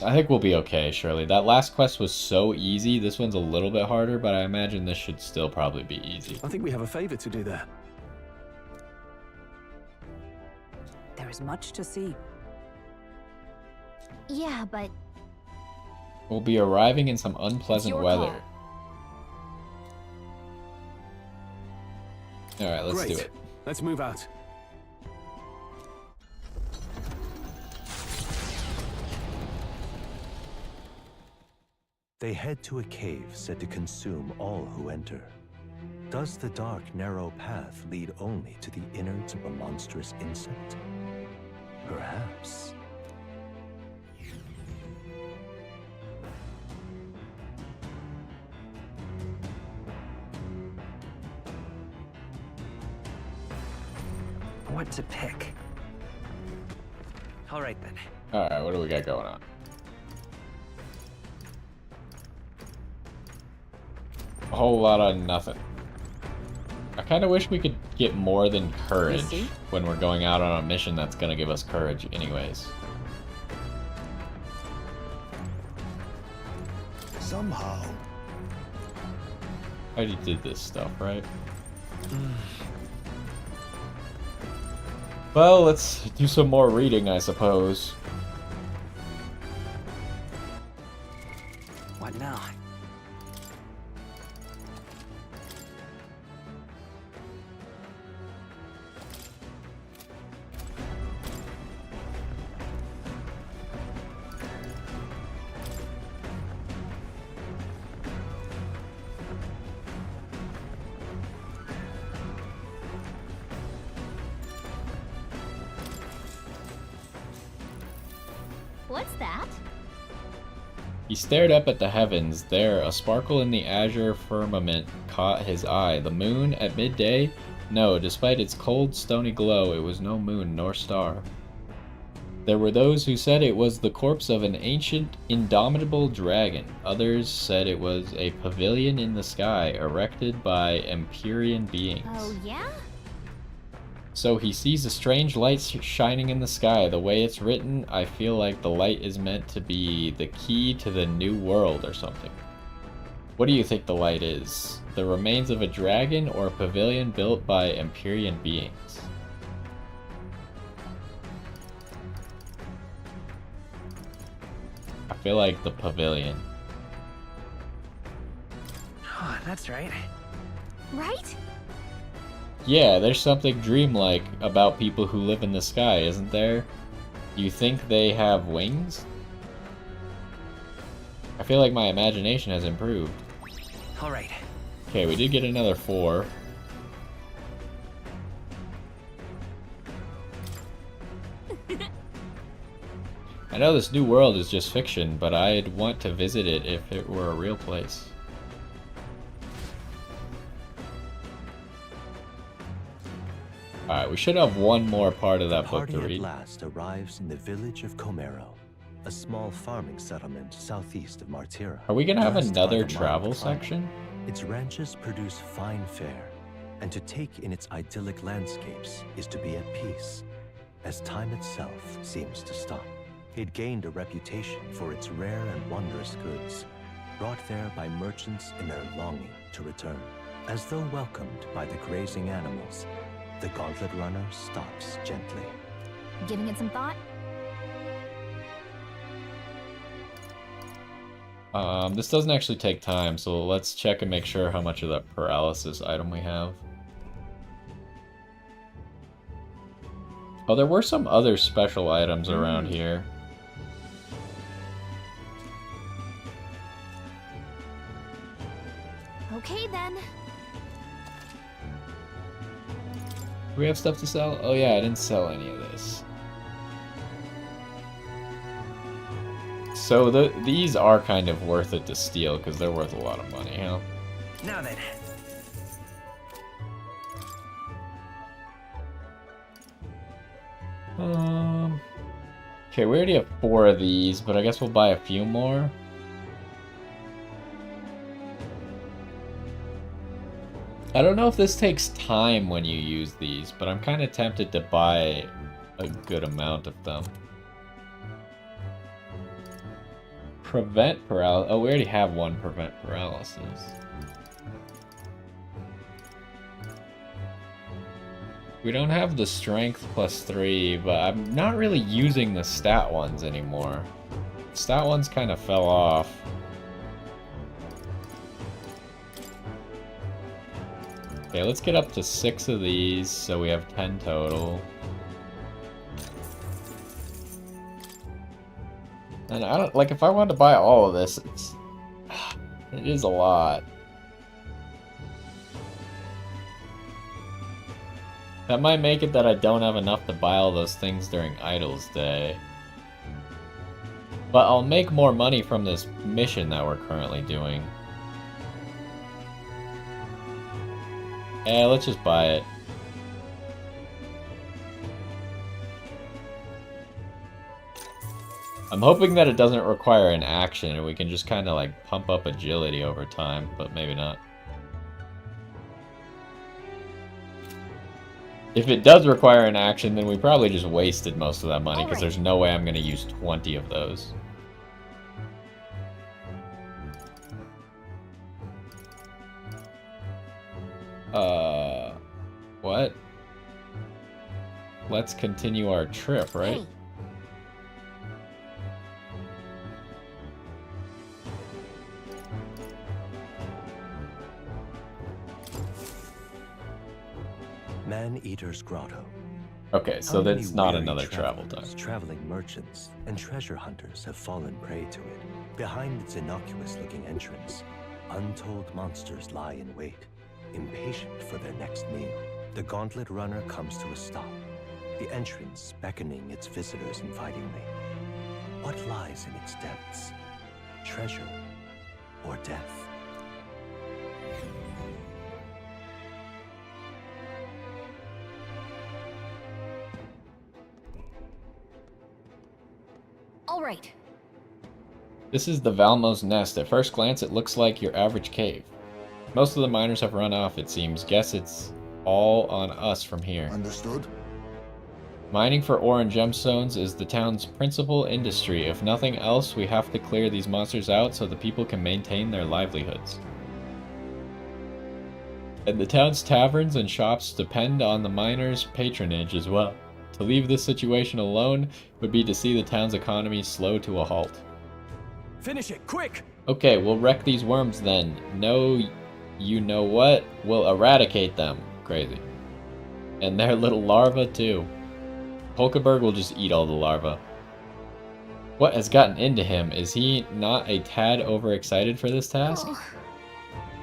I think we'll be okay, surely. That last quest was so easy. This one's a little bit harder, but I imagine this should still probably be easy. I think we have a favor to do there. There is much to see. Yeah, but We'll be arriving in some unpleasant your weather. call. Alright, let's do Great. it. Let's move out. They head to a cave said to consume all who enter. Does the dark, narrow path lead only to the innards of a monstrous insect? Perhaps. What to pick? All right then. Alright, what do we got going on? A whole lot of nothing. I kind of wish we could get more than courage when we're going out on a mission that's going to give us courage anyways. Somehow. I already did this stuff, right? Well, let's do some more reading, I suppose. What now? what's that? He stared up at the heavens. There, a sparkle in the azure firmament caught his eye. The moon at midday? No, despite its cold, stony glow, it was no moon nor star. There were those who said it was the corpse of an ancient, indomitable dragon. Others said it was a pavilion in the sky, erected by Empyrean beings. Oh, yeah? So he sees a strange light shining in the sky. The way it's written, I feel like the light is meant to be the key to the new world or something. What do you think the light is? The remains of a dragon or a pavilion built by Empyrean beings? feel like the pavilion. Oh, that's right. Right? Yeah, there's something dreamlike about people who live in the sky, isn't there? You think they have wings? I feel like my imagination has improved. All right. Okay, we did get another 4. I know this new world is just fiction, but I'd want to visit it if it were a real place. Alright, we should have one more part of that book to The party read. at last arrives in the village of Comero, a small farming settlement southeast of Martira. Are we gonna have Blessed by another the travel mild climate, section? Its ranches produce fine fare, and to take in its idyllic landscapes is to be at peace, as time itself seems to stop. It gained a reputation for its rare and wondrous goods, brought there by merchants in their longing to return. As though welcomed by the grazing animals, the Gauntlet Runner stops gently. Giving it some thought? This doesn't actually take time, so let's check and make sure how much of that paralysis item we have. Oh, there were some other special items around here. Okay then. Do we have stuff to sell? Oh yeah, I didn't sell any of this. So these are kind of worth it to steal because they're worth a lot of money, huh? Now then. Okay, we already have 4 of these, but I guess we'll buy a few more. I don't know if this takes time when you use these, but I'm kind of tempted to buy a good amount of them. Prevent paralysis. Oh, we already have one prevent paralysis. We don't have the strength +3, but I'm not really using the stat ones anymore. Stat ones kind of fell off. Okay, let's get up to 6 of these, so we have 10 total. And I don't, like, if I wanted to buy all of this, it is a lot. That might make it that I don't have enough to buy all those things during Idle's Day. But I'll make more money from this mission that we're currently doing. Yeah, let's just buy it. I'm hoping that it doesn't require an action and we can just kind of like pump up agility over time, but maybe not. If it does require an action, then we probably just wasted most of that money because there's no way I'm going to use 20 of those. What? Let's continue our trip, right? Hey. Man-Eater's Grotto. Okay, so How many that's not weary another travel time. travelers, traveling merchants, and treasure hunters have fallen prey to it. Behind its innocuous-looking entrance, untold monsters lie in wait, impatient for their next meal. The Gauntlet Runner comes to a stop, the entrance beckoning its visitors invitingly. What lies in its depths? Treasure or death? All right. This is the Valmo's Nest. At first glance, it looks like your average cave. Most of the miners have run off, it seems. Guess it's all on us from here. Understood? Mining for ore and gemstones is the town's principal industry. If nothing else, we have to clear these monsters out so the people can maintain their livelihoods. And the town's taverns and shops depend on the miners' patronage as well. To leave this situation alone would be to see the town's economy slow to a halt. Finish it, quick! Okay, we'll wreck these worms then. No, you know what? We'll eradicate them. Crazy. And their little larvae too. Hulkenberg will just eat all the larvae. What has gotten into him? Is he not a tad overexcited for this task?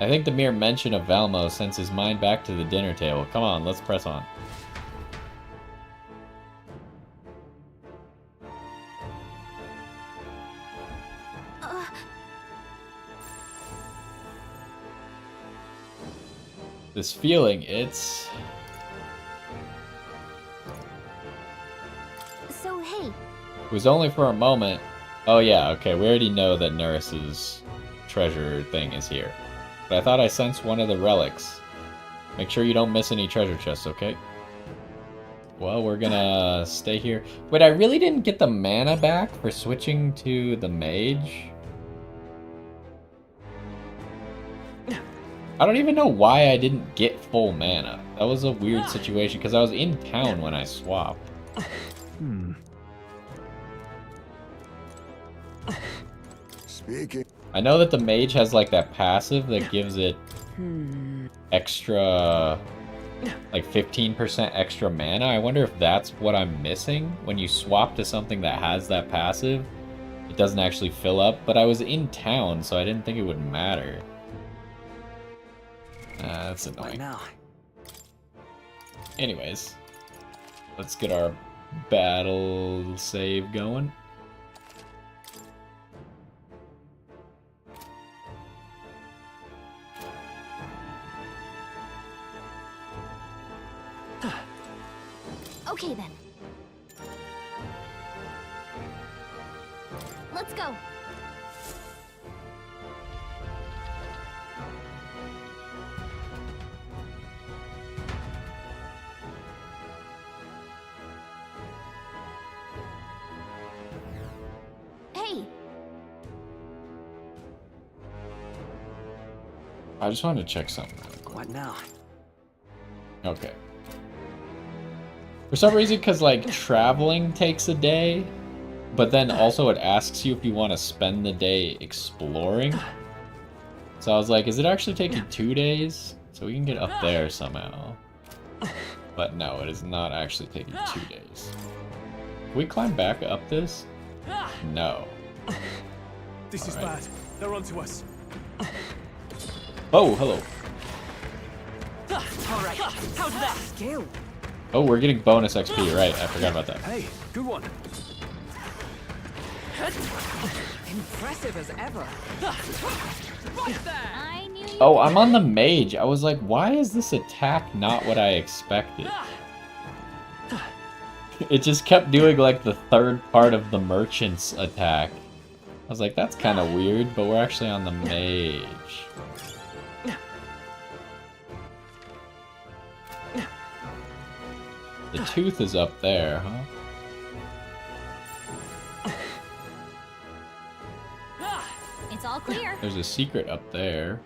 I think the mere mention of Valmo sends his mind back to the dinner table. Come on, let's press on. This feeling, it's... So, hey. It was only for a moment. Oh yeah, okay, we already know that Nurse's treasure thing is here. But I thought I sensed one of the relics. Make sure you don't miss any treasure chests, okay? Well, we're gonna stay here. Wait, I really didn't get the mana back for switching to the mage? I don't even know why I didn't get full mana. That was a weird situation, because I was in town when I swapped. Speaking. I know that the mage has like that passive that gives it extra, like 15% extra mana. I wonder if that's what I'm missing. When you swap to something that has that passive, it doesn't actually fill up. But I was in town, so I didn't think it would matter. That's annoying. Now. Anyways, let's get our battle save going. Okay then. Let's go. Hey. I just wanted to check something real quick. What now? Okay. For some reason, because like traveling takes a day, but then also it asks you if you want to spend the day exploring. So I was like, is it actually taking 2 days? So we can get up there somehow. But no, it is not actually taking 2 days. Can we climb back up this? No. This is All right. bad. They're onto us. Oh, hello. All right. How's that? Skill. Oh, we're getting bonus XP, right? I forgot about that. Hey, good one. Impressive as ever. I knew you. Oh, I'm on the mage. I was like, why is this attack not what I expected? It just kept doing like the third part of the merchant's attack. I was like, that's kind of weird, but we're actually on the mage. The tooth is up there, huh? It's all clear. There's a secret up there.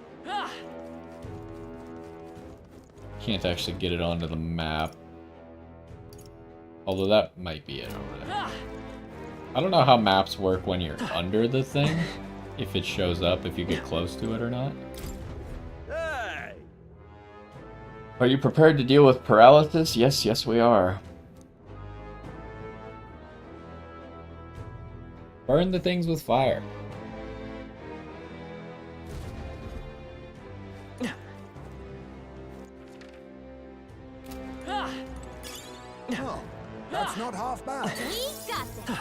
Can't actually get it onto the map. Although that might be it over there. I don't know how maps work when you're under the thing. If it shows up, if you get close to it or not. Hey! Are you prepared to deal with paralysis? Yes, yes we are. Burn the things with fire. Oh, that's not half bad. We got this.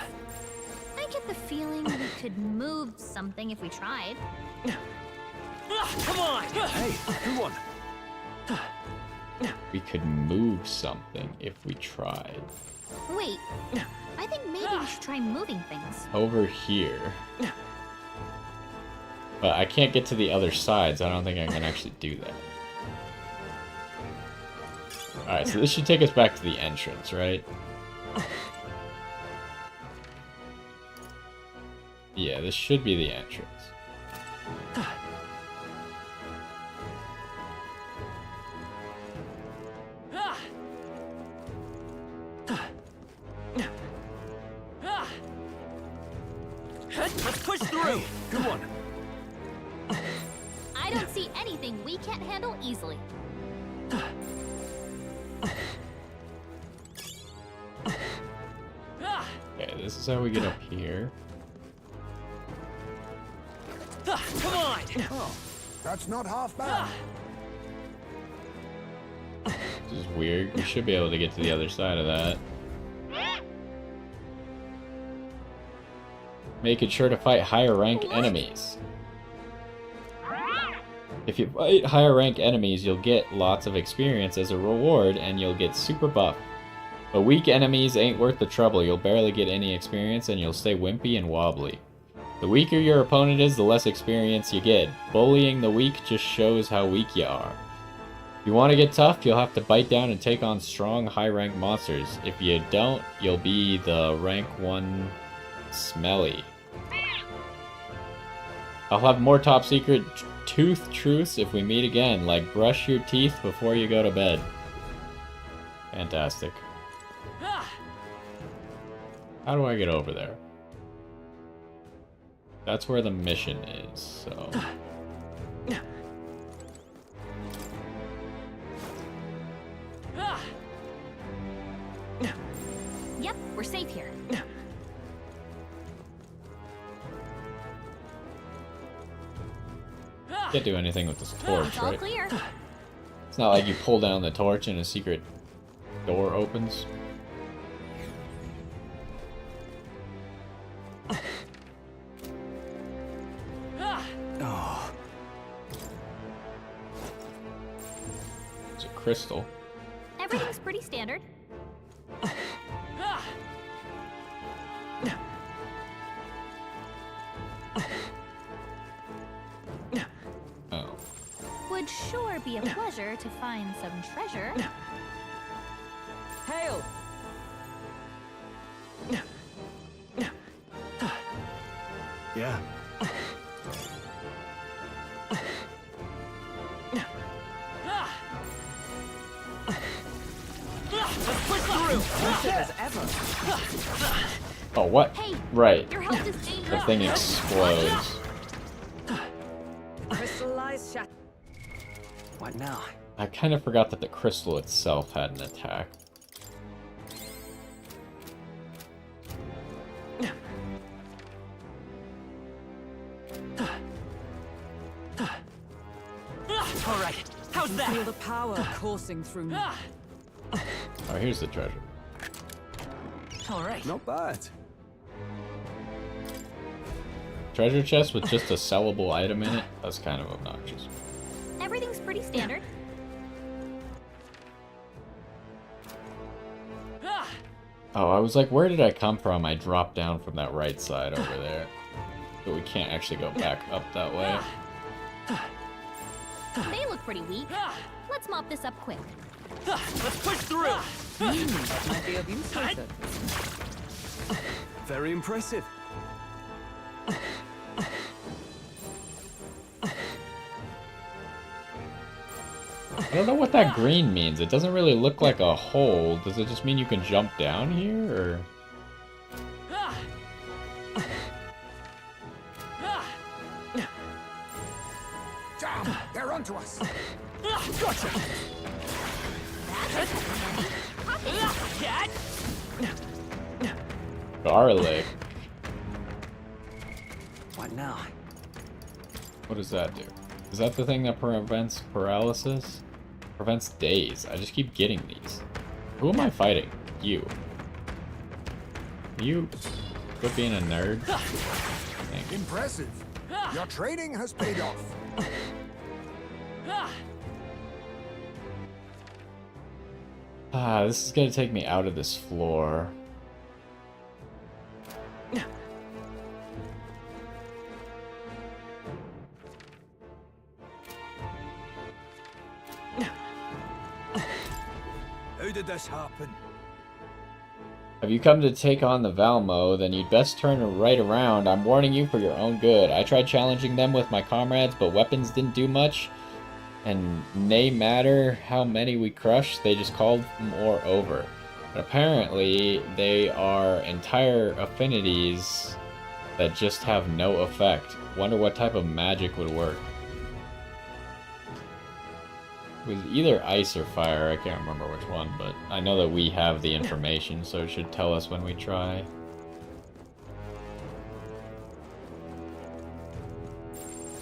I get the feeling we could move something if we tried. Come on! Hey, good one. We could move something if we tried. Wait, I think maybe we should try moving things. Over here. But I can't get to the other side, so I don't think I can actually do that. Alright, so this should take us back to the entrance, right? Yeah, this should be the entrance. Let's push through! Good one. I don't see anything we can't handle easily. Okay, this is how we get up here. Come on! Oh, that's not half bad. This is weird. We should be able to get to the other side of that. Making sure to fight higher rank enemies. If you fight higher rank enemies, you'll get lots of experience as a reward, and you'll get super buff. But weak enemies ain't worth the trouble. You'll barely get any experience, and you'll stay wimpy and wobbly. The weaker your opponent is, the less experience you get. Bullying the weak just shows how weak you are. If you want to get tough, you'll have to bite down and take on strong, high-rank monsters. If you don't, you'll be the rank 1 smelly. I'll have more top secret tooth truths if we meet again, like brush your teeth before you go to bed. Fantastic. How do I get over there? That's where the mission is, so... Yep, we're safe here. Can't do anything with this torch, It's all right? clear. It's not like you pull down the torch and a secret door opens. Oh, It's a crystal. Everything's pretty standard. Oh. Would sure be a pleasure to find some treasure. Hail! yeah. As ever. Oh, what? Hey, Right. your health is The dangerous. thing explodes. Crystallized shat. What now? I kind of forgot that the crystal itself had an attack. Alright, how's Feel that? the power coursing through me. Oh, here's the treasure. Alright. Not bad. Treasure chest with just a sellable item in it? That's kind of obnoxious. Everything's pretty standard. Oh, I was like, where did I come from? I dropped down from that right side over there. But we can't actually go back up that way. They look pretty weak. Let's mop this up quick. Let's push through! That might be of use later. Very impressive. I don't know what that green means. It doesn't really look like a hole. Does it just mean you can jump down here, or...? Damn, they're onto us. Gotcha! Garlic? What now? What does that do? Is that the thing that prevents paralysis? Prevents daze. I just keep getting these. Who am I fighting? You. You quit being a nerd? Thank you. Impressive. Your training has paid off. Ah, this is gonna take me out of this floor. How did this happen? Have you come to take on the Valmo, then you'd best turn right around. I'm warning you for your own good. I tried challenging them with my comrades, but weapons didn't do much. And nay matter how many we crushed, they just called more over. But apparently, they are entire affinities that just have no effect. Wonder what type of magic would work. It was either ice or fire, I can't remember which one, but I know that we have the information, so it should tell us when we try.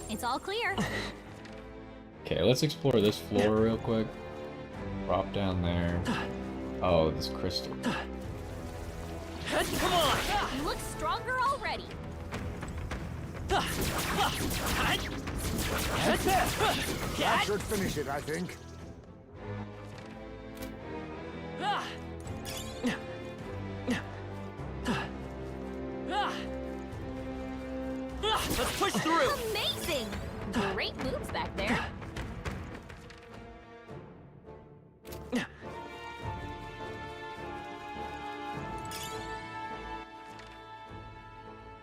It's all clear. Okay, let's explore this floor real quick. Drop down there. Oh, this crystal. Come on! You look stronger already. That should finish it, I think. Let's push through! Amazing! Great moves back there.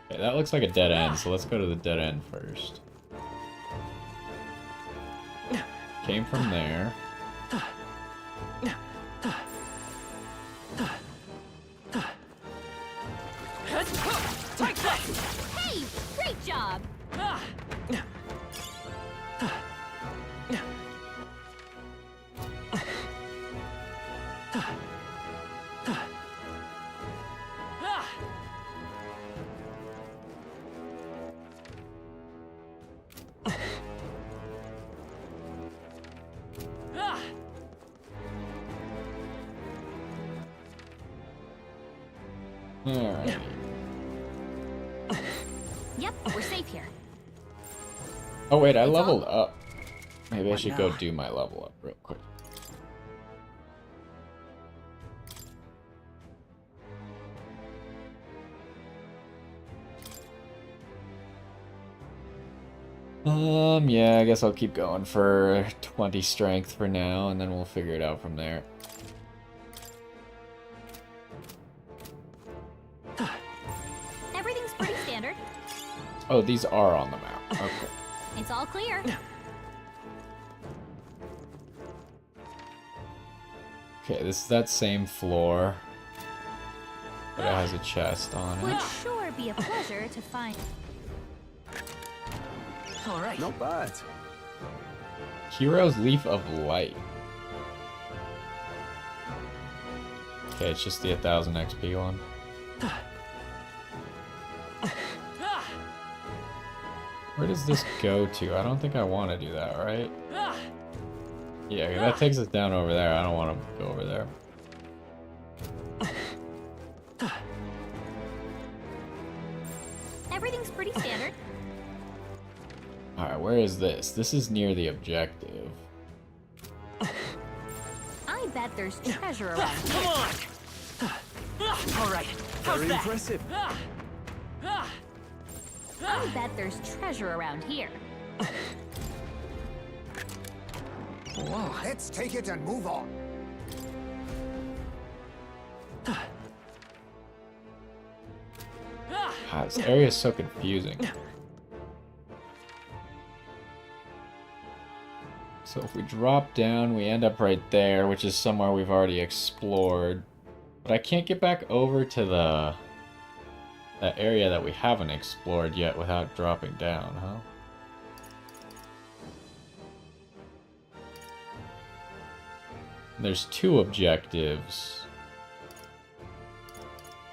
Okay, that looks like a dead end, so let's go to the dead end first. Came from there. Hey, great job. Alright. Yep, we're safe here. Oh wait, I leveled up. Maybe I should go do my level up real quick. Yeah, I guess I'll keep going for 20 strength for now, and then we'll figure it out from there. Everything's pretty standard. Oh, these are on the map. Okay. It's all clear. Okay, this is that same floor. But it has a chest on it. Would sure be a pleasure to find. All right. Not bad. Hero's Leaf of Light. Okay, it's just the 1000 XP one. Where does this go to? I don't think I want to do that, right? Yeah, that takes us down over there. I don't want to go over there. Everything's pretty standard. Alright, where is this? This is near the objective. I bet there's treasure around here. Come on! All right. How's Very that? impressive. I bet there's treasure around here. Whoa. Let's take it and move on. Ah, this area is so confusing. So if we drop down, we end up right there, which is somewhere we've already explored. But I can't get back over to that area that we haven't explored yet without dropping down, huh? There's two objectives.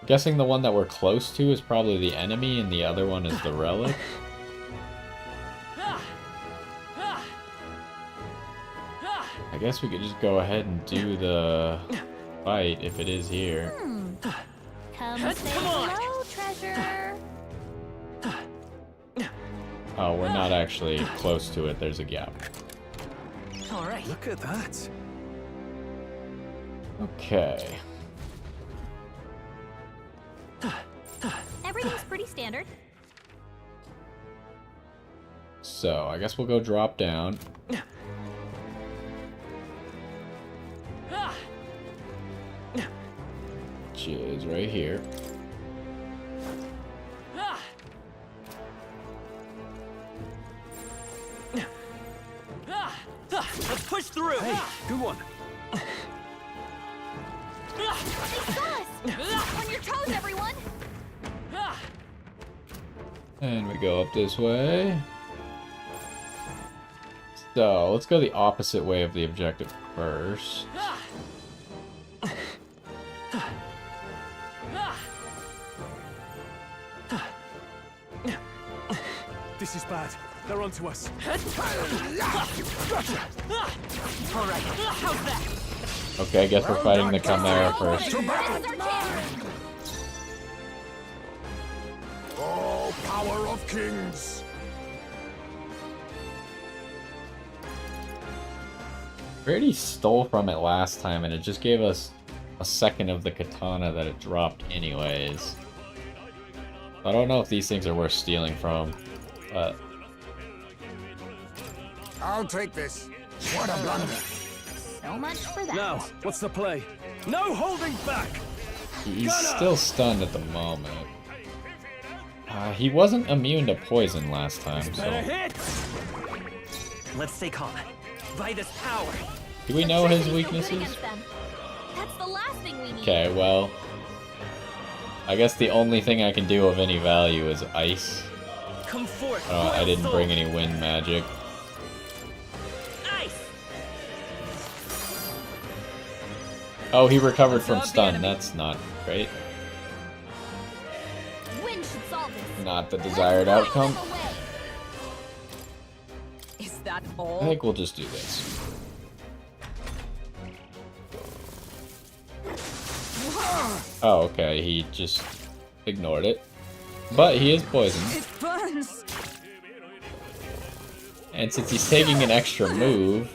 I'm guessing the one that we're close to is probably the enemy and the other one is the relic. I guess we could just go ahead and do the fight if it is here. Come say hello, treasure. Oh, we're not actually close to it. There's a gap. All right. Look at that. Okay. Everything's pretty standard. So, I guess we'll go drop down. Which is right here. Let's push through. Hey, good one. They saw us! On your toes, everyone! And we go up this way. So, let's go the opposite way of the objective first. This is bad. They're onto us. Alright, how's that? Okay, I guess we're fighting the Chimera first. Oh, power of kings! We already stole from it last time, and it just gave us a second of the katana that it dropped anyways. I don't know if these things are worth stealing from, but... I'll take this. What a blunder. So much for that. Now, what's the play? No holding back! He's still stunned at the moment. He wasn't immune to poison last time, so... Let's stay calm. By this power. Do we know his Good weaknesses? against them. That's the last thing we need. Okay, well... I guess the only thing I can do of any value is ice. Come forth. I didn't bring any wind magic. Ice. Oh, he recovered from stun. That's not great. Wind should solve this. Not the desired outcome. Is that I all? think we'll just do this. Oh, okay, he just ignored it. But he is poisoned. It burns. And since he's taking an extra move...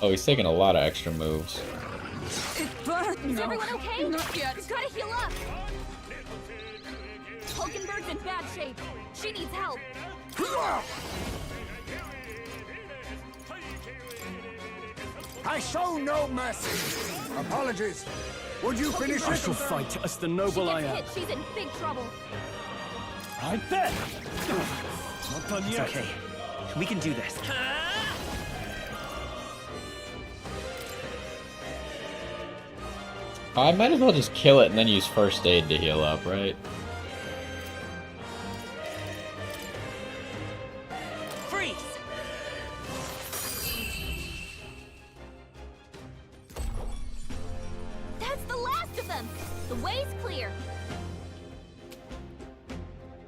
Oh, he's taking a lot of extra moves. It burns. Is everyone okay? Not yet. Gotta heal up. Hulkenberg's in bad shape. She needs help. I show no mercy. Apologies. Would you finish I it? shall fight as the She noble I gets am. hit. She's in big trouble. Right there! Not done It's yet. okay. We can do this. I might as well just kill it and then use first aid to heal up, right? Freeze. That's the last of them. The way's clear.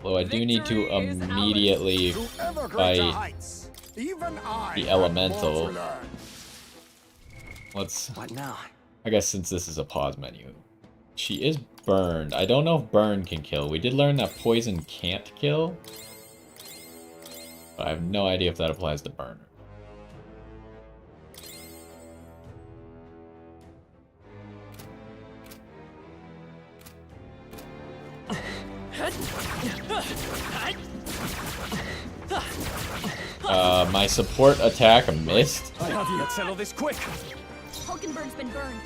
Although I do need to Victory is ours. immediately To ever greater fight heights. Even I the have elemental. more to learn. Let's... What now? I guess since this is a pause menu. She is burned. I don't know if burn can kill. We did learn that poison can't kill. But I have no idea if that applies to burn. My support attack missed. I have you. Let's settle this quick. Hulkenberg's been burned.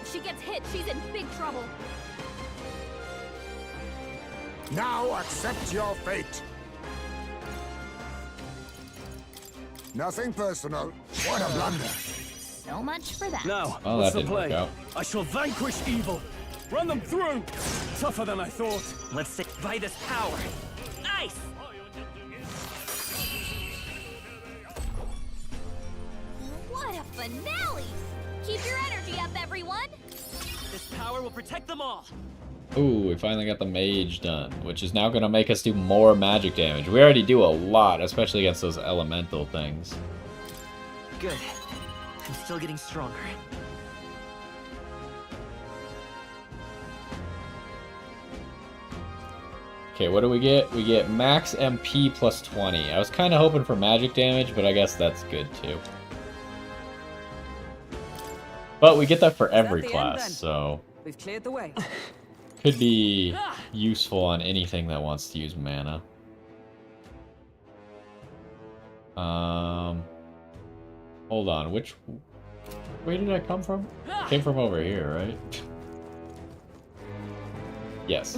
If she gets hit, she's in big trouble. Now accept your fate. Nothing personal. What a blunder. So much for that. Now, Well, what's that the didn't work play? out. I shall vanquish evil. Run them through. Tougher than I thought. Let's say by this power. Ice. What a finale! Keep your energy up, everyone! This power will protect them all. Ooh, we finally got the mage done, which is now going to make us do more magic damage. We already do a lot, especially against those elemental things. Good. I'm still getting stronger. Okay, what do we get? We get max MP plus 20. I was kind of hoping for magic damage, but I guess that's good too. But we get that for every the end, then? class, so We've cleared the way. could be useful on anything that wants to use mana. Hold on, which way did I come from? Came from over here, right? Yes.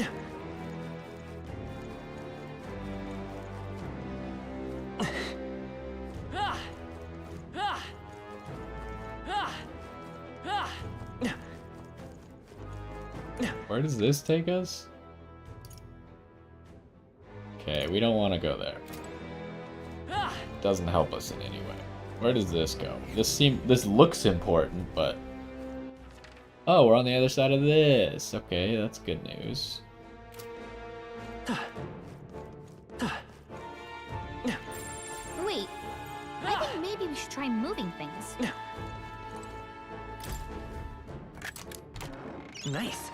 Where does this take us? Okay, Okay, we don't want to go there. Doesn't help us in any way. Where does this go? This looks important, but oh, we're on the other side of this. Okay, that's good news. Wait, I think maybe we should try moving things. Nice.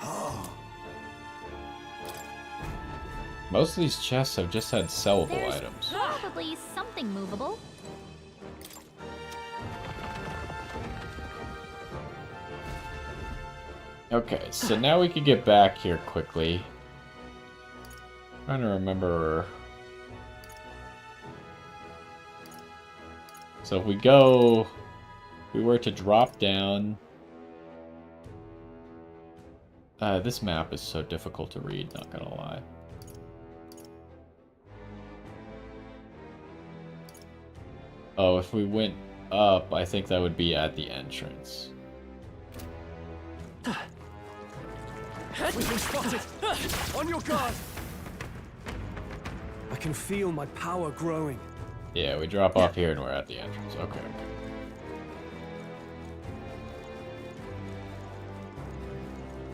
Most of these chests have just had sellable There's items. probably something movable. Okay, so now we can get back here quickly. Trying to remember. So if we were to drop down. This map is so difficult to read, not gonna lie. Oh, if we went up, I think that would be at the entrance. We've been spotted! On your guard! I can feel my power growing. Yeah, we drop off here and we're at the entrance. Okay.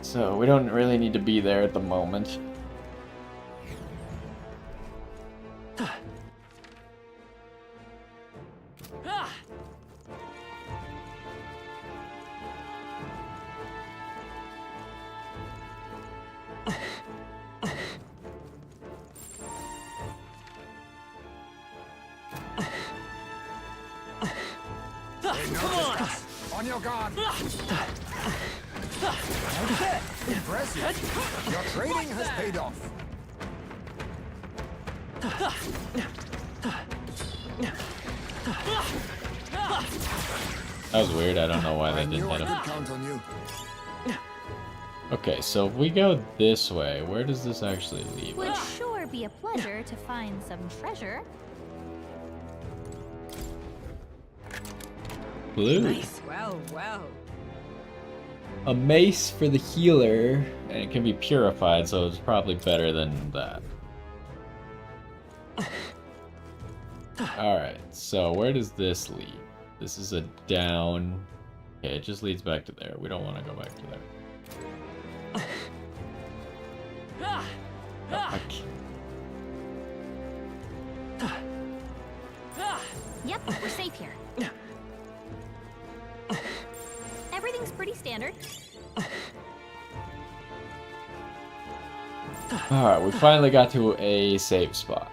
So, we don't really need to be there at the moment. On your guard. Impressive. Your training has paid off. That was weird. I don't know why they didn't hit him. Count on you. Okay, so if we go this way, where does this actually lead? Would sure be a pleasure to find some treasure. Blue. Nice. Well, well. A mace for the healer, and it can be purified, so it's probably better than that. Alright, so where does this lead? This is a down. Okay, it just leads back to there. We don't want to go back to there. Okay. Yep, we're safe here. Everything's pretty standard. Alright, we finally got to a safe spot.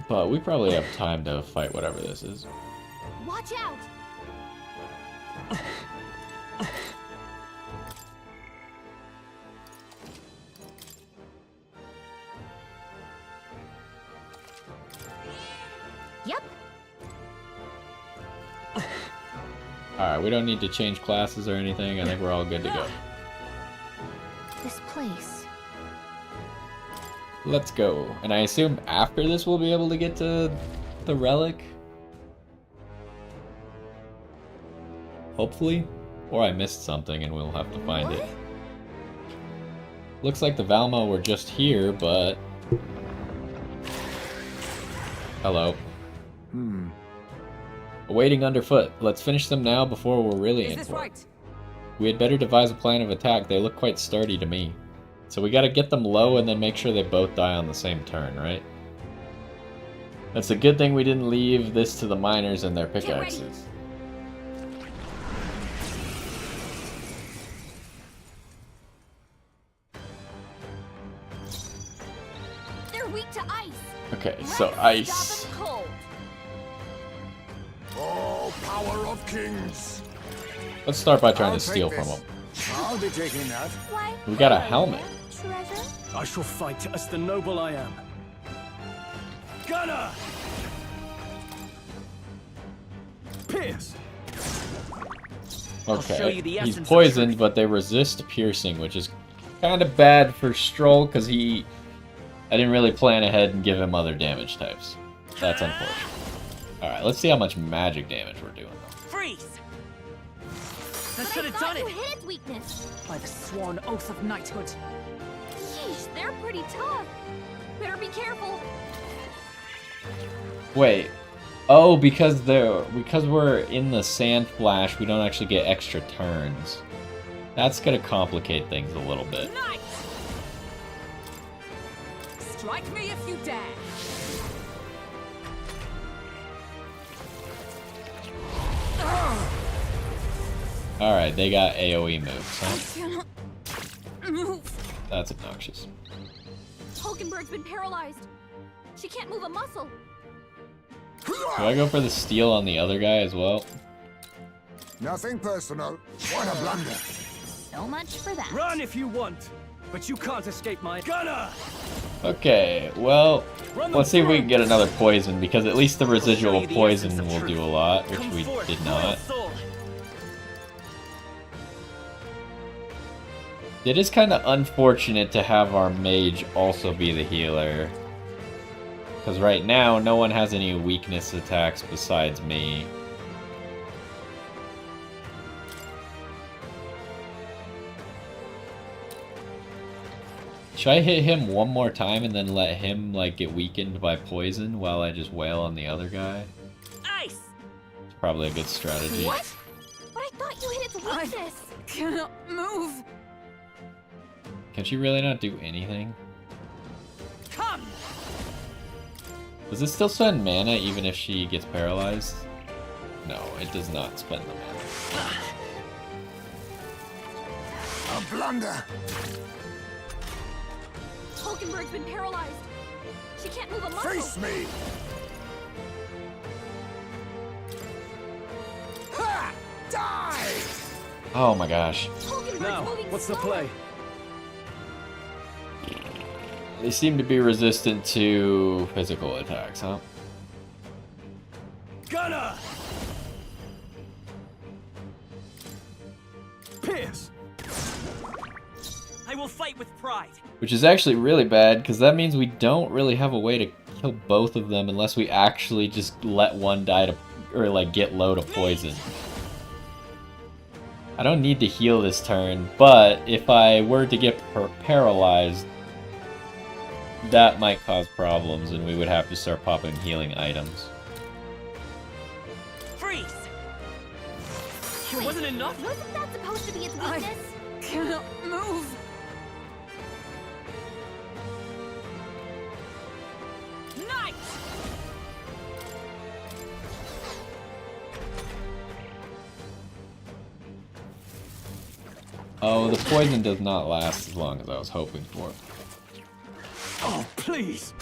But we probably have time to fight whatever this is. Watch out! Yep. Alright, we don't need to change classes or anything. I think we're all good to go. This place. Let's go. And I assume after this we'll be able to get to the relic? Hopefully. Or I missed something and we'll have to find it. Looks like the Valma were just here, but... Hello. Awaiting underfoot. Let's finish them now before we're really in for it. We had better devise a plan of attack. They look quite sturdy to me. So we gotta get them low and then make sure they both die on the same turn, right? That's a good thing we didn't leave this to the miners and their pickaxes. They're weak to ice. Okay, so ice. Stop 'em cold. Oh, power of kings. Let's start by trying I'll to steal take from this. them. I'll be taking that. Why? We got a hello helmet. there, Treasure? I shall fight as the noble I am. Gunner! Pierce! I'll show you Okay, the he's essence of poisoned, truth. but they resist piercing, which is kind of bad for Stroll, because I didn't really plan ahead and give him other damage types. That's unfortunate. Alright, let's see how much magic damage we're doing, though. Freeze! That But should I have thought done you it! hit its weakness. By the sworn oath of knighthood. Sheesh, they're pretty tough. Better be careful. Wait. Oh, because we're in the sand flash, we don't actually get extra turns. That's gonna complicate things a little bit. Knight! Strike me if you dare. Alright, they got AoE moves, I huh? cannot move. That's obnoxious. Hulkenberg's been paralyzed. She can't move a muscle. Do I go for the steal on the other guy as well? Nothing personal. What a blunder. So much for that. Run if you want, but you can't escape my gunner. Okay, well, let's see if we can get another poison, because at least the residual poison will do a lot, which we did not. It is kind of unfortunate to have our mage also be the healer. Because right now, no one has any weakness attacks besides me. Should I hit him one more time and then let him, like, get weakened by poison while I just wail on the other guy? Ice! It's probably a good strategy. What? But I thought you hit its weakness. Cannot move. Can she really not do anything? Come! Does it still spend mana even if she gets paralyzed? No, it does not spend the mana. A blunder. Hulkenberg's been paralyzed. She can't move a muscle. Face me. Ha! Die! Oh my gosh. Hulkenberg's Now, moving what's the slower. play? They seem to be resistant to physical attacks, huh? Gunner! Pierce! I will fight with pride. Which is actually really bad, because that means we don't really have a way to kill both of them unless we actually just let one die to, or like get low to poison. I don't need to heal this turn, but if I were to get paralyzed, that might cause problems and we would have to start popping healing items. Freeze! It wasn't enough? Wasn't that supposed to be its weakness? Cannot move. Knight! Oh, the poison does not last as long as I was hoping for. Oh, please!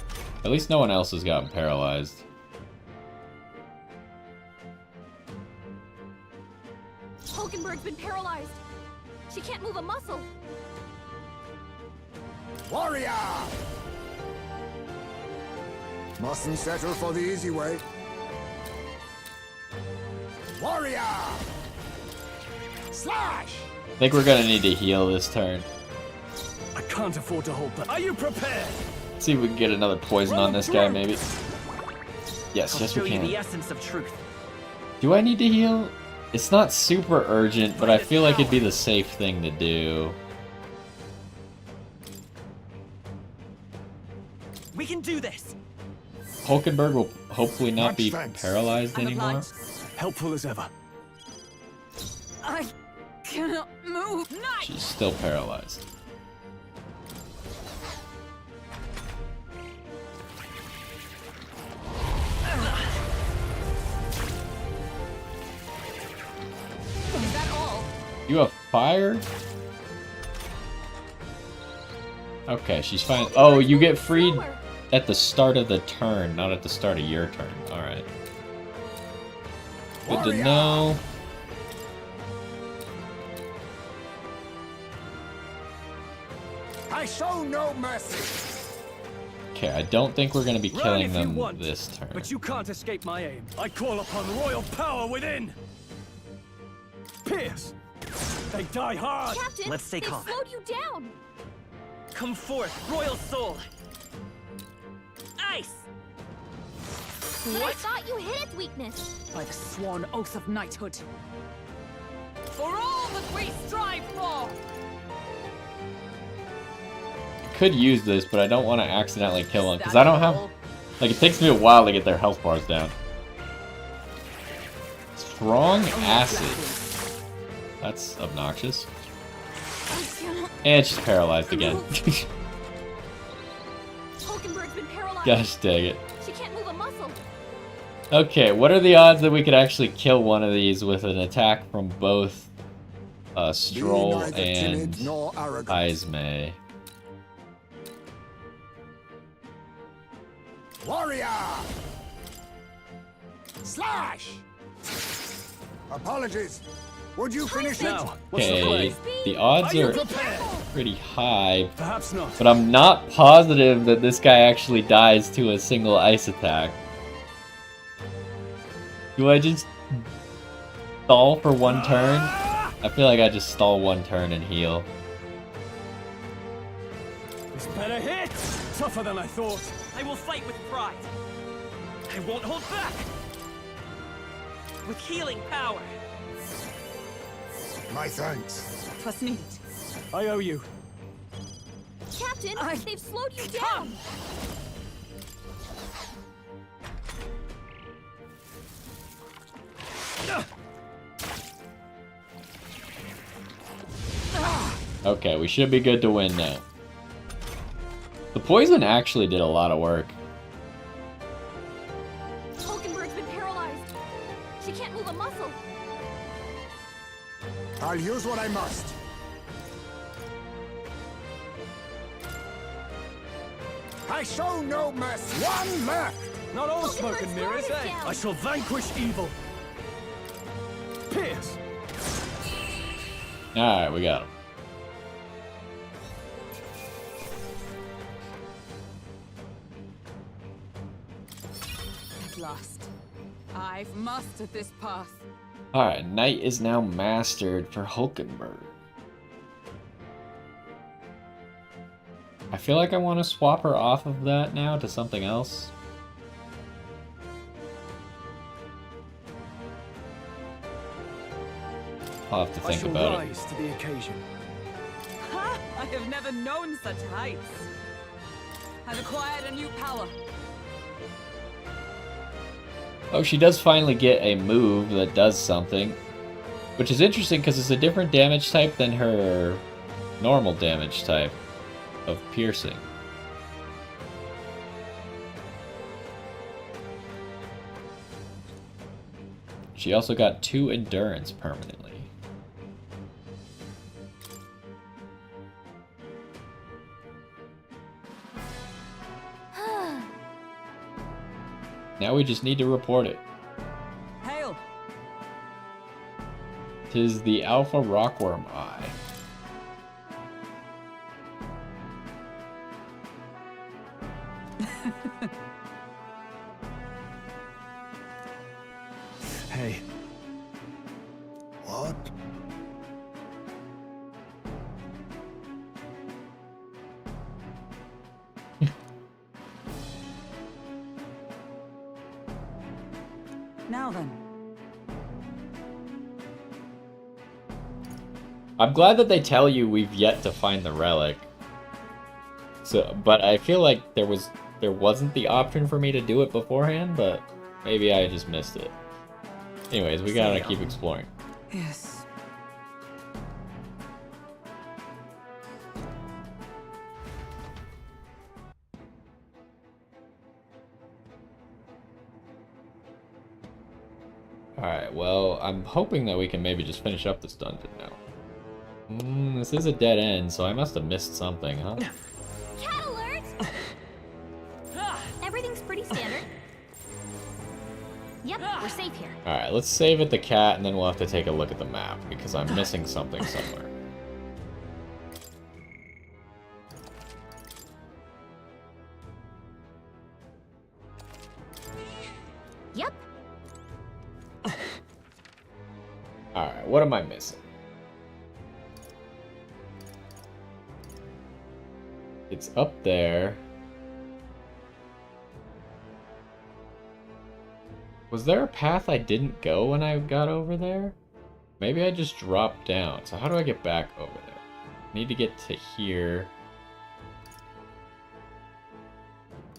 At least no one else has gotten paralyzed. Hulkenberg's been paralyzed. She can't move a muscle. Warrior! Mustn't settle for the easy way. Warrior! Slash! I think we're gonna need to heal this turn. I can't afford to hold that. Are you prepared? Let's see if we can get another poison on this guy, maybe. Yes, I'll yes show we you can. the essence of truth. Do I need to heal? It's not super urgent, but I feel like it'd be the safe thing to do. We can do this. Hulkenberg will hopefully not Much be thanks. paralyzed I'm anymore. obliged. Helpful as ever. I cannot move. Knight! She's still paralyzed. Is that all? You have fire? Okay, she's fine. Oh, you get freed at the start of the turn, not at the start of your turn. Alright. Good to Warrior! know. I show no mercy. Okay, I don't think we're gonna be Run killing if you them want, this turn. but you can't escape my aim. I call upon royal power within. Pierce! They die hard! Captain, Let's stay they've calm. slowed you down. Come forth, royal soul. Ice! But I thought you hit its weakness. By the sworn oath of knighthood. For all that we strive for! could use this, but I don't want to accidentally kill them because I don't have. Like, it takes me a while to get their health bars down. Strong acid. That's obnoxious. And she's paralyzed again. Hulkenberg's been paralyzed. Gosh dang it. She can't move a muscle. Okay, what are the odds that we could actually kill one of these with an attack from both Stroll and Ismay? Warrior! Slash! Apologies. Would you finish it? Okay, the odds are pretty high, Perhaps not. but I'm not positive that this guy actually dies to a single ice attack. Do I just stall for one turn? I feel like I just stall one turn and heal. This better hit! Tougher than I thought. I will fight with pride. I won't hold back. With healing power. My thanks. Twas needed. I owe you. Captain, they've slowed you down. Okay, we should be good to win now. The poison actually did a lot of work. Hulkenberg's been paralyzed. She can't move a muscle. I'll use what I must. I show no mercy. One left. Not all smoke and mirrors, guard is eh? down. I shall vanquish evil. Pierce. Alright, we got him. At last. I've mastered this path. Alright, Knight is now mastered for Hulkenberg. I feel like I want to swap her off of that now to something else. I'll have to think about it. Rise to the occasion. Ha! I have never known such heights. I've acquired a new power. Oh, she does finally get a move that does something. Which is interesting because it's a different damage type than her normal damage type of piercing. She also got 2 endurance permanently. Now we just need to report it. Hail! 'Tis the Alpha Rockworm Eye. Hey. What? Now then. I'm glad that they tell you we've yet to find the relic. So, but I feel like there wasn't the option for me to do it beforehand, but maybe I just missed it. Anyways, we gotta keep exploring. Yes. Alright, well, I'm hoping that we can maybe just finish up this dungeon now. This is a dead end, so I must have missed something, huh? Cat alert! Everything's pretty standard. Yep, we're safe here. Alright, let's save at the cat, and then we'll have to take a look at the map, because I'm missing something somewhere. Yep. Alright, what am I missing? It's up there. Was there a path I didn't go when I got over there? Maybe I just dropped down. So how do I get back over there? Need to get to here.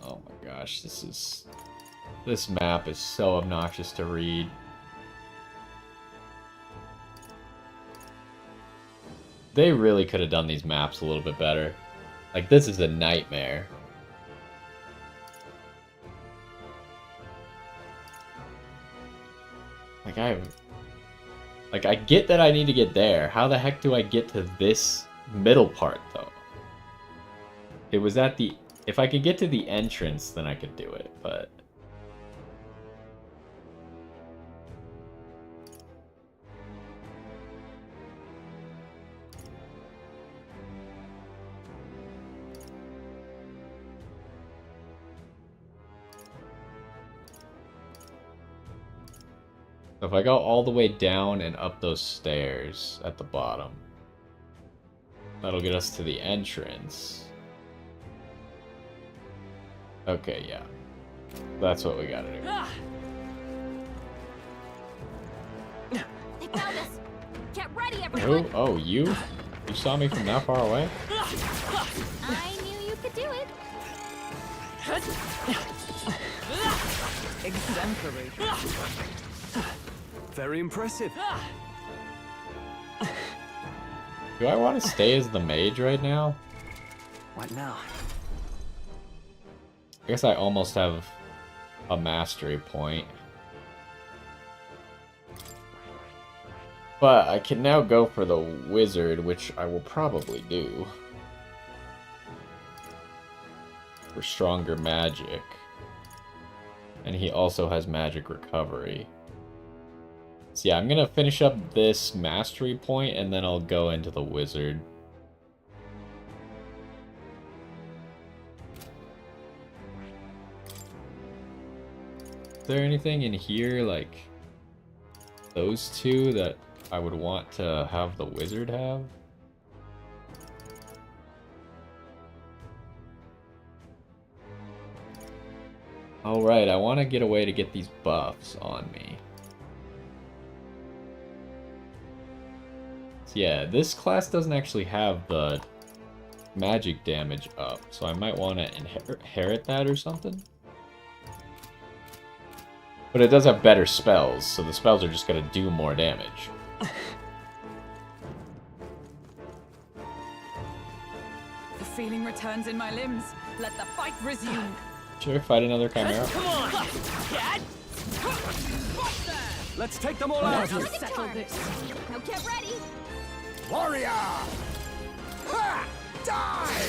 Oh my gosh, this map is so obnoxious to read. They really could have done these maps a little bit better. Like, this is a nightmare. Like, I get that I need to get there. How the heck do I get to this middle part, though? It was at the... If I could get to the entrance, then I could do it, but... So if I go all the way down and up those stairs at the bottom, that'll get us to the entrance. Okay, yeah. That's what we gotta do. They found us. Get ready, everyone. Oh, you? You saw me from that far away? I knew you could do it. Exemplary. Very impressive. Do I want to stay as the mage right now? What now? I guess I almost have a mastery point. But I can now go for the wizard, which I will probably do. For stronger magic. And he also has magic recovery. So yeah, I'm gonna finish up this mastery point and then I'll go into the wizard. Is there anything in here, like those two, that I would want to have the wizard have? Alright, I want to get a way to get these buffs on me. So yeah, this class doesn't actually have the magic damage up, so I might want to inherit that or something. But it does have better spells, so the spells are just going to do more damage. The feeling returns in my limbs. Let the fight resume. Should I fight another Chimera? Come on! Dad! Let's take them all out. Like a charm. Now get ready. Warrior! Ha! Die!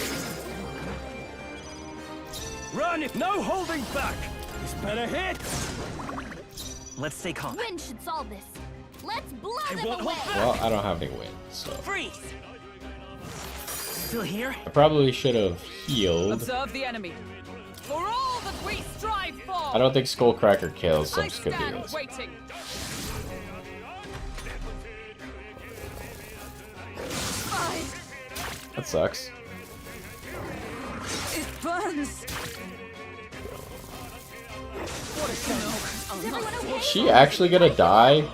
Run! No holding back! This better hit! Let's stay calm. Wind should solve this. Let's blow I them won't away. hold back. Well, I don't have any wind, so... Freeze! Still here? I probably should have healed. Observe the enemy. For all that we strive for. I don't think Skullcracker kills, so I'm I just gonna do stand this. waiting. That sucks. It burns. What a shame. Is everyone okay? Is she actually gonna die?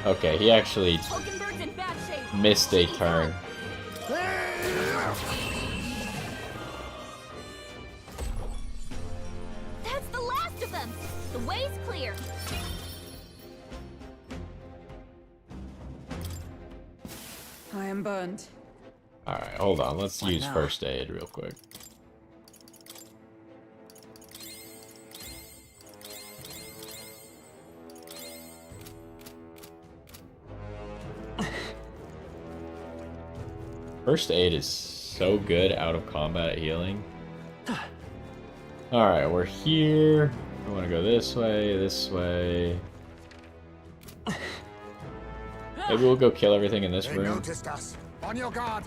Okay, he actually Hulkenberg's in bad shape. missed a turn. That's the last of them. The way's clear. I am burned. Alright, hold on. Let's use now? first aid real quick. First aid is so good out of combat at healing. Alright, we're here. I want to go this way, this way. Maybe we'll go kill everything in this They room. noticed us. On your guard.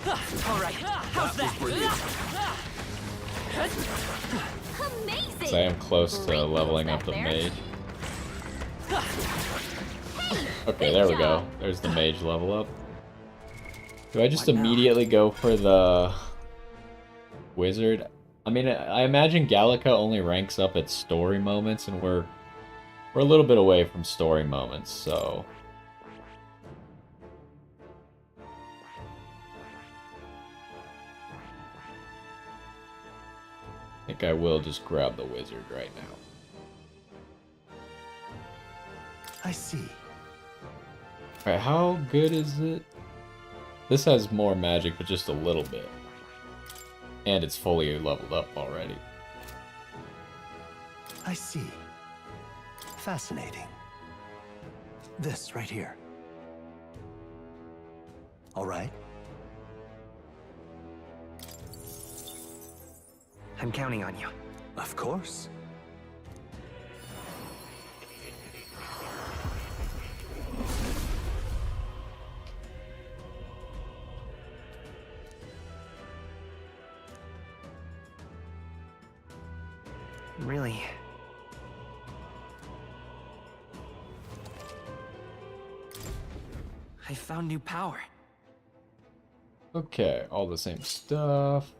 All right. How's that? Amazing. So I am close to Great leveling moves up the back there. mage. Hey, Okay, good there we job. go. There's the mage level up. Do I just immediately go for the wizard? I mean, I imagine Gallica only ranks up at story moments, and we're a little bit away from story moments, so... I think I will just grab the wizard right now. I see. Alright, how good is it? This has more magic, but just a little bit. And it's fully leveled up already. I see. Fascinating. This right here. All right. I'm counting on you. Of course. Really? I found new power. Okay, all the same stuff.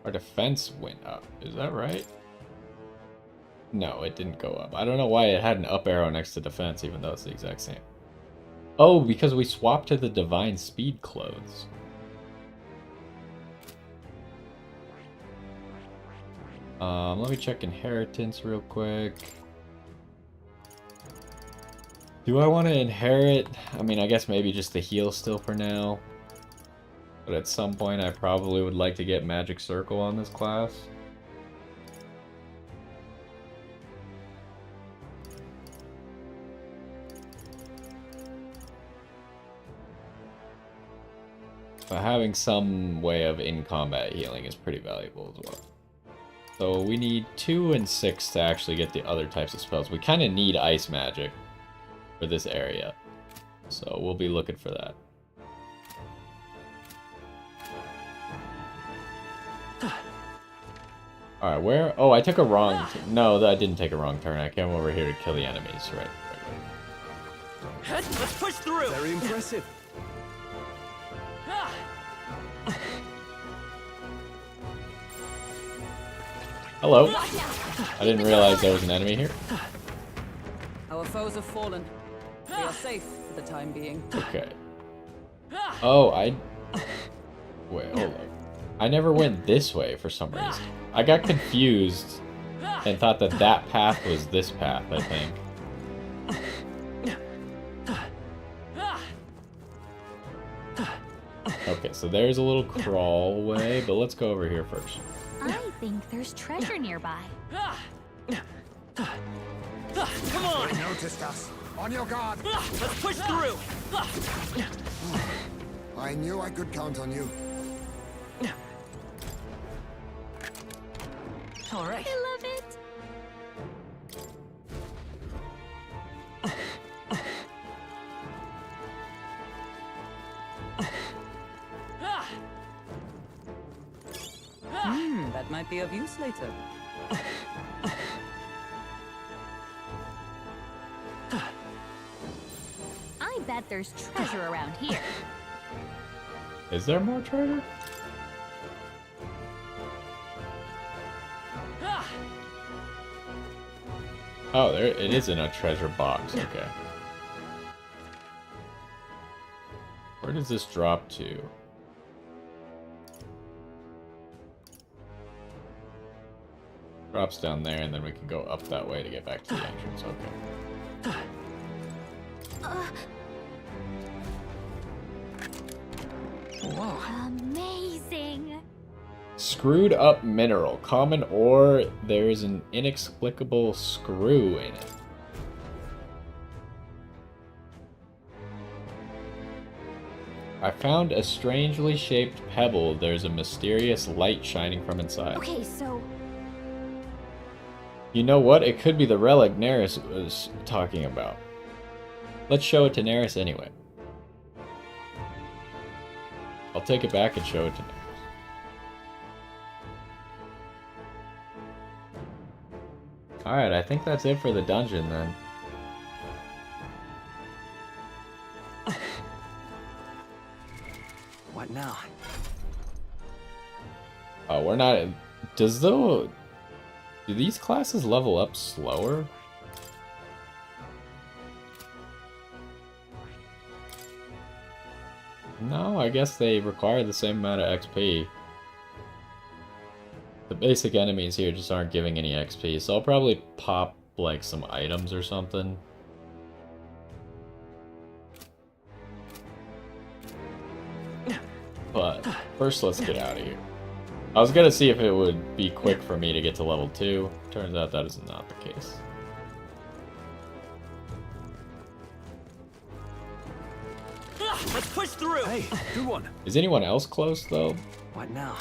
Our defense went up. Is that right? No, it didn't go up. I don't know why it had an up arrow next to defense, even though it's the exact same. Oh, because we swapped to the divine speed clothes. Let me check inheritance real quick. Do I want to inherit? I mean, I guess maybe just the heal still for now. But at some point, I probably would like to get Magic Circle on this class. But having some way of in-combat healing is pretty valuable as well. So we need 2 and 6 to actually get the other types of spells. We kind of need ice magic for this area. So we'll be looking for that. Alright, where? Oh, I took a wrong... No, I didn't take a wrong turn. I came over here to kill the enemies, right. Let's push through! Very impressive. Hello. I didn't realize there was an enemy here. Our foes have fallen. They are safe for the time being. Okay. Oh, Wait, hold on. I never went this way for some reason. I got confused and thought that that path was this path, I think. Okay, so there's a little crawl way, but let's go over here first. I think there's treasure nearby. Come on! They noticed us. On your guard. Let's push through! I knew I could count on you. All right. I love it. That might be of use later. I bet there's treasure around here. Is there more treasure? Oh, there it is in a treasure box. Okay. Where does this drop to? Drops down there, and then we can go up that way to get back to the entrance. Okay. Amazing. Screwed up mineral. Common ore. There is an inexplicable screw in it. I found a strangely shaped pebble. There's a mysterious light shining from inside. Okay, so You know what? It could be the relic Neris was talking about. Let's show it to Neris anyway. I'll take it back and show it to Neris. Alright, I think that's it for the dungeon then. What now? Oh, we're not... Do these classes level up slower? No, I guess they require the same amount of XP. basic enemies here just aren't giving any XP, so I'll probably pop like some items or something. But first, let's get out of here. I was gonna see if it would be quick for me to get to level 2. Turns out that is not the case. Let's push through. Hey, good one. Is anyone else close though? What now?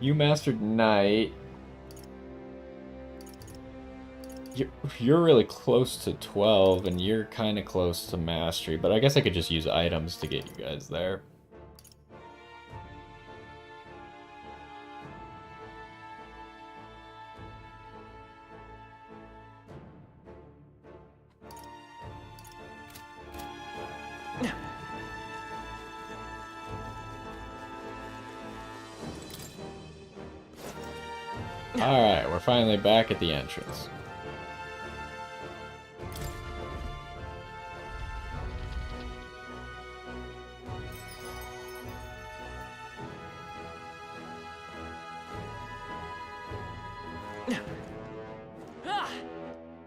You mastered Knight. You're really close to 12, and you're kind of close to Mastery, but I guess I could just use items to get you guys there. Alright, we're finally back at the entrance.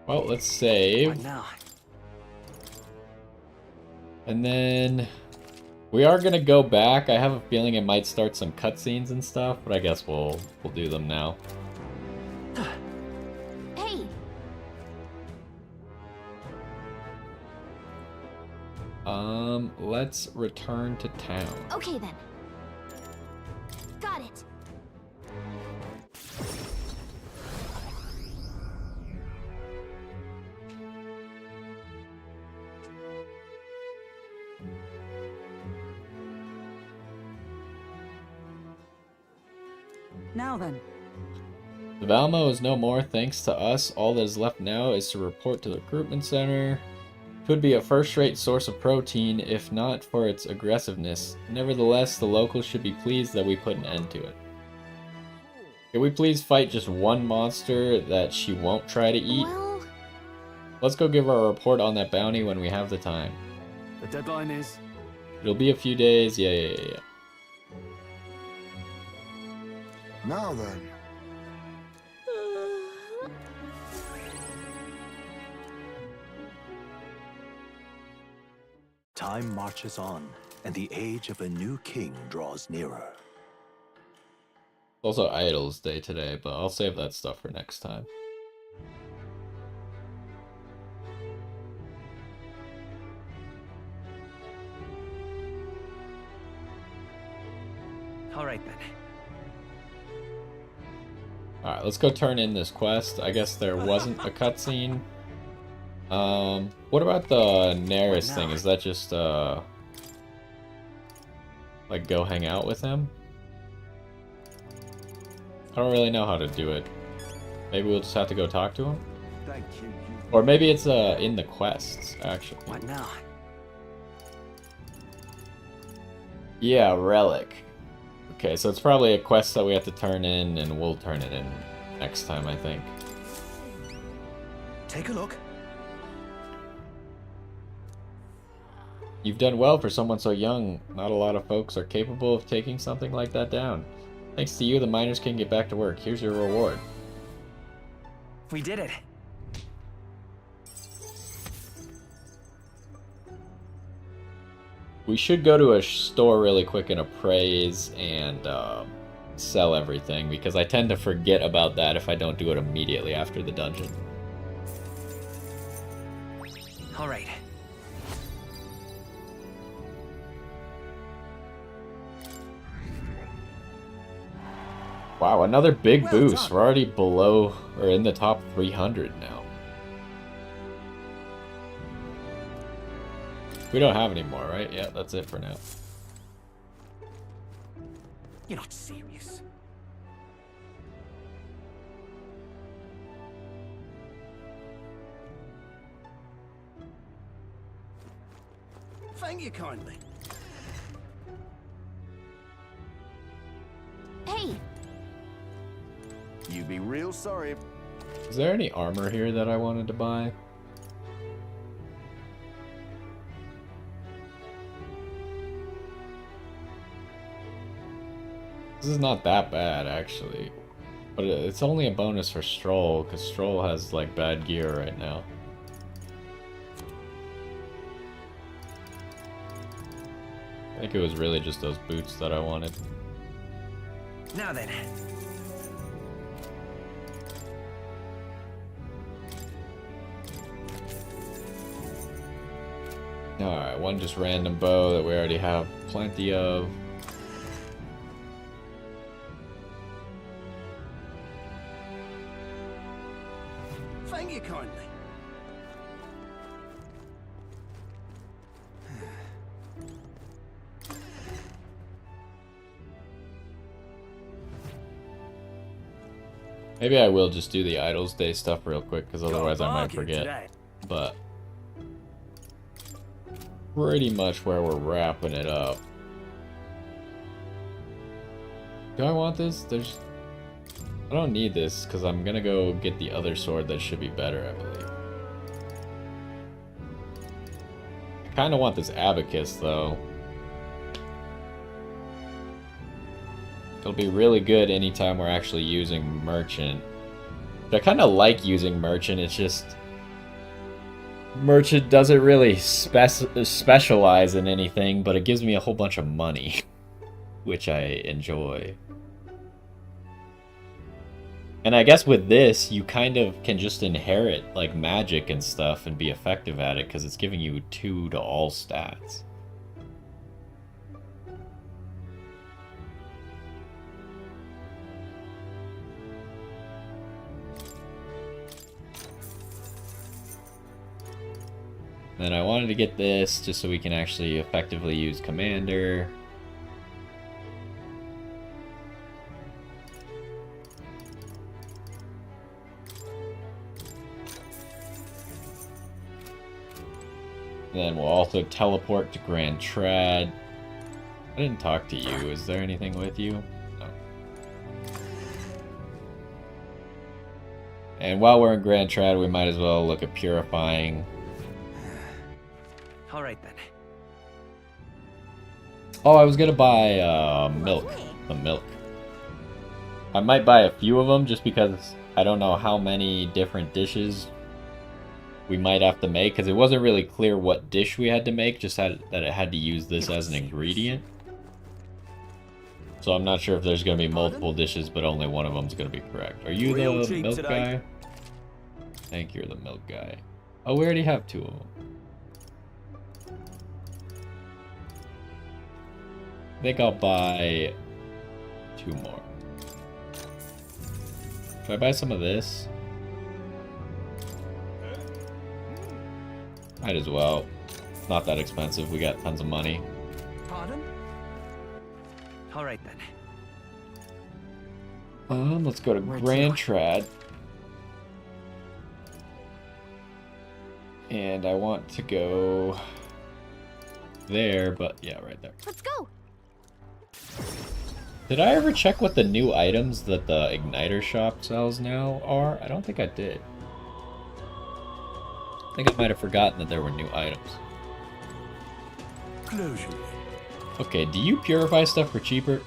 Well, let's save. What now? And then we are gonna go back. I have a feeling it might start some cutscenes and stuff, but I guess we'll do them now. Hey, Let's return to town. okay then. Got it. Now then. The Valmo is no more thanks to us. All that is left now is to report to the recruitment center. Could be a first-rate source of protein, if not for its aggressiveness. Nevertheless, the locals should be pleased that we put an end to it. Can we please fight just one monster that she won't try to eat? Well, Let's go give our report on that bounty when we have the time. The deadline is... It'll be a few days. Yeah. Now then. Time marches on, and the age of a new king draws nearer. Also Idols Day today, but I'll save that stuff for next time. All right then. Alright, let's go turn in this quest. I guess there wasn't a cutscene. What about the Neris thing? Is that just, like, go hang out with him? I don't really know how to do it. Maybe we'll just have to go talk to him? Thank you. Or maybe it's, in the quests, actually. What now? Yeah, Relic. Okay, so it's probably a quest that we have to turn in, and we'll turn it in next time, I think. Take a look. You've done well for someone so young. Not a lot of folks are capable of taking something like that down. Thanks to you, the miners can get back to work. Here's your reward. We did it. We should go to a store really quick and appraise and sell everything, because I tend to forget about that if I don't do it immediately after the dungeon. All right. Wow, another big Well boost. done. We're already below, or in the top 300 now. We don't have any more, right? Yeah, that's it for now. You're not serious. Thank you kindly. hey, You'd be real sorry. Is there any armor here that I wanted to buy? This is not that bad, actually. But it's only a bonus for Stroll, because Stroll has, like, bad gear right now. I think it was really just those boots that I wanted. Now then. Alright, one just random bow that we already have plenty of. Thank you kindly. Maybe I will just do the Idols Day stuff real quick, because otherwise I might forget. But pretty much where we're wrapping it up. Do I want this? I don't need this, because I'm gonna go get the other sword that should be better, I believe. I kind of want this Abacus, though. It'll be really good anytime we're actually using Merchant. I kind of like using Merchant, it's just... Merchant doesn't really specialize in anything, but it gives me a whole bunch of money, which I enjoy. And I guess with this, you kind of can just inherit like magic and stuff and be effective at it, because it's giving you 2 to all stats. Then I wanted to get this just so we can actually effectively use Commander. Then we'll also teleport to Grand Trad. I didn't talk to you. Is there anything with you? No. And while we're in Grand Trad, we might as well look at purifying. All right then. Oh, I was gonna buy milk. The milk. I might buy a few of them just because I don't know how many different dishes we might have to make, because it wasn't really clear what dish we had to make, just that it had to use this as an ingredient. So I'm not sure if there's going to be multiple dishes, but only one of them's going to be correct. Are you the milk guy? I think you're the milk guy. Oh, we already have 2 of them. I think I'll buy 2 more. Should I buy some of this? Might as well. Not that expensive. We got tons of money. Pardon? All right then. Let's go to Grand Trad. And I want to go there, but yeah, right there. Let's go. Did I ever check what the new items that the Igniter shop sells now are? I don't think I did. I think I might have forgotten that there were new items. Closure. Okay, do you purify stuff for cheaper?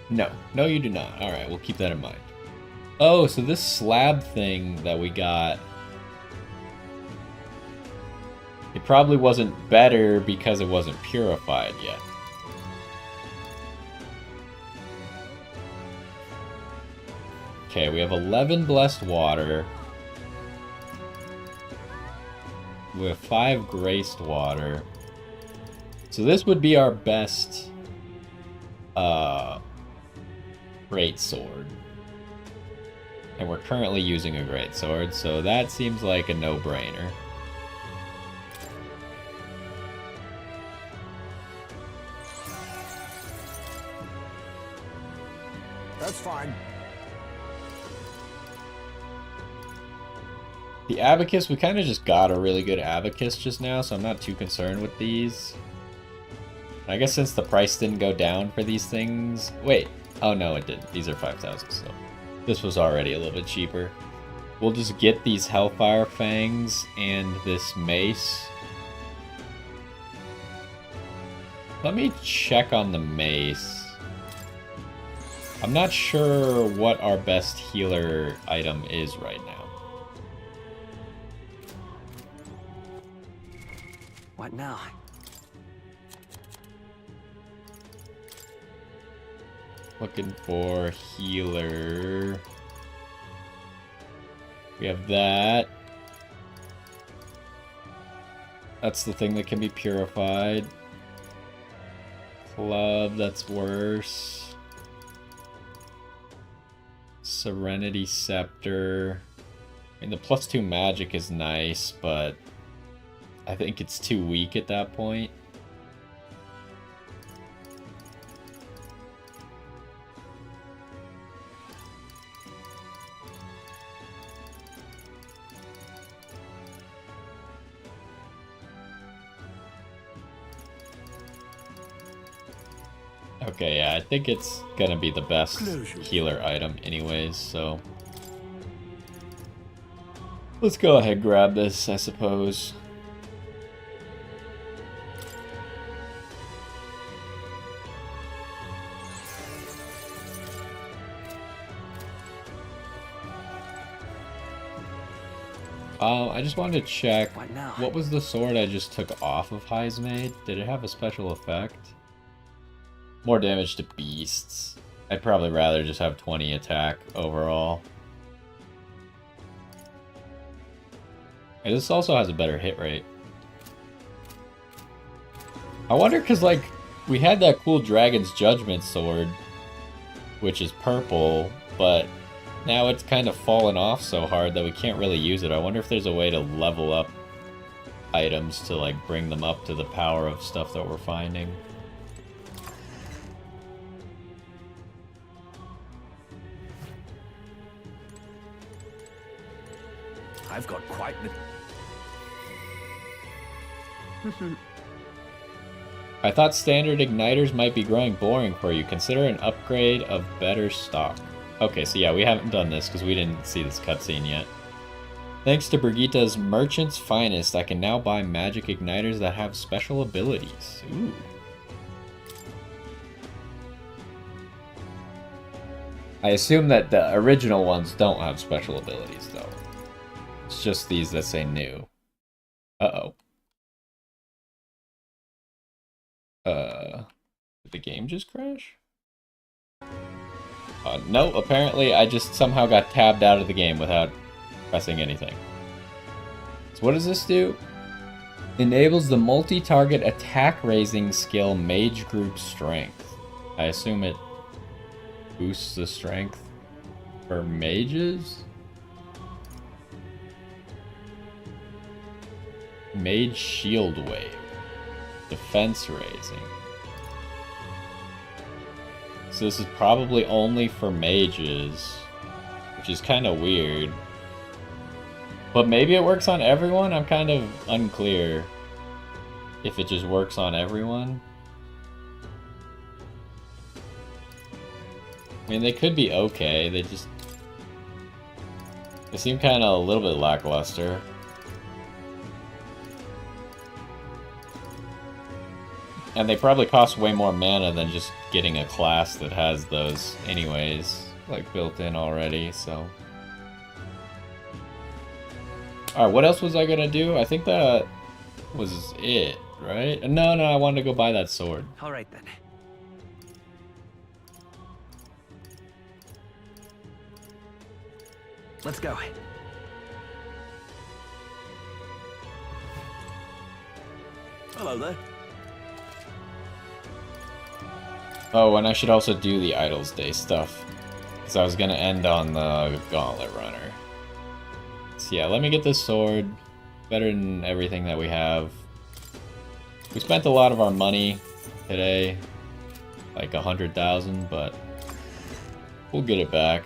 No. No, you do not. Alright, we'll keep that in mind. Oh, so this slab thing that we got... It probably wasn't better because it wasn't purified yet. Okay, we have 11 blessed water. We have 5 graced water. So this would be our best great sword. And we're currently using a great sword, so that seems like a no-brainer. That's fine. The Abacus, we kind of just got a really good Abacus just now, so I'm not too concerned with these. I guess since the price didn't go down for these things... Wait. Oh, no, it didn't. These are 5,000, so... This was already a little bit cheaper. We'll just get these Hellfire Fangs and this mace. Let me check on the mace. I'm not sure what our best healer item is right now. What now? Looking for healer. We have that. That's the thing that can be purified. Club, that's worse. Serenity Scepter. I mean, the +2 magic is nice, but I think it's too weak at that point. Okay, yeah, I think it's gonna be the best healer item anyways, so... Let's go ahead and grab this, I suppose. I just wanted to check, what was the sword I just took off of Heismade? Did it have a special effect? More damage to beasts. I'd probably rather just have 20 attack overall. And this also has a better hit rate. I wonder, because, like, we had that cool Dragon's Judgment sword, which is purple, but now it's kind of fallen off so hard that we can't really use it. I wonder if there's a way to level up items to, like, bring them up to the power of stuff that we're finding. I've got quite the... I thought standard igniters might be growing boring for you. Consider an upgrade of better stock. Okay, so yeah, we haven't done this because we didn't see this cutscene yet. Thanks to Brigitte's Merchant's Finest, I can now buy magic igniters that have special abilities. Ooh. I assume that the original ones don't have special abilities, though. It's just these that say new. Uh-oh. Did the game just crash? No, apparently I just somehow got tabbed out of the game without pressing anything. So what does this do? Enables the multi-target attack raising skill Mage Group Strength. I assume it boosts the strength for mages? Mage Shield Wave. Defense raising. So this is probably only for mages, which is kind of weird. But maybe it works on everyone? I'm kind of unclear if it just works on everyone. I mean, they could be okay, they seem kind of a little bit lackluster. And they probably cost way more mana than just getting a class that has those anyways, like built in already, so. Alright, what else was I gonna do? I think that was it, right? No, I wanted to go buy that sword. Alright then. Let's go. Hello there. Oh, and I should also do the Idols Day stuff, because I was gonna end on the Gauntlet Runner. So yeah, let me get this sword. Better than everything that we have. We spent a lot of our money today, like 100,000, but we'll get it back.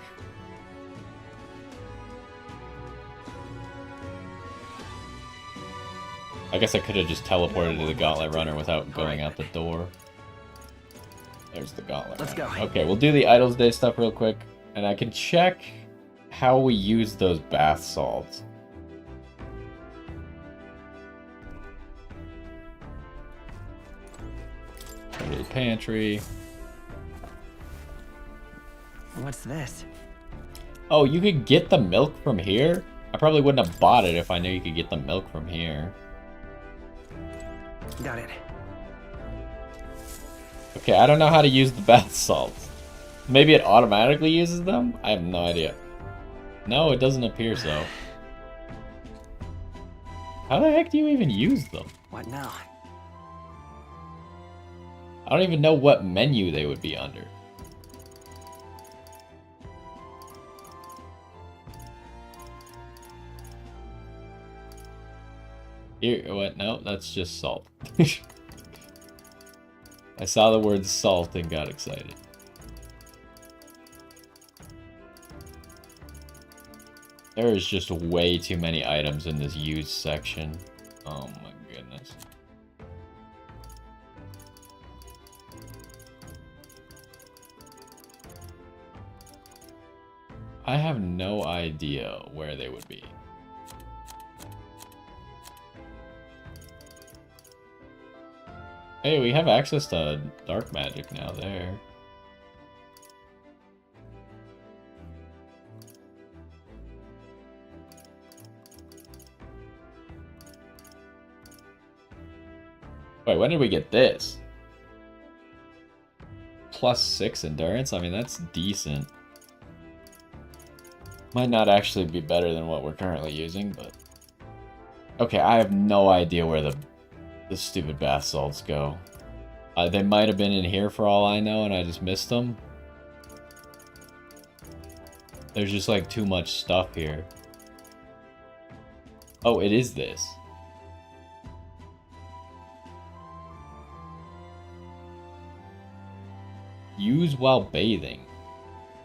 I guess I could have just teleported to the Gauntlet Runner without going out the door. There's the Gauntlet. Let's go. Okay, we'll do the Idols Day stuff real quick, and I can check how we use those bath salts. Go to the pantry. What's this? Oh, you could get the milk from here? I probably wouldn't have bought it if I knew you could get the milk from here. Got it. Okay, I don't know how to use the bath salts. Maybe it automatically uses them? I have no idea. No, it doesn't appear so. How the heck do you even use them? What now? I don't even know what menu they would be under. Here, what? No, that's just salt. I saw the word salt and got excited. There is just way too many items in this used section. Oh my goodness. I have no idea where they would be. Hey, we have access to dark magic now there. Wait, when did we get this? +6 endurance? I mean, that's decent. Might not actually be better than what we're currently using, but... Okay, I have no idea where the stupid bath salts go. They might have been in here for all I know, and I just missed them. There's just like too much stuff here. Oh, it is this. Use while bathing.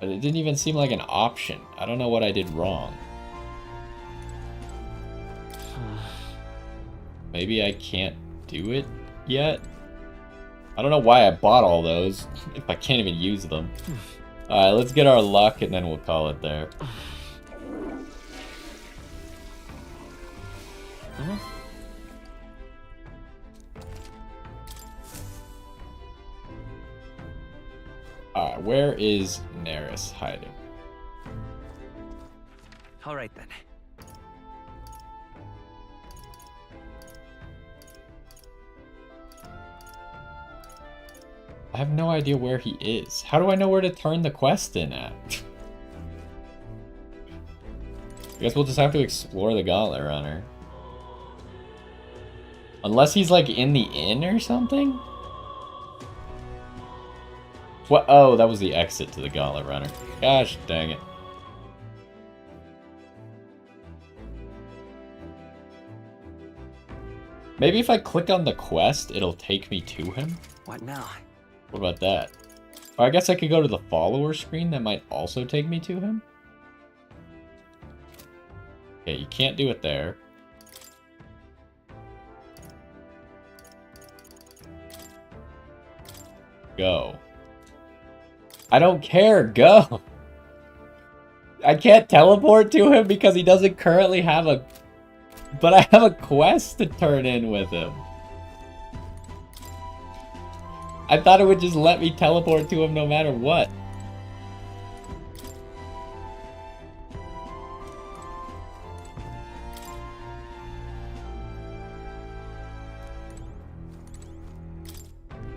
But it didn't even seem like an option. I don't know what I did wrong. Maybe I can't do it yet? I don't know why I bought all those if I can't even use them. Alright, let's get our luck and then we'll call it there. Alright, where is Neris hiding? Alright then. I have no idea where he is. How do I know where to turn the quest in at? I guess we'll just have to explore the Gauntlet Runner. Unless he's like in the inn or something? What? Oh, that was the exit to the Gauntlet Runner. Gosh dang it. Maybe if I click on the quest, it'll take me to him? What now? What about that? Or I guess I could go to the follower screen. That might also take me to him. Okay, you can't do it there. Go. I don't care. Go. I can't teleport to him because he doesn't currently have a... But I have a quest to turn in with him. I thought it would just let me teleport to him no matter what.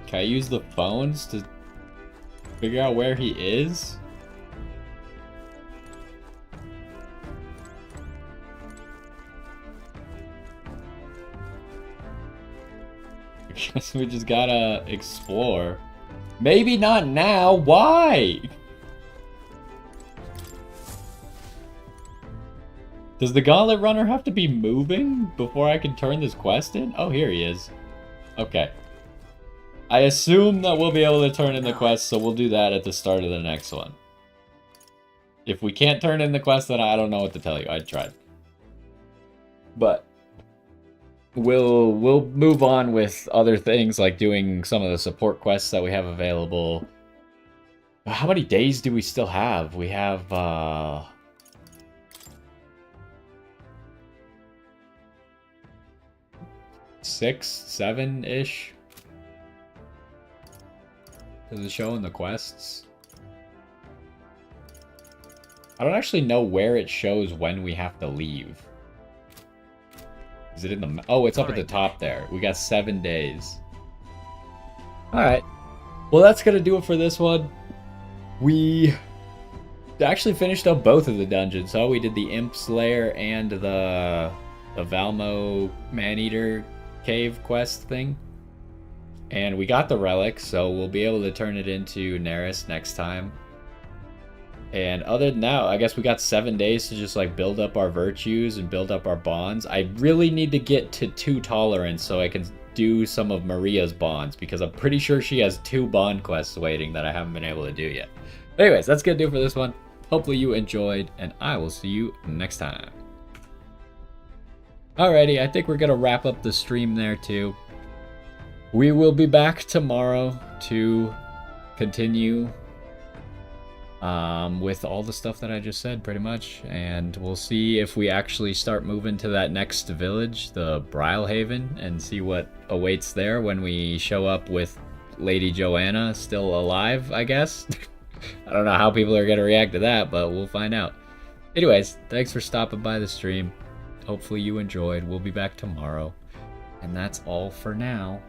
Can I use the phones to figure out where he is? I guess we just gotta explore. Maybe not now. Why? Does the Gauntlet Runner have to be moving before I can turn this quest in? Oh, here he is. Okay. I assume that we'll be able to turn in the quest, so we'll do that at the start of the next one. If we can't turn in the quest, then I don't know what to tell you. I tried. But we'll move on with other things, like doing some of the support quests that we have available. How many days do we still have? We have 6, 7-ish. Does it show in the quests? I don't actually know where it shows when we have to leave. Is it in the... Oh, it's up at the top there. We got 7 days. Alright. Well, that's going to do it for this one. We actually finished up both of the dungeons. So we did the Imp Slayer and the Valmo Maneater Cave quest thing. And we got the relic, so we'll be able to turn it into Neris next time. And other than that, I guess we got 7 days to just like build up our virtues and build up our bonds. I really need to get to 2 tolerance so I can do some of Maria's bonds, because I'm pretty sure she has 2 bond quests waiting that I haven't been able to do yet. But anyways, that's gonna do it for this one. Hopefully you enjoyed, and I will see you next time. Alrighty, I think we're gonna wrap up the stream there too. We will be back tomorrow to continue with all the stuff that I just said, pretty much. And we'll see if we actually start moving to that next village, the Brylehaven, and see what awaits there when we show up with Lady Joanna still alive, I guess. I don't know how people are going to react to that, but we'll find out. Anyways, thanks for stopping by the stream. Hopefully you enjoyed. We'll be back tomorrow. And that's all for now.